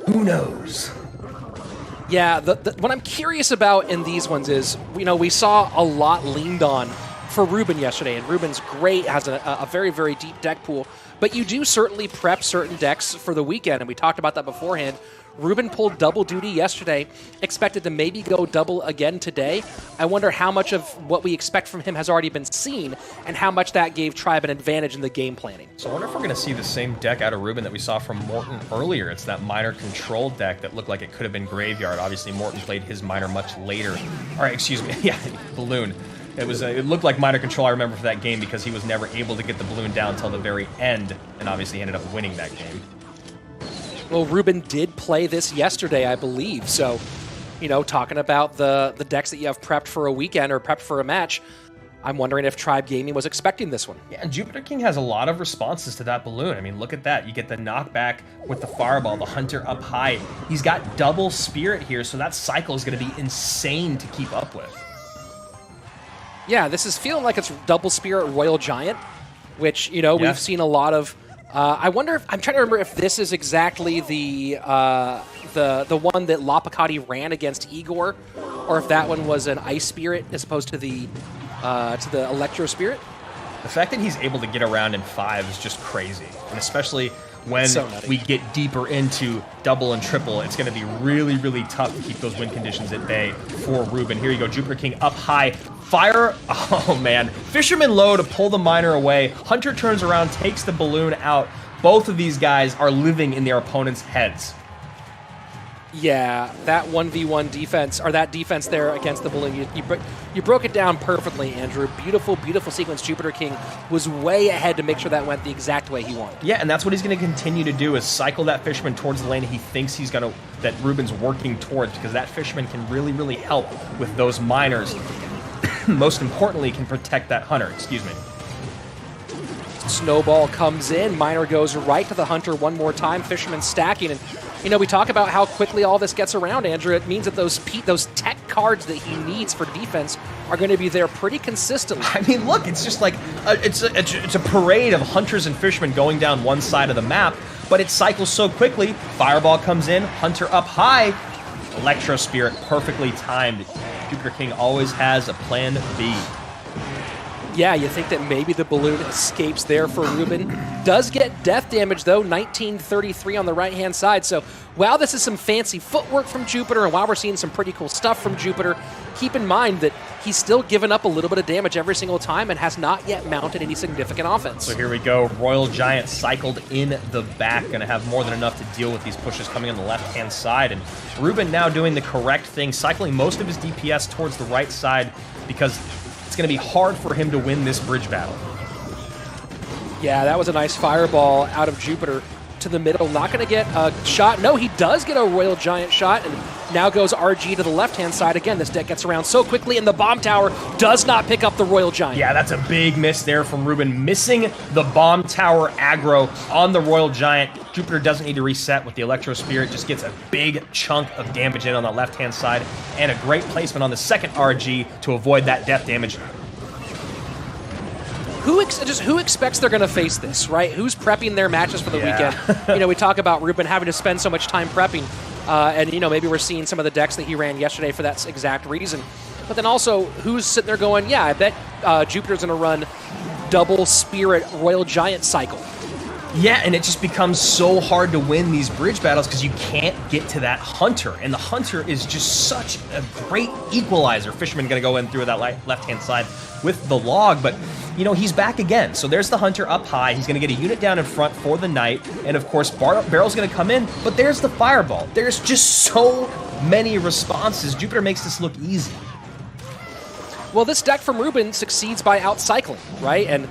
Who knows? Yeah, what I'm curious about in these ones is, we saw a lot leaned on for Ruben yesterday, and Ruben's great, has a very, very deep deck pool, but you do certainly prep certain decks for the weekend, and we talked about that beforehand. Ruben pulled double duty yesterday, expected to maybe go double again today. I wonder how much of what we expect from him has already been seen, and how much that gave Tribe an advantage in the game planning. So I wonder if we're going to see the same deck out of Ruben that we saw from Morton earlier. It's that minor control deck that looked like it could have been Graveyard. Obviously, Morton played his minor much later. All right, excuse me. Yeah, Balloon. It looked like minor control, I remember, for that game, because he was never able to get the Balloon down until the very end, and obviously ended up winning that game. Well, Ruben did play this yesterday, I believe. So, talking about the decks that you have prepped for a weekend or prepped for a match, I'm wondering if Tribe Gaming was expecting this one. Yeah, and Jupiter King has a lot of responses to that Balloon. I mean, look at that. You get the knockback with the Fireball, the Hunter up high. He's got double Spirit here, so that cycle is going to be insane to keep up with. Yeah, this is feeling like it's double Spirit Royal Giant, which, we've seen a lot of. I wonder if, I'm trying to remember if this is exactly the one that Lapakati ran against Igor, or if that one was an Ice Spirit as opposed to the Electro Spirit. The fact that he's able to get around in 5 is just crazy, and especially when we get deeper into double and triple, it's going to be really, really tough to keep those win conditions at bay for Ruben. Here you go, Jupiter King up high. Fire, oh man. Fisherman low to pull the minor away. Hunter turns around, takes the Balloon out. Both of these guys are living in their opponent's heads. Yeah, that 1v1 defense, or that defense there against the Balloon, you broke it down perfectly, Andrew. Beautiful, beautiful sequence. Jupiter King was way ahead to make sure that went the exact way he wanted. Yeah, and that's what he's going to continue to do, is cycle that Fisherman towards the lane he thinks that Ruben's working towards, because that Fisherman can really, really help with those minors. Most importantly, can protect that Hunter. Excuse me. Snowball comes in. Minor goes right to the Hunter one more time. Fisherman stacking. And, we talk about how quickly all this gets around, Andrew. It means that those tech cards that he needs for defense are going to be there pretty consistently. I mean, look, it's just like, it's a parade of Hunters and Fishermen going down one side of the map, but it cycles so quickly. Fireball comes in, Hunter up high. Electro Spirit perfectly timed. Jupiter King always has a plan B. Yeah, you think that maybe the Balloon escapes there for Ruben. Does get death damage, though, 1933 on the right-hand side. So while this is some fancy footwork from Jupiter, and while we're seeing some pretty cool stuff from Jupiter, keep in mind that he's still giving up a little bit of damage every single time and has not yet mounted any significant offense. So here we go. Royal Giant cycled in the back. Going to have more than enough to deal with these pushes coming on the left-hand side. And Ruben now doing the correct thing, cycling most of his DPS towards the right side, because it's going to be hard for him to win this bridge battle. Yeah, that was a nice fireball out of Jupiter to the middle. Not going to get a shot. No, he does get a Royal Giant shot, and now goes RG to the left-hand side. Again, this deck gets around so quickly, and the Bomb Tower does not pick up the Royal Giant. Yeah, that's a big miss there from Ruben, missing the Bomb Tower aggro on the Royal Giant. Jupiter doesn't need to reset with the Electro Spirit, just gets a big chunk of damage in on the left-hand side, and a great placement on the second RG to avoid that death damage. Who expects they're going to face this, right? Who's prepping their matches for the weekend? We talk about Ruben having to spend so much time prepping. And, you know, maybe we're seeing some of the decks that he ran yesterday for that exact reason. But then also, who's sitting there going, yeah, I bet Jupiter's going to run double Spirit Royal Giant cycle. Yeah, and it just becomes so hard to win these bridge battles because you can't get to that Hunter. And the Hunter is just such a great equalizer. Fisherman going to go in through that left-hand side with the log, but, you know, he's back again. So there's the Hunter up high. He's going to get a unit down in front for the Knight. And, of course, Barrel's going to come in, but there's the Fireball. There's just so many responses. Jupiter makes this look easy. Well, this deck from Ruben succeeds by outcycling, right? And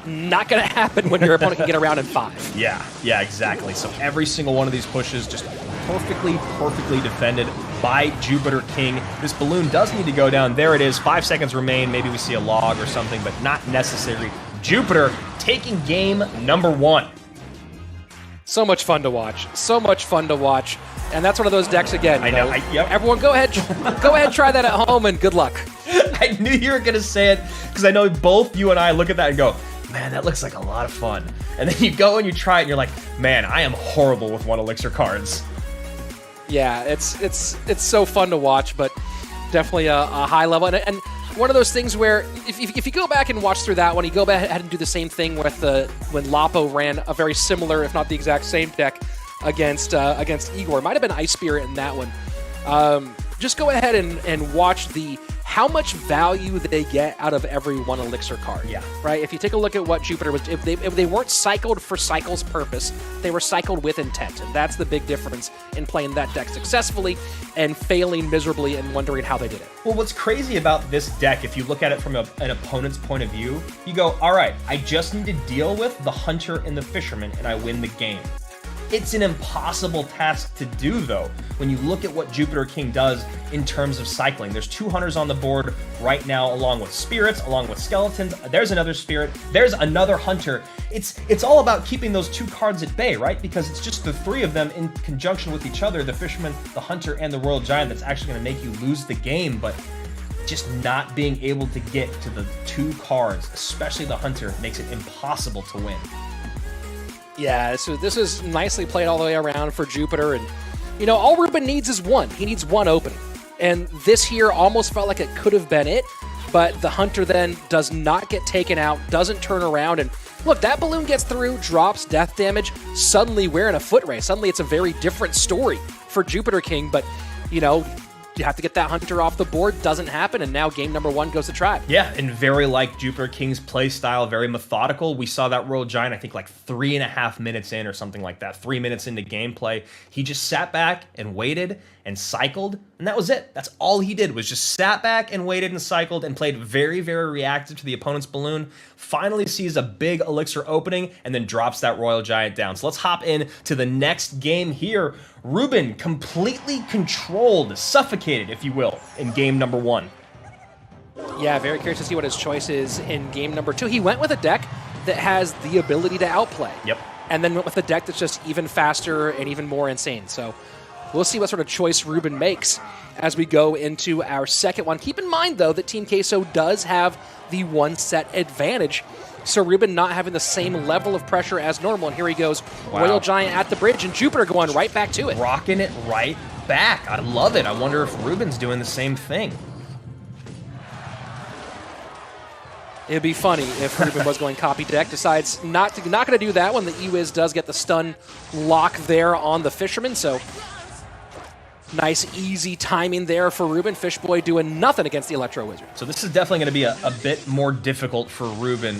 not going to happen when your opponent can get around in 5. Yeah, exactly. So every single one of these pushes just perfectly defended by Jupiter King. This balloon does need to go down. There it is. 5 seconds remain. Maybe we see a log or something, but not necessary. Jupiter taking game number 1. So much fun to watch. So much fun to watch. And that's one of those decks again. I know. Yep. Everyone go ahead, try that at home, and good luck. I knew you were going to say it because I know both you and I look at that and go, man, that looks like a lot of fun. And then you go and you try it and you're like, man, I am horrible with 1 elixir cards. Yeah, it's so fun to watch, but definitely a high level. And one of those things where if you go back and watch through that one, you go back and do the same thing with when Lapo ran a very similar, if not the exact same deck against Igor. It might have been Ice Spirit in that one. Just go ahead and watch how much value they get out of every 1 elixir card. Yeah. Right? If you take a look at what Jupiter was, if they weren't cycled for cycle's purpose, they were cycled with intent. And that's the big difference in playing that deck successfully and failing miserably and wondering how they did it. Well, what's crazy about this deck, if you look at it from an opponent's point of view, you go, all right, I just need to deal with the Hunter and the Fisherman and I win the game. It's an impossible task to do, though, when you look at what Jupiter King does in terms of cycling. There's 2 Hunters on the board right now, along with Spirits, along with Skeletons. There's another Spirit. There's another Hunter. It's all about keeping those 2 cards at bay, right? Because it's just the 3 of them in conjunction with each other, the Fisherman, the Hunter, and the Royal Giant, that's actually going to make you lose the game. But just not being able to get to the 2 cards, especially the Hunter, makes it impossible to win. Yeah, so this is nicely played all the way around for Jupiter, and you know, all Ruben needs is 1. He needs 1 opening. And this here almost felt like it could have been it, but the Hunter then does not get taken out, doesn't turn around, and look, that balloon gets through, drops death damage, suddenly we're in a foot race. Suddenly it's a very different story for Jupiter King, but you know, you have to get that Hunter off the board, doesn't happen, and now game number 1 goes to Tribe. Yeah, and very like Jupiter King's play style, very methodical. We saw that Royal Giant, I think, like 3.5 minutes in or something like that. 3 minutes into gameplay. He just sat back and waited and cycled, and that was it. That's all he did, was just sat back and waited and cycled and played very, very reactive to the opponent's balloon. Finally sees a big elixir opening and then drops that Royal Giant down. So let's hop in to the next game here. Ruben completely controlled, suffocated, if you will, in game number 1. Yeah, very curious to see what his choice is in game number 2. He went with a deck that has the ability to outplay. Yep. And then went with a deck that's just even faster and even more insane. So we'll see what sort of choice Ruben makes as we go into our second one. Keep in mind, though, that Team Queso does have the 1 set advantage. So Ruben not having the same level of pressure as normal. And here he goes, wow. Royal Giant at the bridge, and Jupiter going right back to it. Rocking it right back. I love it. I wonder if Ruben's doing the same thing. It'd be funny if Ruben was going copy deck, decides not going to do that one. The E-Wiz does get the stun lock there on the Fisherman, so nice, easy timing there for Ruben. Fishboy doing nothing against the Electro Wizard. So this is definitely going to be a bit more difficult for Ruben,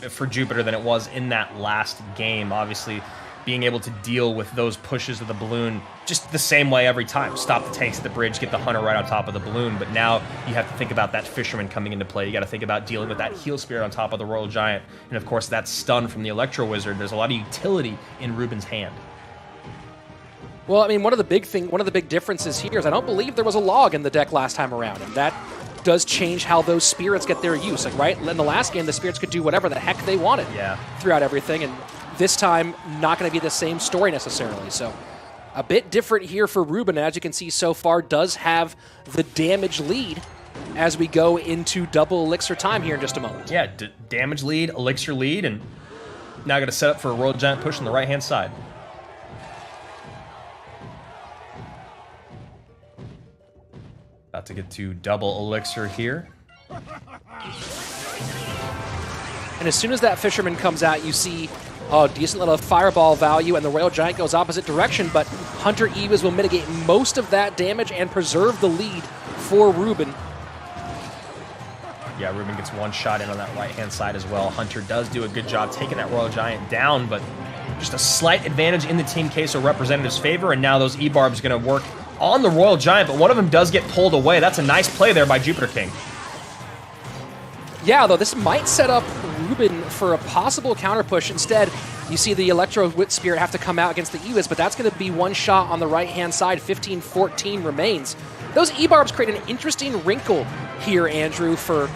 for Jupiter than it was in that last game. Obviously, being able to deal with those pushes of the balloon just the same way every time. Stop the tanks at the bridge, get the Hunter right on top of the balloon. But now you have to think about that Fisherman coming into play. You got to think about dealing with that Heal Spirit on top of the Royal Giant. And of course, that stun from the Electro Wizard. There's a lot of utility in Ruben's hand. Well, I mean, one of the big differences here is I don't believe there was a log in the deck last time around, and that does change how those spirits get their use. Like, right, in the last game, the spirits could do whatever the heck they wanted throughout everything, and this time, not going to be the same story necessarily. So, a bit different here for Ruben, as you can see so far, does have the damage lead as we go into double elixir time here in just a moment. Yeah, damage lead, elixir lead, and now got to set up for a Royal Giant push on the right-hand side. About to get to double elixir here. And as soon as that Fisherman comes out, you see decent little fireball value, and the Royal Giant goes opposite direction, but Hunter Ewas will mitigate most of that damage and preserve the lead for Ruben. Yeah, Ruben gets one shot in on that right-hand side as well. Hunter does do a good job taking that Royal Giant down, but just a slight advantage in the Team Queso representative's favor, and now those E-Barbs going to work on the Royal Giant, but one of them does get pulled away. That's a nice play there by Jupiter King. Yeah, though this might set up Ruben for a possible counter push. Instead, you see the Electro Wit Spirit have to come out against the Ewas, but that's going to be one shot on the right-hand side. 15-14 remains. Those E-Barbs create an interesting wrinkle here, Andrew, for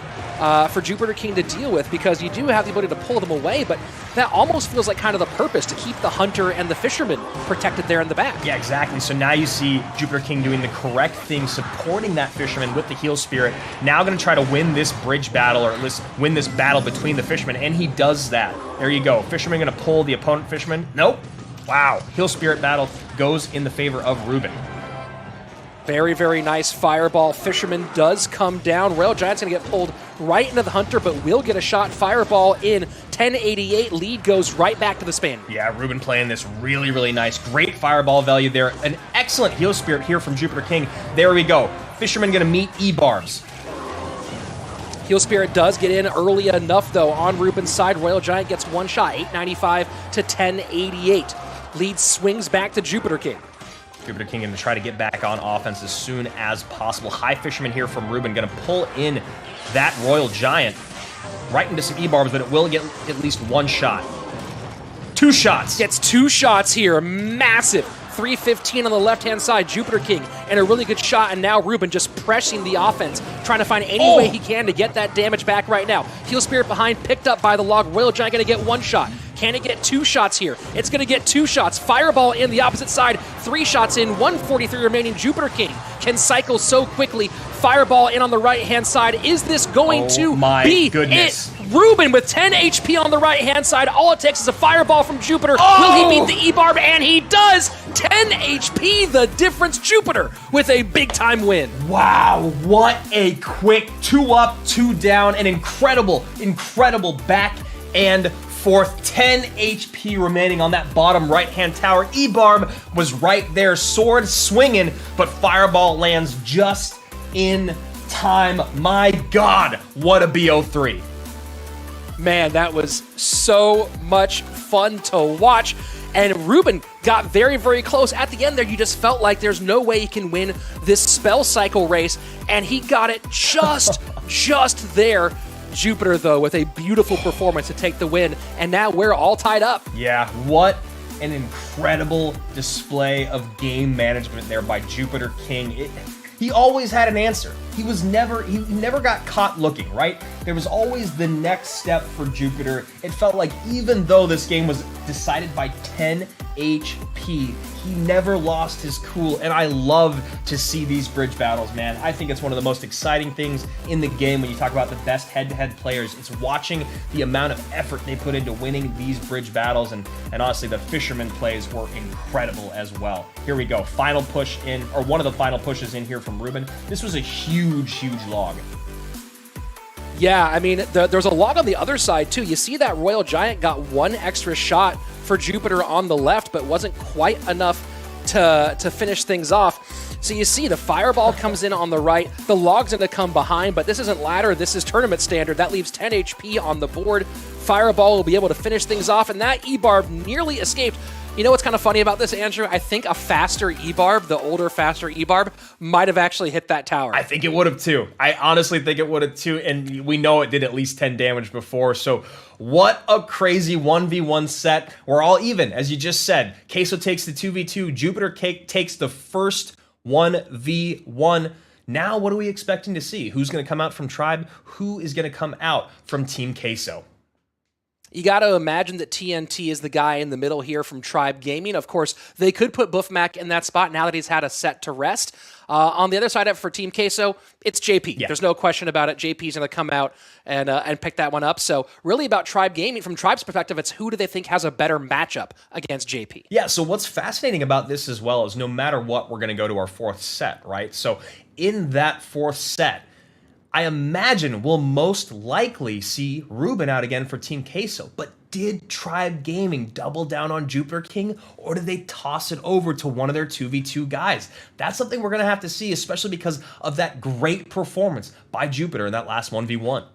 Jupiter King to deal with, because you do have the ability to pull them away, but that almost feels like kind of the purpose, to keep the Hunter and the Fisherman protected there in the back. Yeah, exactly. So now you see Jupiter King doing the correct thing, supporting that Fisherman with the Heal Spirit. Now going to try to win this bridge battle, or at least win this battle between the Fishermen, and he does that. There you go. Fisherman going to pull the opponent Fisherman. Nope. Wow. Heal Spirit battle goes in the favor of Ruben. Very, very nice fireball. Fisherman does come down. Royal Giant's going to get pulled right into the Hunter, but will get a shot. Fireball in. 1088. Lead goes right back to the Span. Yeah, Ruben playing this really, really nice. Great fireball value there. An excellent Heal Spirit here from Jupiter King. There we go. Fisherman going to meet E-Barbs. Heal Spirit does get in early enough, though, on Ruben's side. Royal Giant gets one shot. 895 to 1088. Lead swings back to Jupiter King. Jupiter King going to try to get back on offense as soon as possible. High Fisherman here from Ruben going to pull in that Royal Giant right into some E-Barbs, but it will get at least one shot. Two shots. Gets two shots here. Massive. 315 on the left-hand side. Jupiter King, and a really good shot, and now Ruben just pressing the offense, trying to find any way he can to get that damage back right now. Heal Spirit behind, picked up by the log. Royal Giant going to get one shot. Can it get two shots here? It's going to get two shots. Fireball in the opposite side. Three shots in. 143 remaining. Jupiter King can cycle so quickly. Fireball in on the right-hand side. Is this going to be it? Ruben with 10 HP on the right-hand side. All it takes is a fireball from Jupiter. Will he beat the E-Barb? And he does! 10 HP, the difference. Jupiter with a big-time win. Wow, what a quick 2 up, 2 down. An incredible, incredible back and forth. 10 HP remaining on that bottom right-hand tower. E-Barb was right there, sword swinging, but fireball lands just in time. My God, what a BO3. Man, that was so much fun to watch. And Ruben got very, very close. At the end there, you just felt like there's no way he can win this spell cycle race. And he got it just there. Jupiter, though, with a beautiful performance to take the win. And now we're all tied up. Yeah, what an incredible display of game management there by Jupiter King. He always had an answer. He never got caught looking, right? There was always the next step for Jupiter. It felt like even though this game was decided by 10 HP, he never lost his cool, and I love to see these bridge battles, man. I think it's one of the most exciting things in the game when you talk about the best head-to-head players. It's watching the amount of effort they put into winning these bridge battles, and honestly, the Fisherman plays were incredible as well. Here we go, final push in, or one of the final pushes in here from Ruben. This was a huge log. Yeah, I mean, there's a log on the other side, too. You see that Royal Giant got one extra shot for Jupiter on the left, but wasn't quite enough to finish things off. So you see the fireball comes in on the right. The log's going to come behind, but this isn't ladder. This is tournament standard. That leaves 10 HP on the board. Fireball will be able to finish things off, and that E-Barb nearly escaped. You know what's kind of funny about this, Andrew? I think a faster E-Barb, the older, faster E-Barb, might have actually hit that tower. I think it would have too. I honestly think it would have too, and we know it did at least 10 damage before, so what a crazy 1v1 set. We're all even, as you just said. Queso takes the 2v2, Jupiter takes the first 1v1. Now, what are we expecting to see? Who's going to come out from Tribe? Who is going to come out from Team Queso? You got to imagine that TNT is the guy in the middle here from Tribe Gaming. Of course, they could put Buffmac in that spot now that he's had a set to rest. On the other side for Team Queso, it's JP. Yeah. There's no question about it. JP's going to come out and pick that one up. So really about Tribe Gaming, from Tribe's perspective, it's who do they think has a better matchup against JP? Yeah, so what's fascinating about this as well is no matter what, we're going to go to our fourth set, right? So in that fourth set. I imagine we'll most likely see Ruben out again for Team Queso, but did Tribe Gaming double down on Jupiter King, or did they toss it over to one of their 2v2 guys? That's something we're going to have to see, especially because of that great performance by Jupiter in that last 1v1.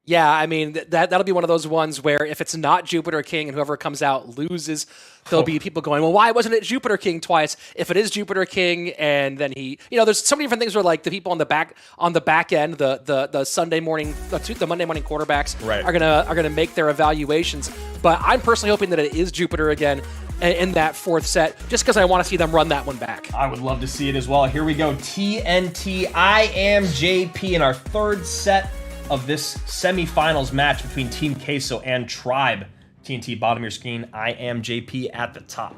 Yeah, I mean, that'll be one of those ones where if it's not Jupiter King and whoever comes out loses, there'll be people going, well, why wasn't it Jupiter King twice? If it is Jupiter King and then he, there's so many different things where like the people on the back end, the Sunday morning, the Monday morning quarterbacks are gonna make their evaluations. But I'm personally hoping that it is Jupiter again in that fourth set, just because I want to see them run that one back. I would love to see it as well. Here we go, TNT, I am JP in our third set of this semifinals match between Team Queso and Tribe. TNT, bottom of your screen, I am JP at the top.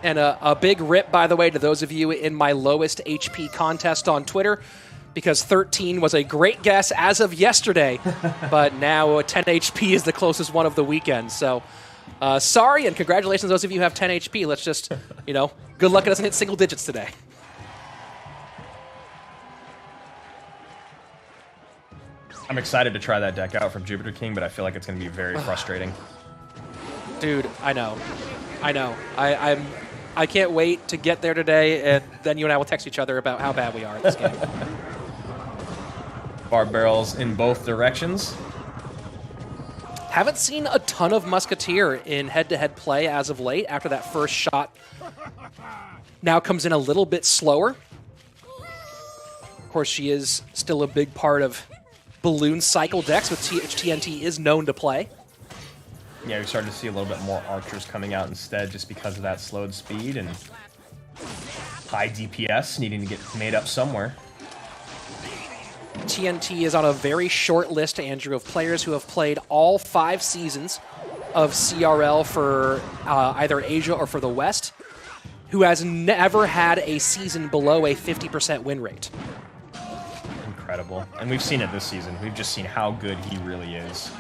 And a big rip, by the way, to those of you in my lowest HP contest on Twitter, because 13 was a great guess as of yesterday, but now 10 HP is the closest one of the weekend. So sorry, and congratulations those of you who have 10 HP. Let's just, good luck it doesn't hit single digits today. I'm excited to try that deck out from Jupiter King, but I feel like it's going to be very frustrating. Dude, I know. I can't wait to get there today, and then you and I will text each other about how bad we are at this game. Bar barrels in both directions. Haven't seen a ton of Musketeer in head-to-head play as of late after that first shot. Now comes in a little bit slower. Of course, she is still a big part of balloon cycle decks, which TNT is known to play. Yeah, we started to see a little bit more archers coming out instead just because of that slowed speed and high DPS needing to get made up somewhere. TNT is on a very short list, Andrew, of players who have played all 5 seasons of CRL for either Asia or for the West, who has never had a season below a 50% win rate. Incredible. And we've seen it this season. We've just seen how good he really is.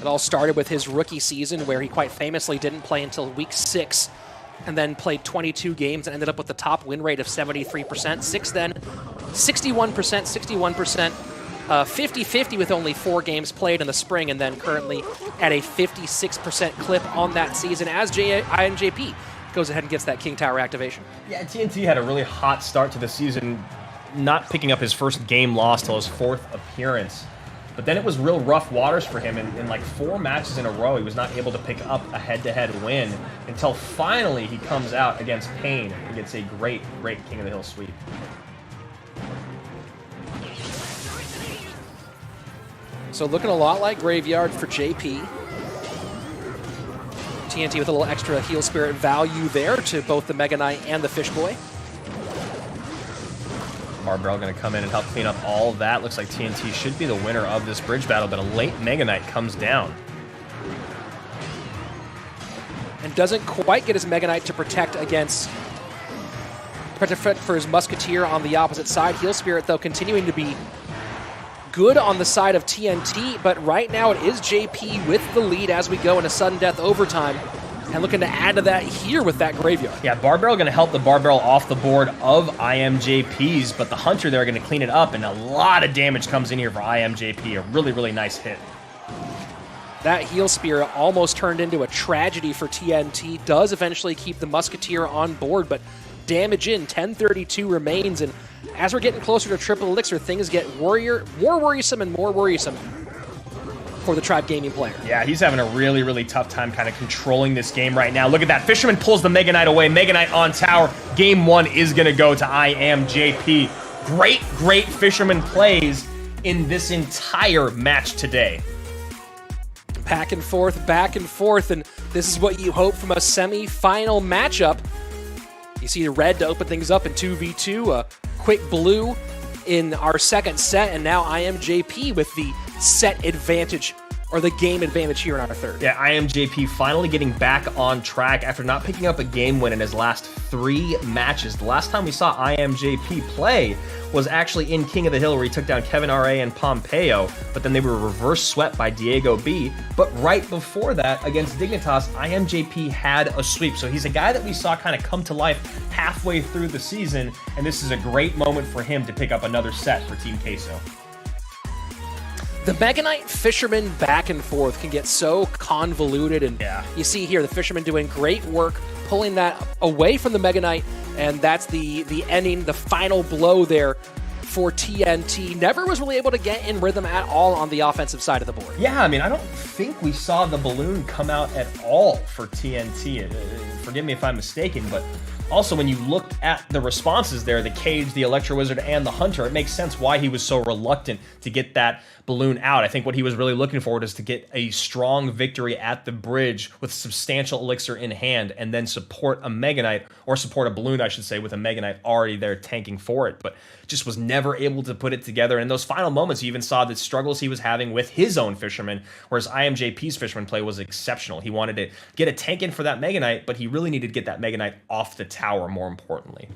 It all started with his rookie season where he quite famously didn't play until week 6 and then played 22 games and ended up with the top win rate of 73%. 6 then, 61%, 61%, 50-50 with only 4 games played in the spring, and then currently at a 56% clip on that season as IMJP goes ahead and gets that King Tower activation. Yeah, TNT had a really hot start to the season, not picking up his first game loss till his 4th appearance. But then it was real rough waters for him. In like 4 matches in a row, he was not able to pick up a head-to-head win until finally he comes out against Pain and gets a great, great King of the Hill sweep. So looking a lot like Graveyard for JP. TNT with a little extra heal spirit value there to both the Mega Knight and the Fish Boy. Barbell going to come in and help clean up all of that. Looks like TNT should be the winner of this bridge battle, but a late Mega Knight comes down. And doesn't quite get his Mega Knight to protect against... protect for his Musketeer on the opposite side. Heal Spirit, though, continuing to be good on the side of TNT, but right now it is JP with the lead as we go into sudden death overtime. And looking to add to that here with that Graveyard. Yeah, Barbell going to help the Barbell off the board of IMJP's, but the Hunter there going to clean it up, and a lot of damage comes in here for IMJP. A really, really nice hit. That Heal Spear almost turned into a tragedy for TNT. Does eventually keep the Musketeer on board, but damage in, 1032 remains, and as we're getting closer to Triple Elixir, things get more worrisome and more worrisome for the Tribe Gaming player. Yeah, he's having a really, really tough time kind of controlling this game right now. Look at that. Fisherman pulls the Mega Knight away. Mega Knight on tower. Game 1 is going to go to IMJP. Great, great Fisherman plays in this entire match today. Back and forth, and this is what you hope from a semi-final matchup. You see the red to open things up in 2v2, a quick blue in our second set, and now IMJP with the set advantage or the game advantage here in our third. Yeah, IMJP finally getting back on track after not picking up a game win in his last 3 matches. The last time we saw IMJP play was actually in King of the Hill, where he took down Kevin RA and Pompeyo, but then they were reverse swept by Diego B. But right before that, against Dignitas, IMJP had a sweep. So he's a guy that we saw kind of come to life halfway through the season, and this is a great moment for him to pick up another set for Team Queso. The Mega Knight Fisherman back and forth can get so convoluted, and you see here the Fisherman doing great work pulling that away from the Mega Knight, and that's the ending, the final blow there for TNT. Never was really able to get in rhythm at all on the offensive side of the board. Yeah, I mean, I don't think we saw the balloon come out at all for TNT. Forgive me if I'm mistaken, but also when you look at the responses there, the Cage, the Electro Wizard, and the Hunter, it makes sense why he was so reluctant to get that balloon out. I think what he was really looking for is to get a strong victory at the bridge with substantial elixir in hand, and then support a Mega Knight, or support a balloon, I should say, with a Mega Knight already there tanking for it, but just was never able to put it together. And in those final moments, you even saw the struggles he was having with his own Fisherman, whereas IMJP's Fisherman play was exceptional. He wanted to get a tank in for that Mega Knight, but he really needed to get that Mega Knight off the tower, more importantly.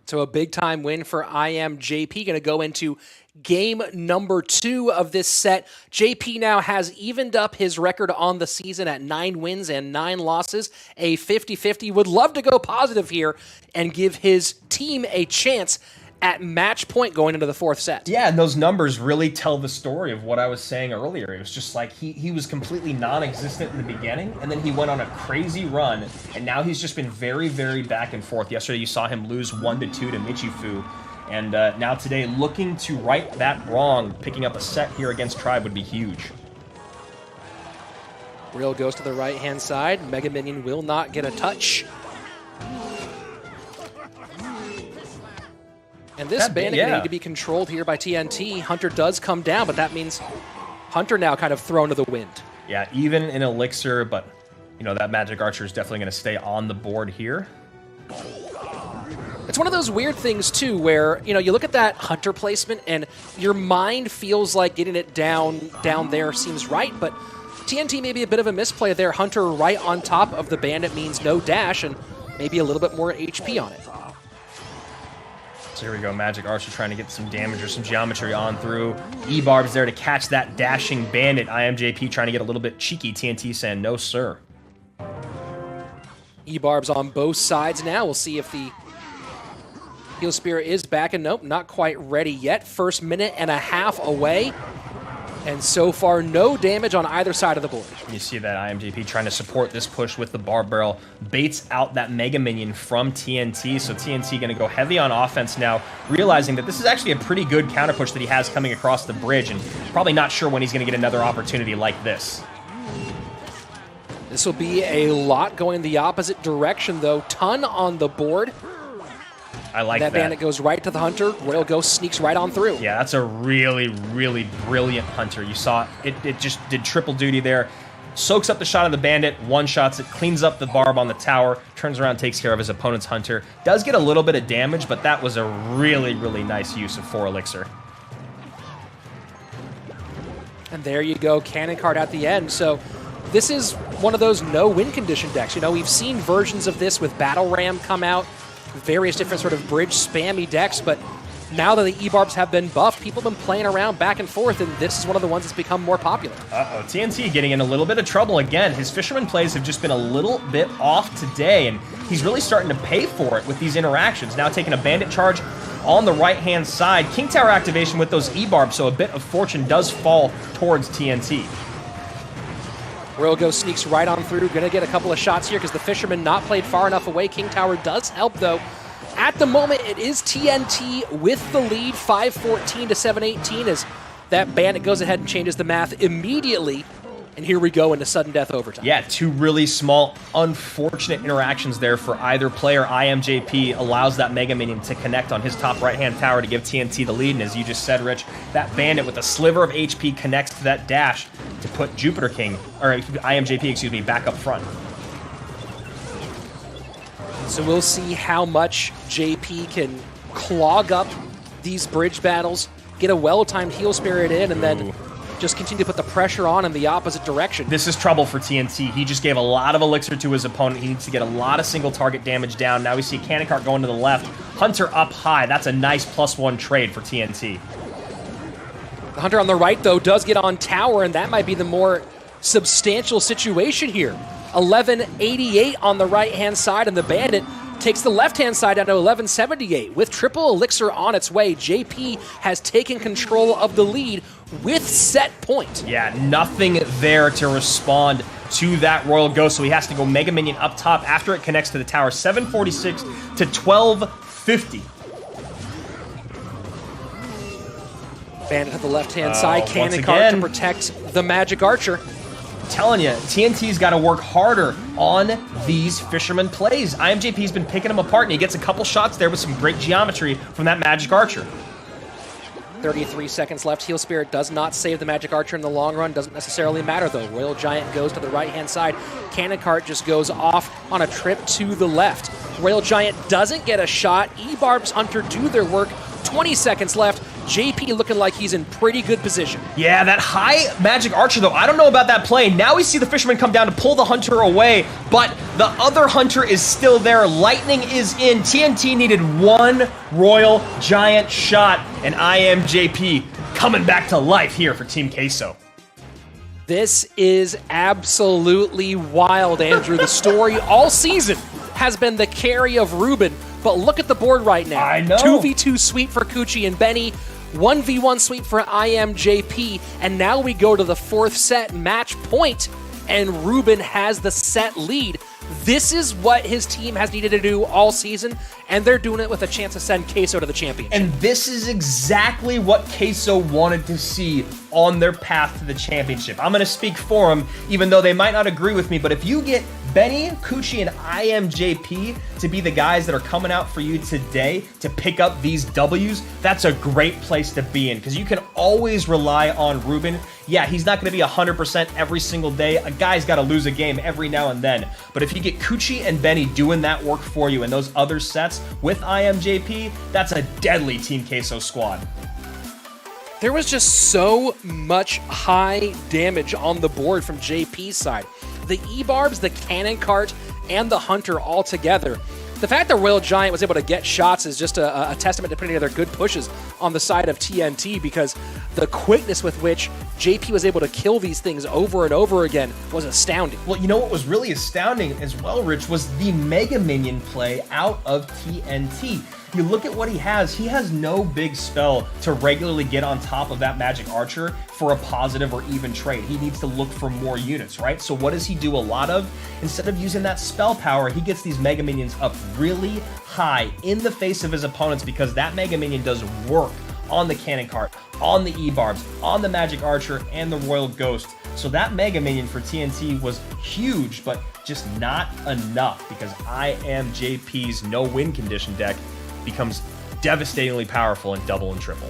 So a big-time win for IMJP. Going to go into game number 2 of this set. JP now has evened up his record on the season at 9 wins and 9 losses, a 50-50. Would love to go positive here and give his team a chance at match point going into the 4th set. Yeah, and those numbers really tell the story of what I was saying earlier. It was just like he was completely non-existent in the beginning, and then he went on a crazy run, and now he's just been very, very back and forth. Yesterday you saw him lose 1-2 to Michifu, and now today looking to right that wrong, picking up a set here against Tribe would be huge. Real goes to the right-hand side. Mega Minion will not get a touch. And this bandit going to need to be controlled here by TNT. Hunter does come down, but that means Hunter now kind of thrown to the wind. Yeah, even in Elixir, but you know, that Magic Archer is definitely going to stay on the board here. It's one of those weird things, too, where, you know, you look at that Hunter placement and your mind feels like getting it down there seems right, but TNT may be a bit of a misplay there. Hunter right on top of the bandit means no dash and maybe a little bit more HP on it. So here we go, Magic Archer trying to get some damage or some geometry on through. E-Barb's there to catch that dashing bandit. IMJP trying to get a little bit cheeky. TNT saying, no, sir. E-Barb's on both sides now. We'll see if the Heal Spirit is back, and nope, not quite ready yet. First minute and a half away. And so far, no damage on either side of the board. You see that IMJP trying to support this push with the Barb Barrel. Baits out that Mega Minion from TNT, so TNT going to go heavy on offense now, realizing that this is actually a pretty good counter push that he has coming across the bridge, and probably not sure when he's going to get another opportunity like this. This will be a lot going the opposite direction, though. Ton on the board. I like that. That bandit goes right to the Hunter. Royal Ghost sneaks right on through. Yeah, that's a really, really brilliant Hunter. You saw it just did triple duty there. Soaks up the shot of the bandit, one-shots it, cleans up the barb on the tower, turns around, takes care of his opponent's Hunter. Does get a little bit of damage, but that was a really, really nice use of 4 Elixir. And there you go, cannon card at the end. So this is one of those no-win condition decks. You know, we've seen versions of this with Battle Ram come out, various different sort of bridge spammy decks, but now that the E-Barbs have been buffed, people have been playing around back and forth, and this is one of the ones that's become more popular. Uh-oh, TNT getting in a little bit of trouble again. His Fisherman plays have just been a little bit off today, and he's really starting to pay for it with these interactions. Now taking a bandit charge on the right-hand side. King Tower activation with those E-Barbs, so a bit of fortune does fall towards TNT. Royal Ghost sneaks right on through. Going to get a couple of shots here because the Fisherman not played far enough away. King Tower does help, though. At the moment, it is TNT with the lead, 5-14 to 7-18, as that bandit goes ahead and changes the math immediately. And here we go into sudden death overtime. Yeah, 2 really small, unfortunate interactions there for either player. IMJP allows that Mega Minion to connect on his top right-hand tower to give TNT the lead. And as you just said, Rich, that bandit with a sliver of HP connects to that dash to put Jupiter King, or IMJP, excuse me, back up front. So we'll see how much JP can clog up these bridge battles, get a well-timed Heal Spirit in, and then just continue to put the pressure on in the opposite direction. This is trouble for TNT. He just gave a lot of elixir to his opponent. He needs to get a lot of single target damage down. Now we see Cannon Cart going to the left. Hunter up high. That's a nice +1 trade for TNT. The Hunter on the right, though, does get on tower, and that might be the more substantial situation here. 1188 on the right-hand side, and the Bandit takes the left-hand side down to 1178. With triple elixir on its way, JP has taken control of the lead with set point. Yeah, nothing there to respond to that Royal Ghost, so he has to go Mega Minion up top after it connects to the tower. 746 to 1250. Bandit at the left-hand side, Cannon Cart to protect the Magic Archer. Telling you, TNT's got to work harder on these Fisherman plays. IMJP's been picking them apart, and he gets a couple shots there with some great geometry from that Magic Archer. 33 seconds left. Heal Spirit does not save the Magic Archer in the long run. Doesn't necessarily matter, though. Royal Giant goes to the right-hand side. Cannon Cart just goes off on a trip to the left. Royal Giant doesn't get a shot. E-Barb's Hunter do their work. 20 seconds left. JP looking like he's in pretty good position. Yeah, that high Magic Archer, though, I don't know about that play. Now we see the Fisherman come down to pull the Hunter away, but the other Hunter is still there. Lightning is in. TNT needed one Royal Giant shot, and IMJP coming back to life here for Team Queso. This is absolutely wild, Andrew. The story all season has been the carry of Ruben, but look at the board right now. I know. 2v2 sweep for Kuchi and Benny, 1v1 sweep for IMJP, and now we go to the fourth set match point, and Ruben has the set lead. This is what his team has needed to do all season, and they're doing it with a chance to send Queso to the championship. And this is exactly what Queso wanted to see on their path to the championship. I'm going to speak for them, even though they might not agree with me, but if you get Benny, Kuchi, and IMJP to be the guys that are coming out for you today to pick up these W's, that's a great place to be in, because you can always rely on Ruben. Yeah, he's not going to be 100% every single day. A guy's got to lose a game every now and then. But if you get Kuchi and Benny doing that work for you in those other sets with IMJP, that's a deadly Team Queso squad. There was just so much high damage on the board from JP's side. The E-Barbs, the Cannon Cart, and the Hunter all together. The fact that Royal Giant was able to get shots is just a testament to putting together good pushes on the side of TNT, because the quickness with which JP was able to kill these things over and over again was astounding. Well, you know what was really astounding as well, Rich, was the Mega Minion play out of TNT. You look at what he has no big spell to regularly get on top of that Magic Archer for a positive or even trade. He needs to look for more units, right? So what does he do a lot of? Instead of using that spell power, he gets these Mega Minions up really high in the face of his opponents, because that Mega Minion does work on the Cannon Cart, on the E-Barbs, on the Magic Archer, and the Royal Ghost. So that Mega Minion for TNT was huge, but just not enough, because IMJP's no-win condition deck becomes devastatingly powerful in double and triple.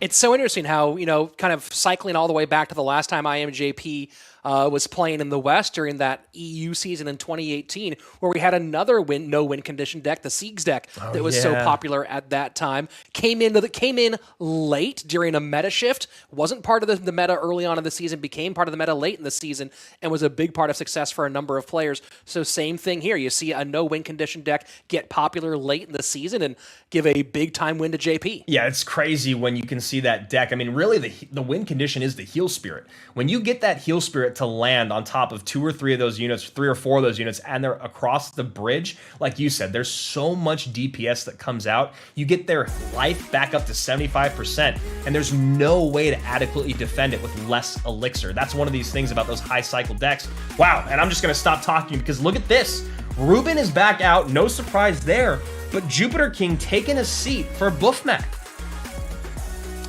It's so interesting how, kind of cycling all the way back to the last time IMJP was playing in the West during that EU season in 2018, where we had another no-win condition deck, the Siegs deck, that was so popular at that time. Came in late during a meta shift, wasn't part of the meta early on in the season, became part of the meta late in the season, and was a big part of success for a number of players. So same thing here. You see a no-win condition deck get popular late in the season and give a big-time win to JP. Yeah, it's crazy when you can see that deck. I mean, really, the win condition is the Heal Spirit. When you get that Heal Spirit to land on top of 2 or 3 of those units, 3 or 4 of those units, and they're across the bridge, like you said, there's so much DPS that comes out. You get their life back up to 75%, and there's no way to adequately defend it with less elixir. That's one of these things about those high cycle decks. Wow, and I'm just going to stop talking, because look at this. Ruben is back out, no surprise there, but Jupiter King taking a seat for Buffmac.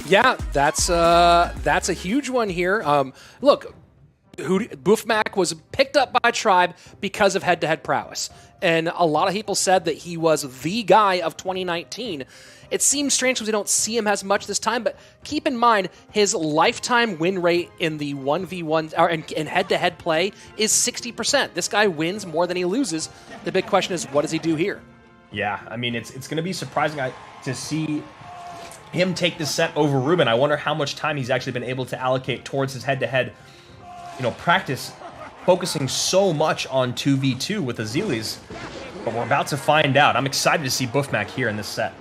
Yeah, that's a huge one here. Look, Buffmac was picked up by Tribe because of head-to-head prowess, and a lot of people said that he was the guy of 2019. It seems strange because we don't see him as much this time, but keep in mind his lifetime win rate in the 1v1 or in head-to-head play is 60%. This guy wins more than he loses. The big question is, what does he do here? Yeah, I mean, it's going to be surprising to see him take this set over Ruben. I wonder how much time he's actually been able to allocate towards his head-to-head, practice, focusing so much on 2v2 with Azelis. But we're about to find out. I'm excited to see Buffmac here in this set.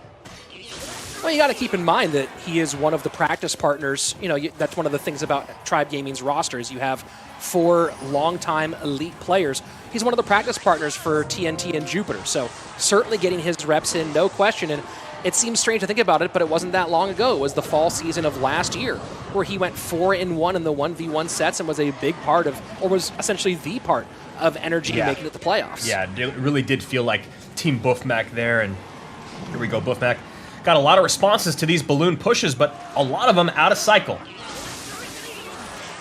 Well, you got to keep in mind that he is one of the practice partners. That's one of the things about Tribe Gaming's rosters. You have 4 longtime elite players. He's one of the practice partners for TNT and Jupiter. So certainly getting his reps in, no question. And it seems strange to think about it, but it wasn't that long ago. It was the fall season of last year where he went 4-1 in the 1v1 sets and was a big part of, or was essentially the part of energy making it to the playoffs. Yeah, it really did feel like Team Buffmac there. And here we go, Buffmac. Got a lot of responses to these balloon pushes, but a lot of them out of cycle.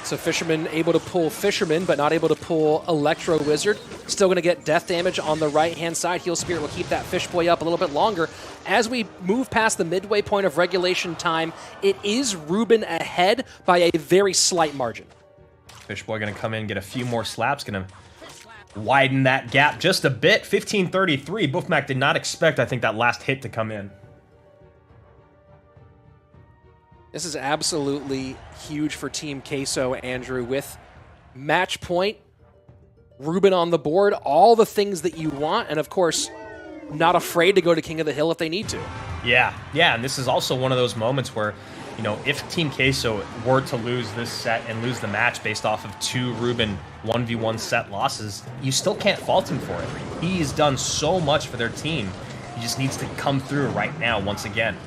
So Fisherman able to pull Fisherman, but not able to pull Electro Wizard. Still going to get death damage on the right-hand side. Heal Spirit will keep that Fish Boy up a little bit longer. As we move past the midway point of regulation time, it is Ruben ahead by a very slight margin. Fish Boy going to come in, get a few more slaps, going to widen that gap just a bit. 15-33. Buffmac did not expect, I think, that last hit to come in. This is absolutely huge for Team Queso, Andrew, with match point, Ruben on the board, all the things that you want, and of course, not afraid to go to King of the Hill if they need to. Yeah, and this is also one of those moments where, if Team Queso were to lose this set and lose the match based off of 2 Ruben 1v1 set losses, you still can't fault him for it. He's done so much for their team. He just needs to come through right now once again.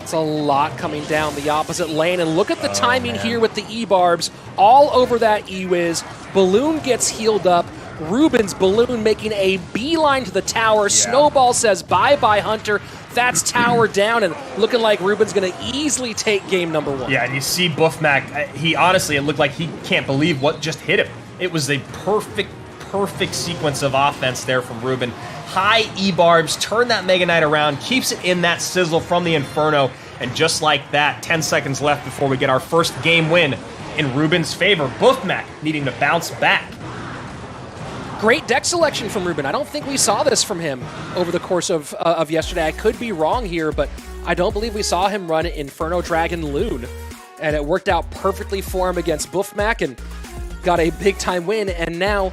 It's a lot coming down the opposite lane, and look at the timing here with the E-Barbs all over that E-Wiz. Balloon gets healed up. Ruben's Balloon making a beeline to the tower. Snowball says bye-bye, Hunter. That's tower down, and looking like Ruben's going to easily take game number 1. Yeah, and you see Buffmac, it looked like he can't believe what just hit him. It was a perfect sequence of offense there from Ruben. High E-Barbs, turn that Mega Knight around, keeps it in that sizzle from the Inferno, and just like that, 10 seconds left before we get our first game win in Ruben's favor. Buffmac needing to bounce back. Great deck selection from Ruben. I don't think we saw this from him over the course of yesterday. I could be wrong here, but I don't believe we saw him run Inferno Dragon Loon. And it worked out perfectly for him against Buffmac and got a big-time win. And now,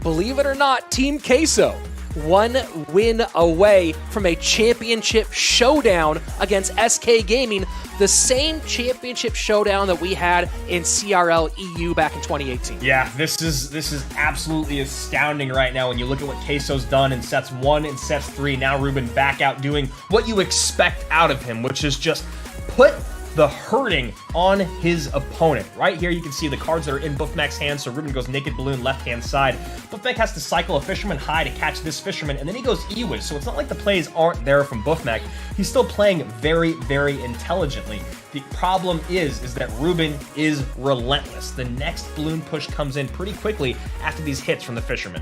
believe it or not, Team Queso, 1 win away from a championship showdown against SK Gaming, the same championship showdown that we had in CRL EU back in 2018. Yeah, this is absolutely astounding right now when you look at what Queso's done in sets 1 and sets 3. Now Ruben back out doing what you expect out of him, which is just put the hurting on his opponent. Right here you can see the cards that are in Buffmac's hands, so Ruben goes Naked Balloon left-hand side. Buffmac has to cycle a Fisherman high to catch this Fisherman, and then he goes E-Wiz, so it's not like the plays aren't there from Buffmac. He's still playing very, very intelligently. The problem is that Ruben is relentless. The next balloon push comes in pretty quickly after these hits from the Fisherman.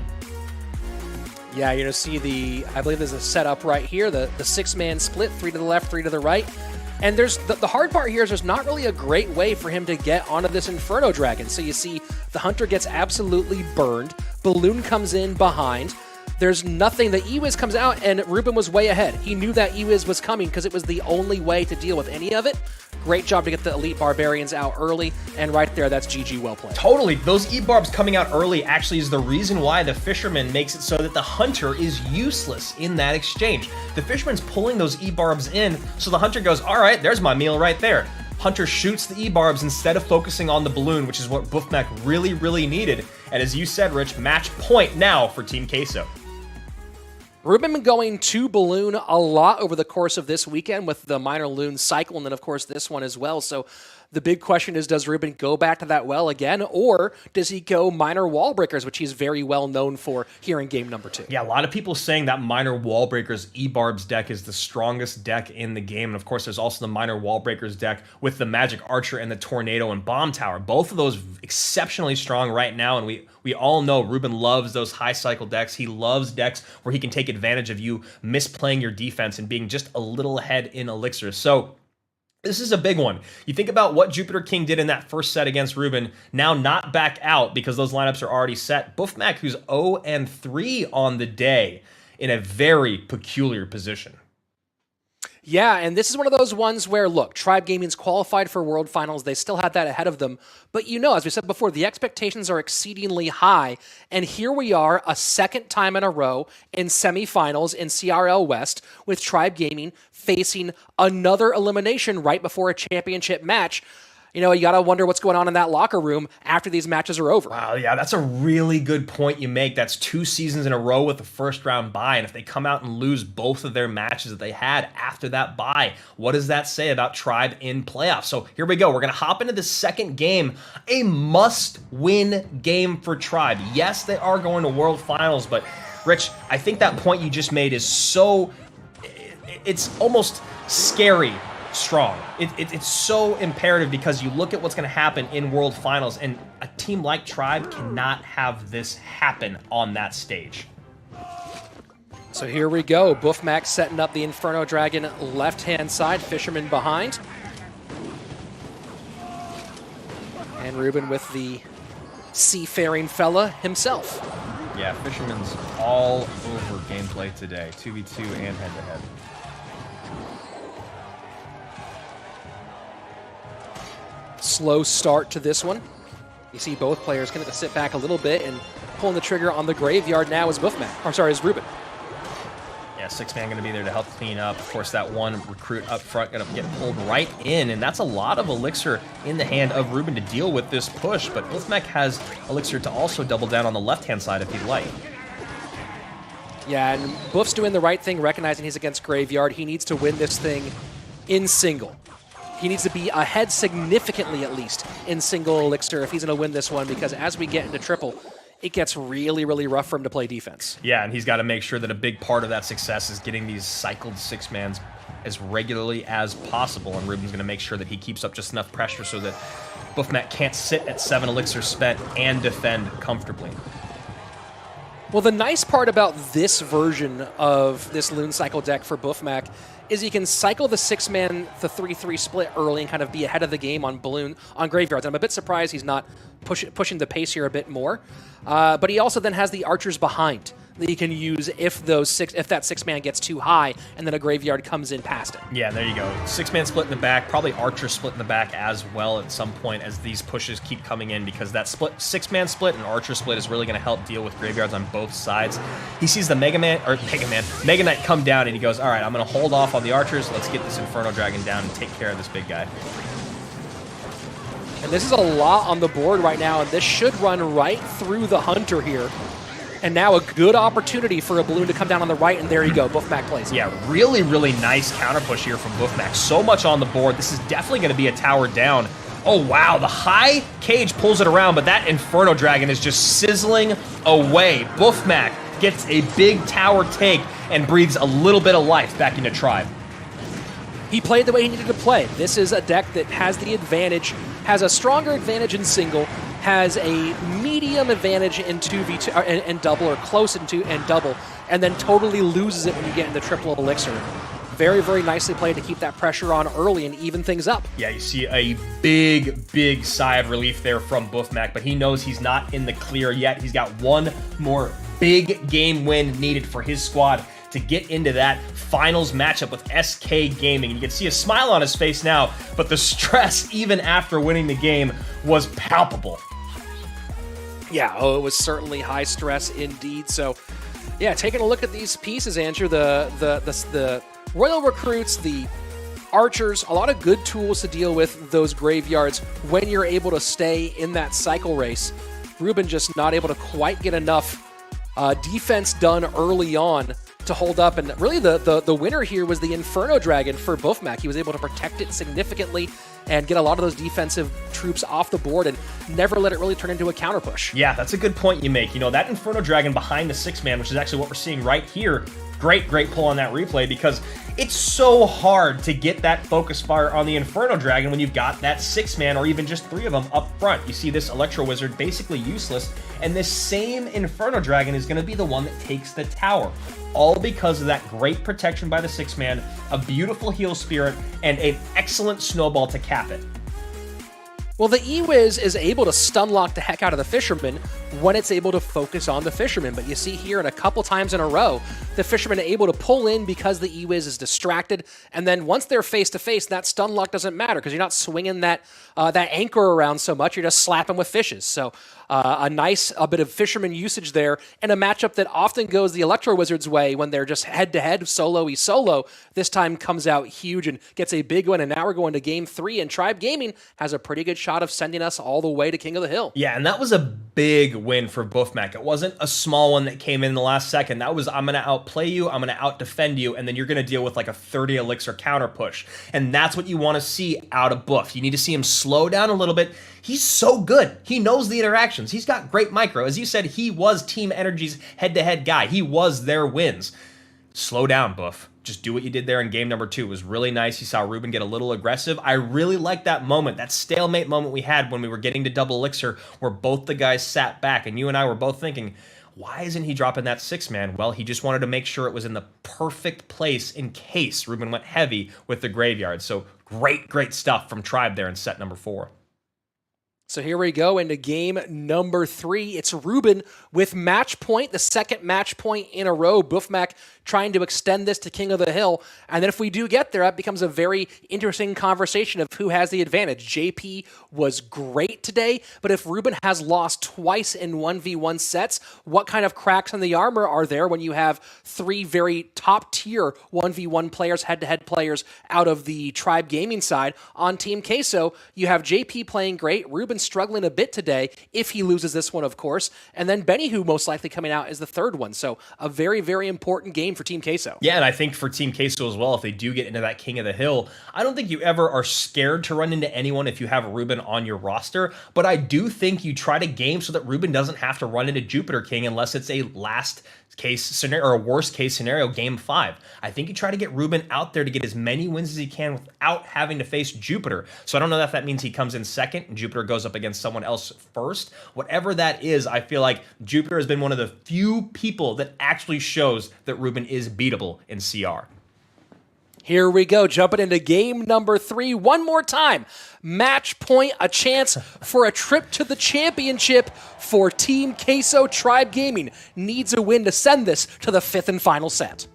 Yeah, you're going to see I believe there's a setup right here, the 6-man split, 3 to the left, 3 to the right. And there's the hard part here is there's not really a great way for him to get onto this Inferno Dragon. So you see the Hunter gets absolutely burned. Balloon comes in behind. There's nothing. The E-Wiz comes out, and Ruben was way ahead. He knew that E-Wiz was coming because it was the only way to deal with any of it. Great job to get the Elite Barbarians out early, and right there, that's GG, well played. Totally. Those E-Barbs coming out early actually is the reason why the Fisherman makes it so that the Hunter is useless in that exchange. The Fisherman's pulling those E-Barbs in, so the Hunter goes, all right, there's my meal right there. Hunter shoots the E-Barbs instead of focusing on the balloon, which is what Buffmac really, really needed. And as you said, Rich, match point now for Team Queso. Ruben been going to Balloon a lot over the course of this weekend with the Minor Loon cycle, and then, of course, this one as well. So the big question is, does Ruben go back to that well again, or does he go Minor Wall Breakers, which he's very well known for here in game number 2? Yeah, a lot of people saying that Minor Wall Breakers E-Barbs deck is the strongest deck in the game. And, of course, there's also the Minor Wall Breakers deck with the Magic Archer and the Tornado and Bomb Tower. Both of those exceptionally strong right now, and we all know Ruben loves those high cycle decks. He loves decks where he can take advantage of you misplaying your defense and being just a little ahead in elixirs. So this is a big one. You think about what Jupiter King did in that first set against Ruben, now not back out because those lineups are already set. Buffmac, who's 0-3 on the day, in a very peculiar position. Yeah, and this is one of those ones where, look, Tribe Gaming's qualified for World Finals. They still had that ahead of them. But as we said before, the expectations are exceedingly high. And here we are, a second time in a row in semifinals in CRL West with Tribe Gaming facing another elimination right before a championship match. You got to wonder what's going on in that locker room after these matches are over. Wow, yeah, that's a really good point you make. That's 2 seasons in a row with the first round bye. And if they come out and lose both of their matches that they had after that bye, what does that say about Tribe in playoffs? So here we go. We're going to hop into the second game, a must-win game for Tribe. Yes, they are going to World Finals, but Rich, I think that point you just made is it's almost scary strong. It's so imperative because you look at what's going to happen in World Finals, and a team like Tribe cannot have this happen on that stage. So here we go. Buffmax setting up the Inferno Dragon left-hand side. Fisherman behind. And Ruben with the seafaring fella himself. Yeah, Fisherman's all over gameplay today. 2v2 and head-to-head. Slow start to this one. You see both players kind of sit back a little bit, and pulling the trigger on the graveyard now is is Ruben. Yeah, 6-man going to be there to help clean up. Of course, that one recruit up front going to get pulled right in, and that's a lot of elixir in the hand of Ruben to deal with this push, but Buffmax has elixir to also double down on the left-hand side if he'd like. Yeah, and Buff's doing the right thing, recognizing he's against Graveyard. He needs to win this thing in single. He needs to be ahead significantly, at least, in single elixir if he's going to win this one, because as we get into triple, it gets really, really rough for him to play defense. Yeah, and he's got to make sure that a big part of that success is getting these cycled 6-mans as regularly as possible, and Ruben's going to make sure that he keeps up just enough pressure so that Buffmax can't sit at 7 elixir spent and defend comfortably. Well, the nice part about this version of this Loon Cycle deck for Buffmax is he can cycle the 6-man, the 3-3 split early and kind of be ahead of the game on Graveyards. I'm a bit surprised he's not pushing the pace here a bit more. But he also then has the archers behind that he can use if that 6-man gets too high and then a Graveyard comes in past it. Yeah, there you go. 6-man split in the back, probably archer split in the back as well at some point as these pushes keep coming in, because that 6-man split and archer split is really going to help deal with Graveyards on both sides. He sees the Mega Knight come down, and he goes, all right, I'm going to hold off on the archers. Let's get this Inferno Dragon down and take care of this big guy. And this is a lot on the board right now, and this should run right through the Hunter here. And now a good opportunity for a balloon to come down on the right, and there you go, Buffmax plays. Yeah, really, really nice counter push here from Buffmax. So much on the board. This is definitely going to be a tower down. Oh, wow, the high cage pulls it around, but that Inferno Dragon is just sizzling away. Buffmax gets a big tower take and breathes a little bit of life back into Tribe. He played the way he needed to play. This is a deck that has the advantage, has a stronger advantage in single, has a medium advantage in 2v2 and double, or close into and double, and then totally loses it when you get into triple elixir. Very, very nicely played to keep that pressure on early and even things up. Yeah, you see a big, big sigh of relief there from Buffmax, but he knows he's not in the clear yet. He's got one more big game win needed for his squad to get into that finals matchup with SK Gaming. You can see a smile on his face now, but the stress, even after winning the game, was palpable. Yeah, it was certainly high stress indeed. So, yeah, taking a look at these pieces, Andrew, the Royal Recruits, the Archers, a lot of good tools to deal with those Graveyards when you're able to stay in that cycle race. Ruben just not able to quite get enough defense done early on to hold up, and really the winner here was the Inferno Dragon for Buffmax. He was able to protect it significantly and get a lot of those defensive troops off the board and never let it really turn into a counter push. Yeah, that's a good point you make. You know, that Inferno Dragon behind the 6-man, which is actually what we're seeing right here, great pull on that replay, because it's so hard to get that focus fire on the Inferno Dragon when you've got that 6-man or even just 3 of them up front. You see this Electro Wizard basically useless, and this same Inferno Dragon is going to be the one that takes the tower. All because of that great protection by the 6-man, a beautiful heal spirit, and an excellent snowball to cap it. Well, the E-Wiz is able to stun lock the heck out of the Fisherman when it's able to focus on the Fisherman. But you see here in a couple times in a row, the Fisherman are able to pull in because the E-Wiz is distracted. And then once they're face-to-face, that stun lock doesn't matter because you're not swinging that anchor around so much. You're just slapping with fishes. So a nice bit of Fisherman usage there in a matchup that often goes the Electro Wizards' way when they're just head-to-head, solo-y solo. This time comes out huge and gets a big win. And now we're going to Game 3, and Tribe Gaming has a pretty good shot of sending us all the way to King of the Hill. Yeah, and that was a big win for Buffmac. It wasn't a small one that came in the last second. That was, I'm going to outplay you, I'm going to out-defend you, and then you're going to deal with like a 30 elixir counter push. And that's what you want to see out of Buff. You need to see him slow down a little bit. He's so good. He knows the interactions. He's got great micro. As you said, he was Team Energy's head-to-head guy. He was their wins. Slow down, Buff. Just do what you did there in game number 2. It was really nice. You saw Ruben get a little aggressive. I really liked that moment, that stalemate moment we had when we were getting to double elixir, where both the guys sat back, and you and I were both thinking, why isn't he dropping that 6-man? Well, he just wanted to make sure it was in the perfect place in case Ruben went heavy with the graveyard. So great stuff from Tribe there in set number 4. So here we go into game number 3. It's Ruben with match point, the second match point in a row. Buffmac trying to extend this to King of the Hill. And then if we do get there, that becomes a very interesting conversation of who has the advantage. JP was great today, but if Ruben has lost twice in 1v1 sets, what kind of cracks in the armor are there when you have 3 very top-tier 1v1 players, head-to-head players out of the Tribe Gaming side? On Team Queso, you have JP playing great, Ruben struggling a bit today, if he loses this one, of course, and then Benny, who most likely coming out is the third one. So a very, very important game for Team Queso. Yeah, and I think for Team Queso as well, if they do get into that King of the Hill, I don't think you ever are scared to run into anyone if you have Ruben on your roster, but I do think you try to game so that Ruben doesn't have to run into Jupiter King unless it's a last case scenario or a worst case scenario, game 5. I think you try to get Ruben out there to get as many wins as he can without having to face Jupiter. So I don't know if that means he comes in second and Jupiter goes up against someone else first. Whatever that is, I feel like Jupiter has been one of the few people that actually shows that Ruben is beatable in CR. Here we go, jumping into game number 3 one more time. Match point, a chance for a trip to the championship for Team Queso. Tribe Gaming needs a win to send this to the 5th and final set.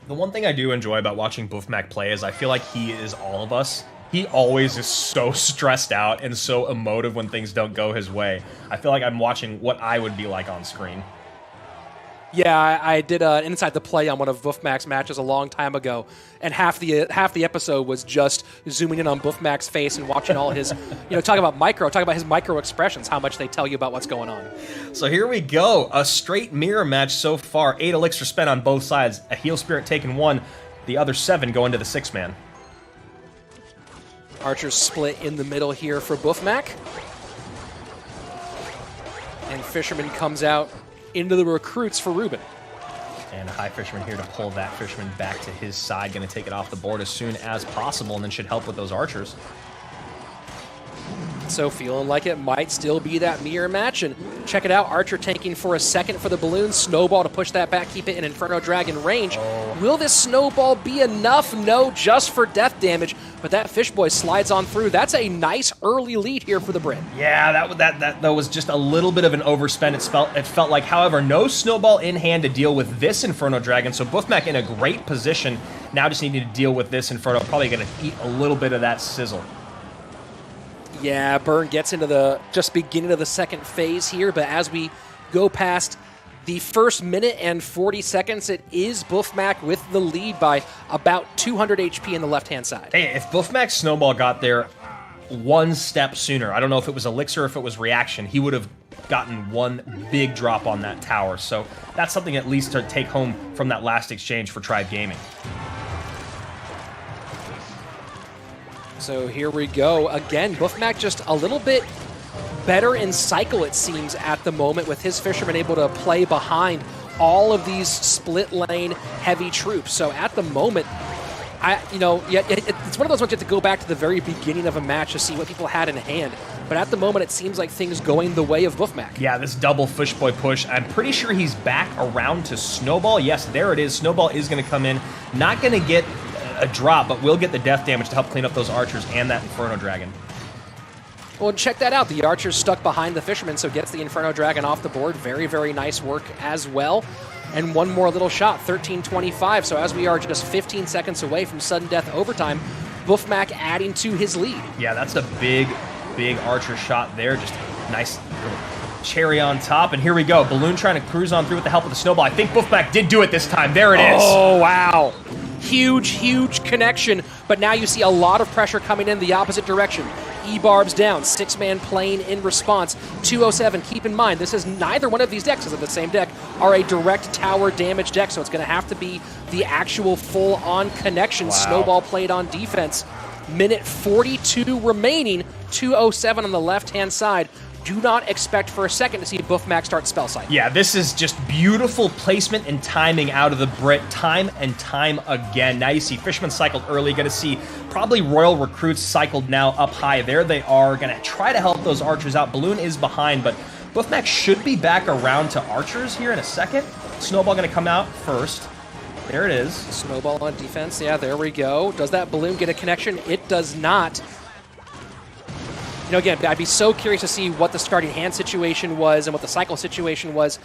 The one thing I do enjoy about watching Buffmac play is I feel like he is all of us. He always is so stressed out and so emotive when things don't go his way. I feel like I'm watching what I would be like on screen. Yeah, I did an Inside the Play on one of Buffmac's matches a long time ago, and half the episode was just zooming in on Buffmac's face and watching all his, talk about his micro expressions, how much they tell you about what's going on. So here we go, a straight mirror match so far. 8 elixir spent on both sides, a heal spirit taken 1, the other 7 go into the 6-man. Archers split in the middle here for Buffmac. And Fisherman comes out into the recruits for Ruben. And a high Fisherman here to pull that Fisherman back to his side. Going to take it off the board as soon as possible, and then should help with those archers. So feeling like it might still be that mirror match. And check it out, Archer tanking for a second for the balloon. Snowball to push that back, keep it in Inferno Dragon range. Will this snowball be enough? No, just for death damage. But that Fish Boy slides on through. That's a nice early lead here for the Brit. Yeah, that was just a little bit of an overspend. It felt like, however, no snowball in hand to deal with this Inferno Dragon. So Buffmac in a great position. Now just needing to deal with this Inferno. Probably going to eat a little bit of that sizzle. Yeah, Burn gets into the just beginning of the second phase here, but as we go past the first minute and 40 seconds, it is Buffmac with the lead by about 200 HP in the left-hand side. Hey, if Buffmac's snowball got there one step sooner, I don't know if it was elixir or if it was reaction, he would have gotten one big drop on that tower. So that's something at least to take home from that last exchange for Tribe Gaming. So here we go. Again, Buffmac just a little bit better in cycle, it seems, at the moment, with his Fisherman able to play behind all of these split lane heavy troops. So at the moment, it's one of those ones you have to go back to the very beginning of a match to see what people had in hand. But at the moment, it seems like things going the way of Buffmac. Yeah, this double Fish Boy push. I'm pretty sure he's back around to Snowball. Yes, there it is. Snowball is going to come in. Not going to get a drop, but will get the death damage to help clean up those archers and that Inferno Dragon. Well, check that out. The Archer's stuck behind the Fisherman, so gets the Inferno Dragon off the board. Very, very nice work as well. And one more little shot, 13-25. So as we are just 15 seconds away from sudden death overtime, Buffmac adding to his lead. Yeah, that's a big, big Archer shot there. Just nice little cherry on top. And here we go. Balloon trying to cruise on through with the help of the snowball. I think Buffmac did do it this time. There it is. Oh, wow. Huge, huge connection. But now you see a lot of pressure coming in the opposite direction. E-Barb's down, 6-man playing in response. 207, keep in mind, this is neither one of these decks, because of the same deck, are a direct tower damage deck, so it's going to have to be the actual full-on connection. Wow. Snowball played on defense. Minute 42 remaining, 207 on the left-hand side. Do not expect for a second to see Buffmac start spell cycle. Yeah, this is just beautiful placement and timing out of the Brit, time and time again. Now you see Fisherman cycled early, going to see probably Royal Recruits cycled now up high. There they are, going to try to help those Archers out. Balloon is behind, but Buffmac should be back around to Archers here in a second. Snowball going to come out first. There it is. Snowball on defense, yeah, there we go. Does that Balloon get a connection? It does not. You know, again, I'd be so curious to see what the starting hand situation was and what the cycle situation was.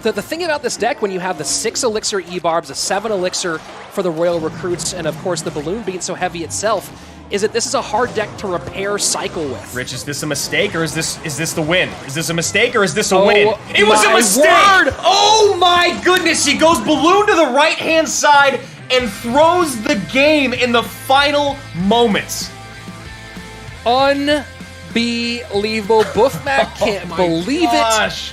The thing about this deck, when you have the 6 Elixir E-Barbs, a 7 Elixir for the Royal Recruits, and of course the Balloon being so heavy itself, is that this is a hard deck to repair cycle with. Rich, is this a mistake or is this the win? Is this a mistake or is this a win? It was a mistake! Word. Oh my goodness, he goes Balloon to the right-hand side and throws the game in the final moments. Unbelievable. Buffmac can't believe it.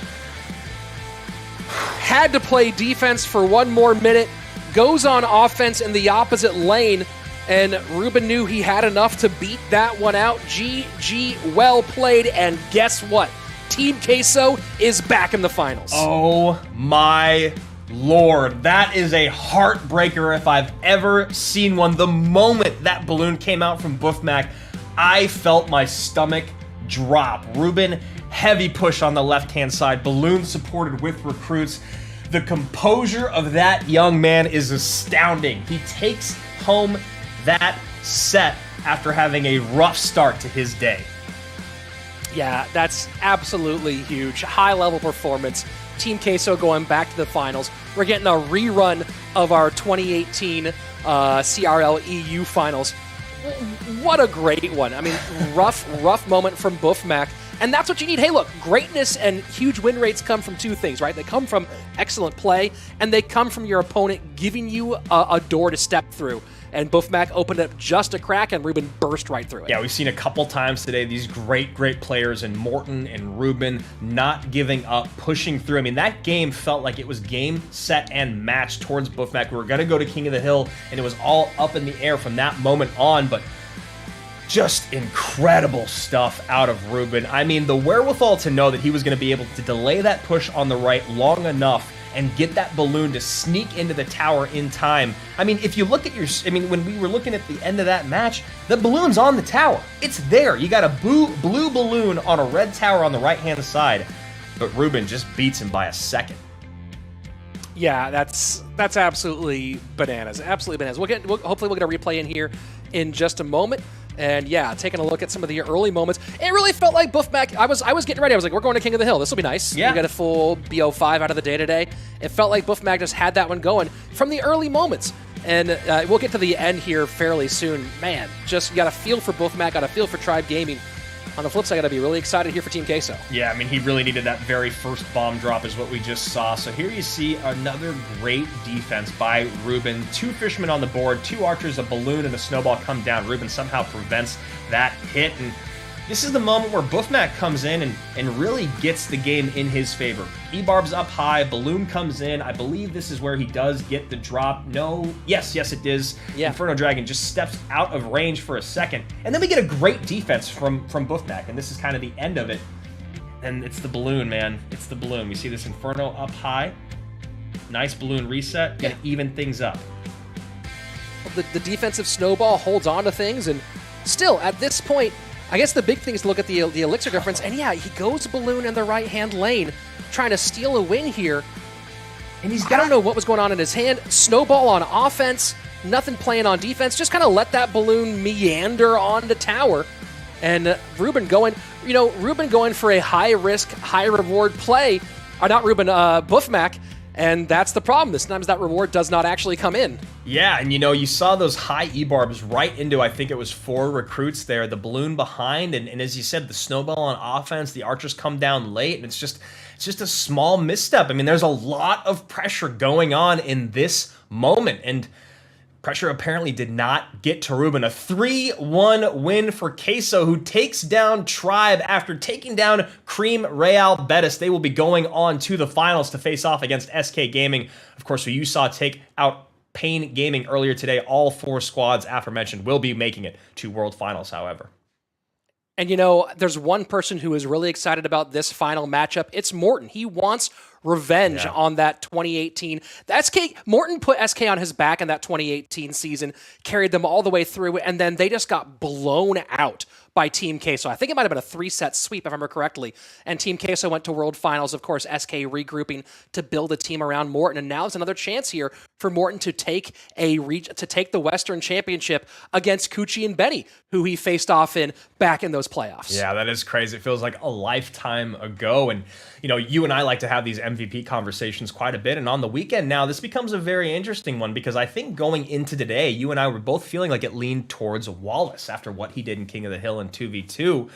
Had to play defense for one more minute. Goes on offense in the opposite lane. And Ruben knew he had enough to beat that one out. GG, well played. And guess what? Team Queso is back in the finals. Oh my Lord. That is a heartbreaker if I've ever seen one. The moment that Balloon came out from Buffmac, I felt my stomach drop. Ruben, heavy push on the left-hand side. Balloon supported with Recruits. The composure of that young man is astounding. He takes home that set after having a rough start to his day. Yeah, that's absolutely huge. High-level performance. Team Queso going back to the finals. We're getting a rerun of our 2018 CRL EU finals. What a great one. I mean, rough moment from Buffmac. And that's what you need. Hey, look, greatness and huge win rates come from two things, right? They come from excellent play, and they come from your opponent giving you a door to step through. And Buffmac opened up just a crack, and Ruben burst right through it. Yeah, we've seen a couple times today these great players in Morton and Ruben not giving up, pushing through. I mean, that game felt like it was game, set, and match towards Buffmac. We were going to go to King of the Hill, and it was all up in the air from that moment on, but just incredible stuff out of Ruben. I mean, the wherewithal to know that he was going to be able to delay that push on the right long enough and get that Balloon to sneak into the tower in time. I mean, if you look at when we were looking at the end of that match, the Balloon's on the tower. It's there. You got a blue Balloon on a red tower on the right-hand side, but Ruben just beats him by a second. Yeah, that's absolutely bananas. Absolutely bananas. Hopefully we'll get a replay in here in just a moment. And yeah, taking a look at some of the early moments, it really felt like Buffmac. I was getting ready. I was like, we're going to King of the Hill. This will be nice. Yeah. We got a full BO5 out of the day today. It felt like Buffmac just had that one going from the early moments. And we'll get to the end here fairly soon. Man, just got a feel for Buffmac, got a feel for Tribe Gaming. On the flip side, I got to be really excited here for Team Queso. Yeah, I mean, he really needed that very first bomb drop is what we just saw. So here you see another great defense by Ruben. 2 Fishermen on the board, 2 Archers, a Balloon, and a Snowball come down. Ruben somehow prevents that hit. And this is the moment where Buffmac comes in and really gets the game in his favor. E-Barb's up high, Balloon comes in. I believe this is where he does get the drop. No, yes, it is. Yeah. Inferno Dragon just steps out of range for a second. And then we get a great defense from Buffmac, and this is kind of the end of it. And it's the Balloon, man. It's the Balloon. We see this Inferno up high. Nice Balloon reset. Gonna even things up. The defensive Snowball holds on to things, and still, at this point, I guess the big thing is to look at the elixir difference, and yeah, he goes Balloon in the right-hand lane, trying to steal a win here. And I don't know what was going on in his hand. Snowball on offense, nothing playing on defense, just kind of let that Balloon meander on the tower. And Ruben going Ruben going for a high-risk, high-reward play, or not Ruben, Buffmac, and that's the problem. Sometimes that reward does not actually come in. Yeah, and you saw those high E-barbs right into, I think it was 4 recruits there, the balloon behind, and as you said, the snowball on offense, the archers come down late, and it's just a small misstep. I mean, there's a lot of pressure going on in this moment, and pressure apparently did not get to Ruben. A 3-1 win for Queso, who takes down Tribe after taking down Cream Real Betis. They will be going on to the finals to face off against SK Gaming, of course, who you saw take out Pain Gaming earlier today. All 4 squads aforementioned will be making it to World Finals, however. And there's one person who is really excited about this final matchup. It's Morton. He wants revenge on that 2018. Morton put SK on his back in that 2018 season, carried them all the way through, and then they just got blown out by Team Queso. I think it might have been a 3-set sweep, if I remember correctly. And Team Queso went to World Finals, of course, SK regrouping to build a team around Morton. And now is another chance here for Morton to take the Western Championship against Couture and Benny, who he faced off back in those playoffs. Yeah, that is crazy. It feels like a lifetime ago. And, you and I like to have these MVP conversations quite a bit. And on the weekend now, this becomes a very interesting one because I think going into today, you and I were both feeling like it leaned towards Wallace after what he did in King of the Hill in 2v2.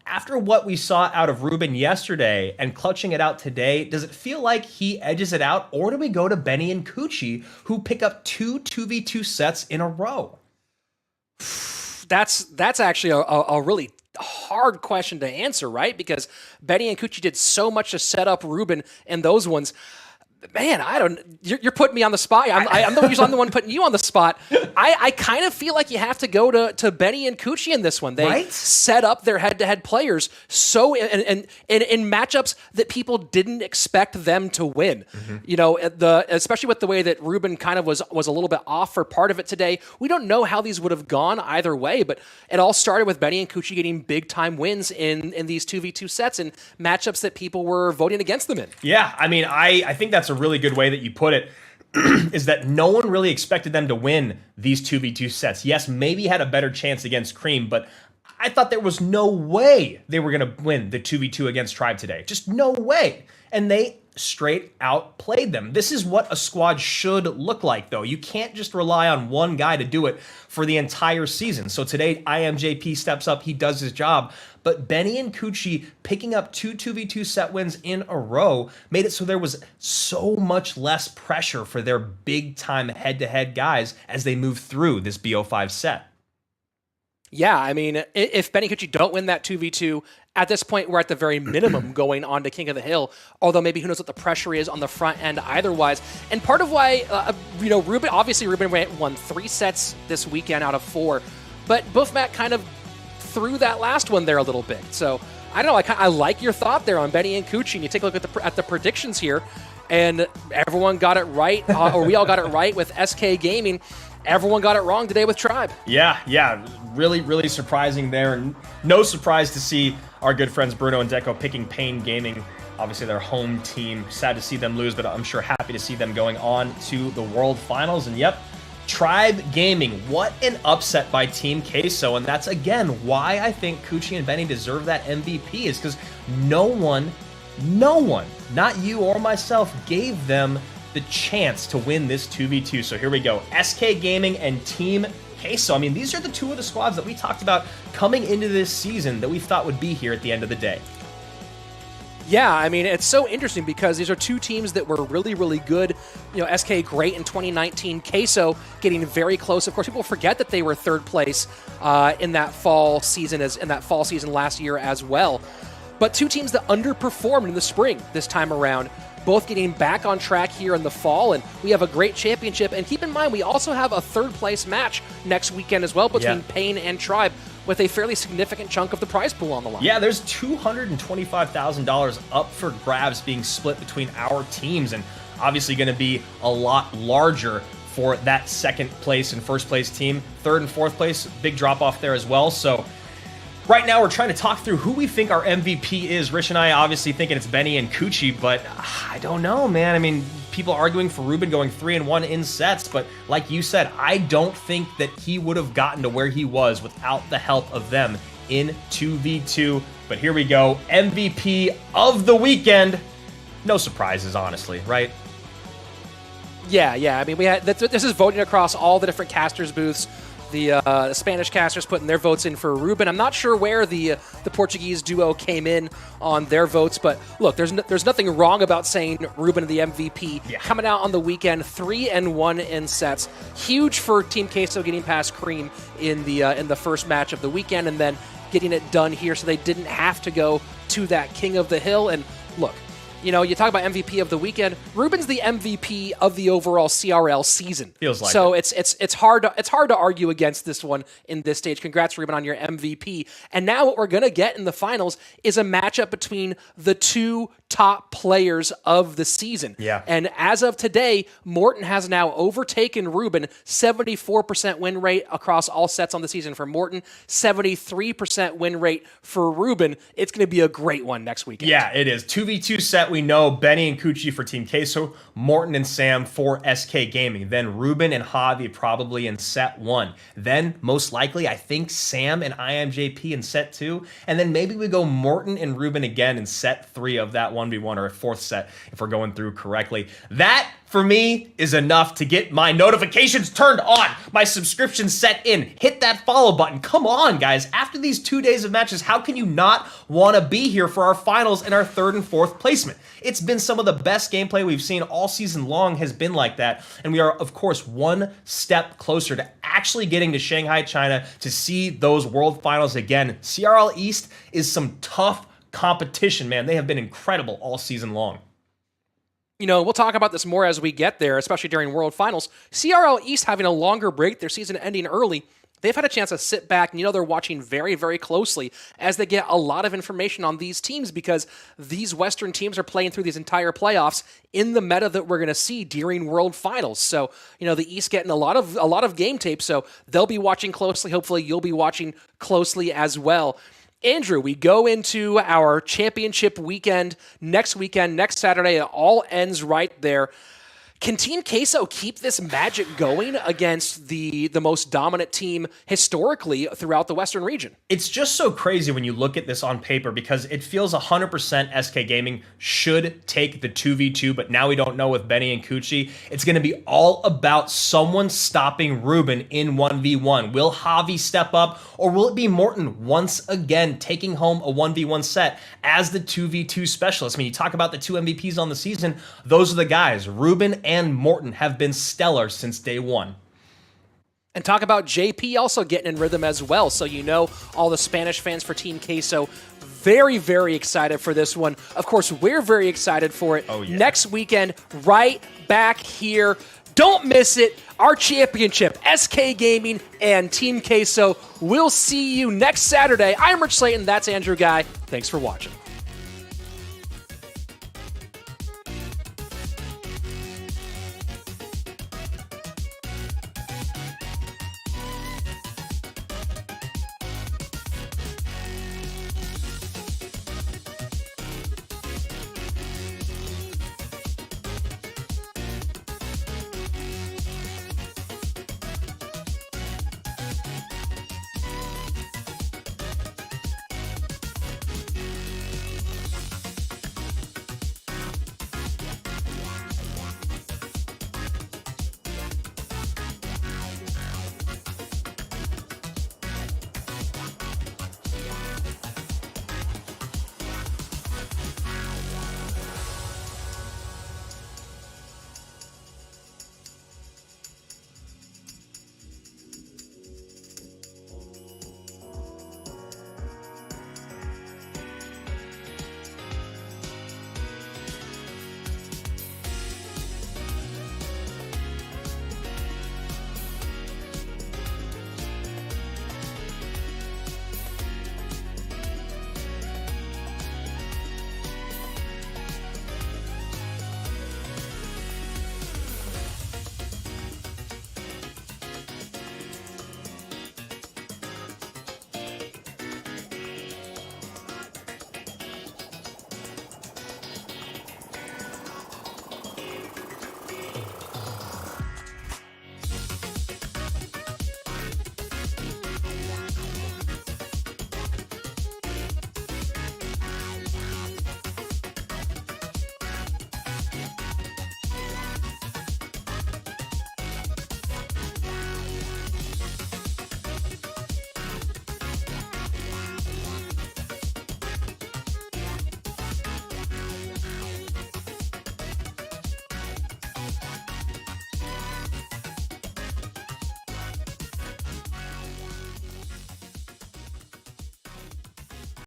After what we saw out of Ruben yesterday and clutching it out today, does it feel like he edges it out, or do we go to Benny and Couture, who pick up 2v2 sets in a row? That's actually a really hard question to answer, right? Because Benny and Couture did so much to set up Ruben in those ones. Man, you're putting me on the spot. I'm the one putting you on the spot. I kind of feel like you have to go to Benny and Couture in this one. They set up their head-to-head players so in matchups that people didn't expect them to win. Especially with the way that Ruben kind of was a little bit off for part of it today. We don't know how these would have gone either way, but it all started with Benny and Couture getting big-time wins in these 2v2 sets and matchups that people were voting against them in. Yeah, I mean, I think that's a really good way that you put it, is that no one really expected them to win these 2v2 sets. Yes, maybe had a better chance against Cream, but I thought there was no way they were going to win the 2v2 against Tribe today. Just no way. And they straight out played them. This is what a squad should look like, though. You can't just rely on one guy to do it for the entire season. So today, IMJP steps up. He does his job. But Benny and Couture picking up 2 2v2 set wins in a row made it so there was so much less pressure for their big-time head-to-head guys as they move through this BO5 set. Yeah, I mean, if Benny Couture don't win that 2v2, at this point, we're at the very minimum going on to King of the Hill, although maybe who knows what the pressure is on the front end either-wise. And part of why, Ruben won 3 sets this weekend out of 4, but Buffmac kind of threw that last one there a little bit. So, I don't know, I like your thought there on Benny and Couture, and you take a look at the predictions here, and everyone got it right, or we all got it right with SK Gaming. Everyone got it wrong today with Tribe. Yeah. Really, really surprising there. And no surprise to see our good friends Bruno and Deco picking Pain Gaming. Obviously, their home team. Sad to see them lose, but I'm sure happy to see them going on to the World Finals. And yep, Tribe Gaming. What an upset by Team Queso. And that's, again, why I think Couture and Benny deserve that MVP, is because no one, not you or myself, gave them the chance to win this 2v2. So here we go. SK Gaming and Team Queso. I mean, these are the two of the squads that we talked about coming into this season that we thought would be here at the end of the day. Yeah, I mean, it's so interesting because these are two teams that were really, really good. SK great in 2019. Queso getting very close. Of course, people forget that they were third place in that fall season last year as well. But two teams that underperformed in the spring this time around, both getting back on track here in the fall, and we have a great championship. And keep in mind, we also have a third-place match next weekend as well between Pain and Tribe, with a fairly significant chunk of the prize pool on the line. Yeah, there's $225,000 up for grabs being split between our teams, and obviously going to be a lot larger for that second place and first place team. Third and fourth place, big drop off there as well. So right now, we're trying to talk through who we think our MVP is. Rich and I obviously thinking it's Benny and Couture, but I don't know, man. I mean, people arguing for Ruben going 3-1 in sets, but like you said, I don't think that he would have gotten to where he was without the help of them in 2v2. But here we go, MVP of the weekend. No surprises, honestly, right? Yeah. I mean, we had this is voting across all the different casters booths. The Spanish casters putting their votes in for Ruben. I'm not sure where the Portuguese duo came in on their votes, but look, there's nothing wrong about saying Ruben the MVP. Yeah. Coming out on the weekend, 3-1 in sets. Huge for Team Queso getting past Cream in the first match of the weekend, and then getting it done here, so they didn't have to go to that King of the Hill. And look, you know, you talk about MVP of the weekend. Ruben's the MVP of the overall CRL season. Feels like so. it. It's hard to argue against this one in this stage. Congrats, Ruben, on your MVP. And now what we're gonna get in the finals is a matchup between the two top players of the season. Yeah. And as of today, Morton has now overtaken Ruben. 74% win rate across all sets on the season for Morton. 73% win rate for Ruben. It's gonna be a great one next weekend. Yeah, it is. 2v2 set, we know Benny and Couture for Team Queso, Morton and Sam for SK Gaming. Then Ruben and Javi probably in set 1. Then, most likely, I think Sam and IMJP in set 2. And then maybe we go Morton and Ruben again in set 3 of that 1v1, or a 4th set, if we're going through correctly. That, for me, is enough to get my notifications turned on, my subscription set in. Hit that follow button. Come on, guys. After these 2 days of matches, how can you not want to be here for our finals and our 3rd and 4th placement? It's been some of the best gameplay we've seen all season long has been like that. And we are, of course, one step closer to actually getting to Shanghai, China to see those world finals again. CRL East is some tough competition, man. They have been incredible all season long. You know, we'll talk about this more as we get there, especially during World Finals. CRL East having a longer break, their season ending early. They've had a chance to sit back, and they're watching very, very closely as they get a lot of information on these teams, because these Western teams are playing through these entire playoffs in the meta that we're going to see during World Finals. So, the East getting a lot of game tape, so they'll be watching closely. Hopefully, you'll be watching closely as well. Andrew, we go into our championship weekend next Saturday. It all ends right there. Can Team Queso keep this magic going against the most dominant team historically throughout the Western region? It's just so crazy when you look at this on paper, because it feels 100% SK Gaming should take the 2v2, but now we don't know with Benny and Couture. It's going to be all about someone stopping Ruben in 1v1. Will Javi step up, or will it be Morton once again taking home a 1v1 set as the 2v2 specialist? I mean, you talk about the 2 MVPs on the season, those are the guys. Ruben and Morton have been stellar since day one. And talk about JP also getting in rhythm as well. So all the Spanish fans for Team Queso, very, very excited for this one. Of course, we're very excited for it. Oh, yeah. Next weekend, right back here. Don't miss it. Our championship, SK Gaming and Team Queso. We'll see you next Saturday. I'm Rich Slayton. That's Andrew Guy. Thanks for watching.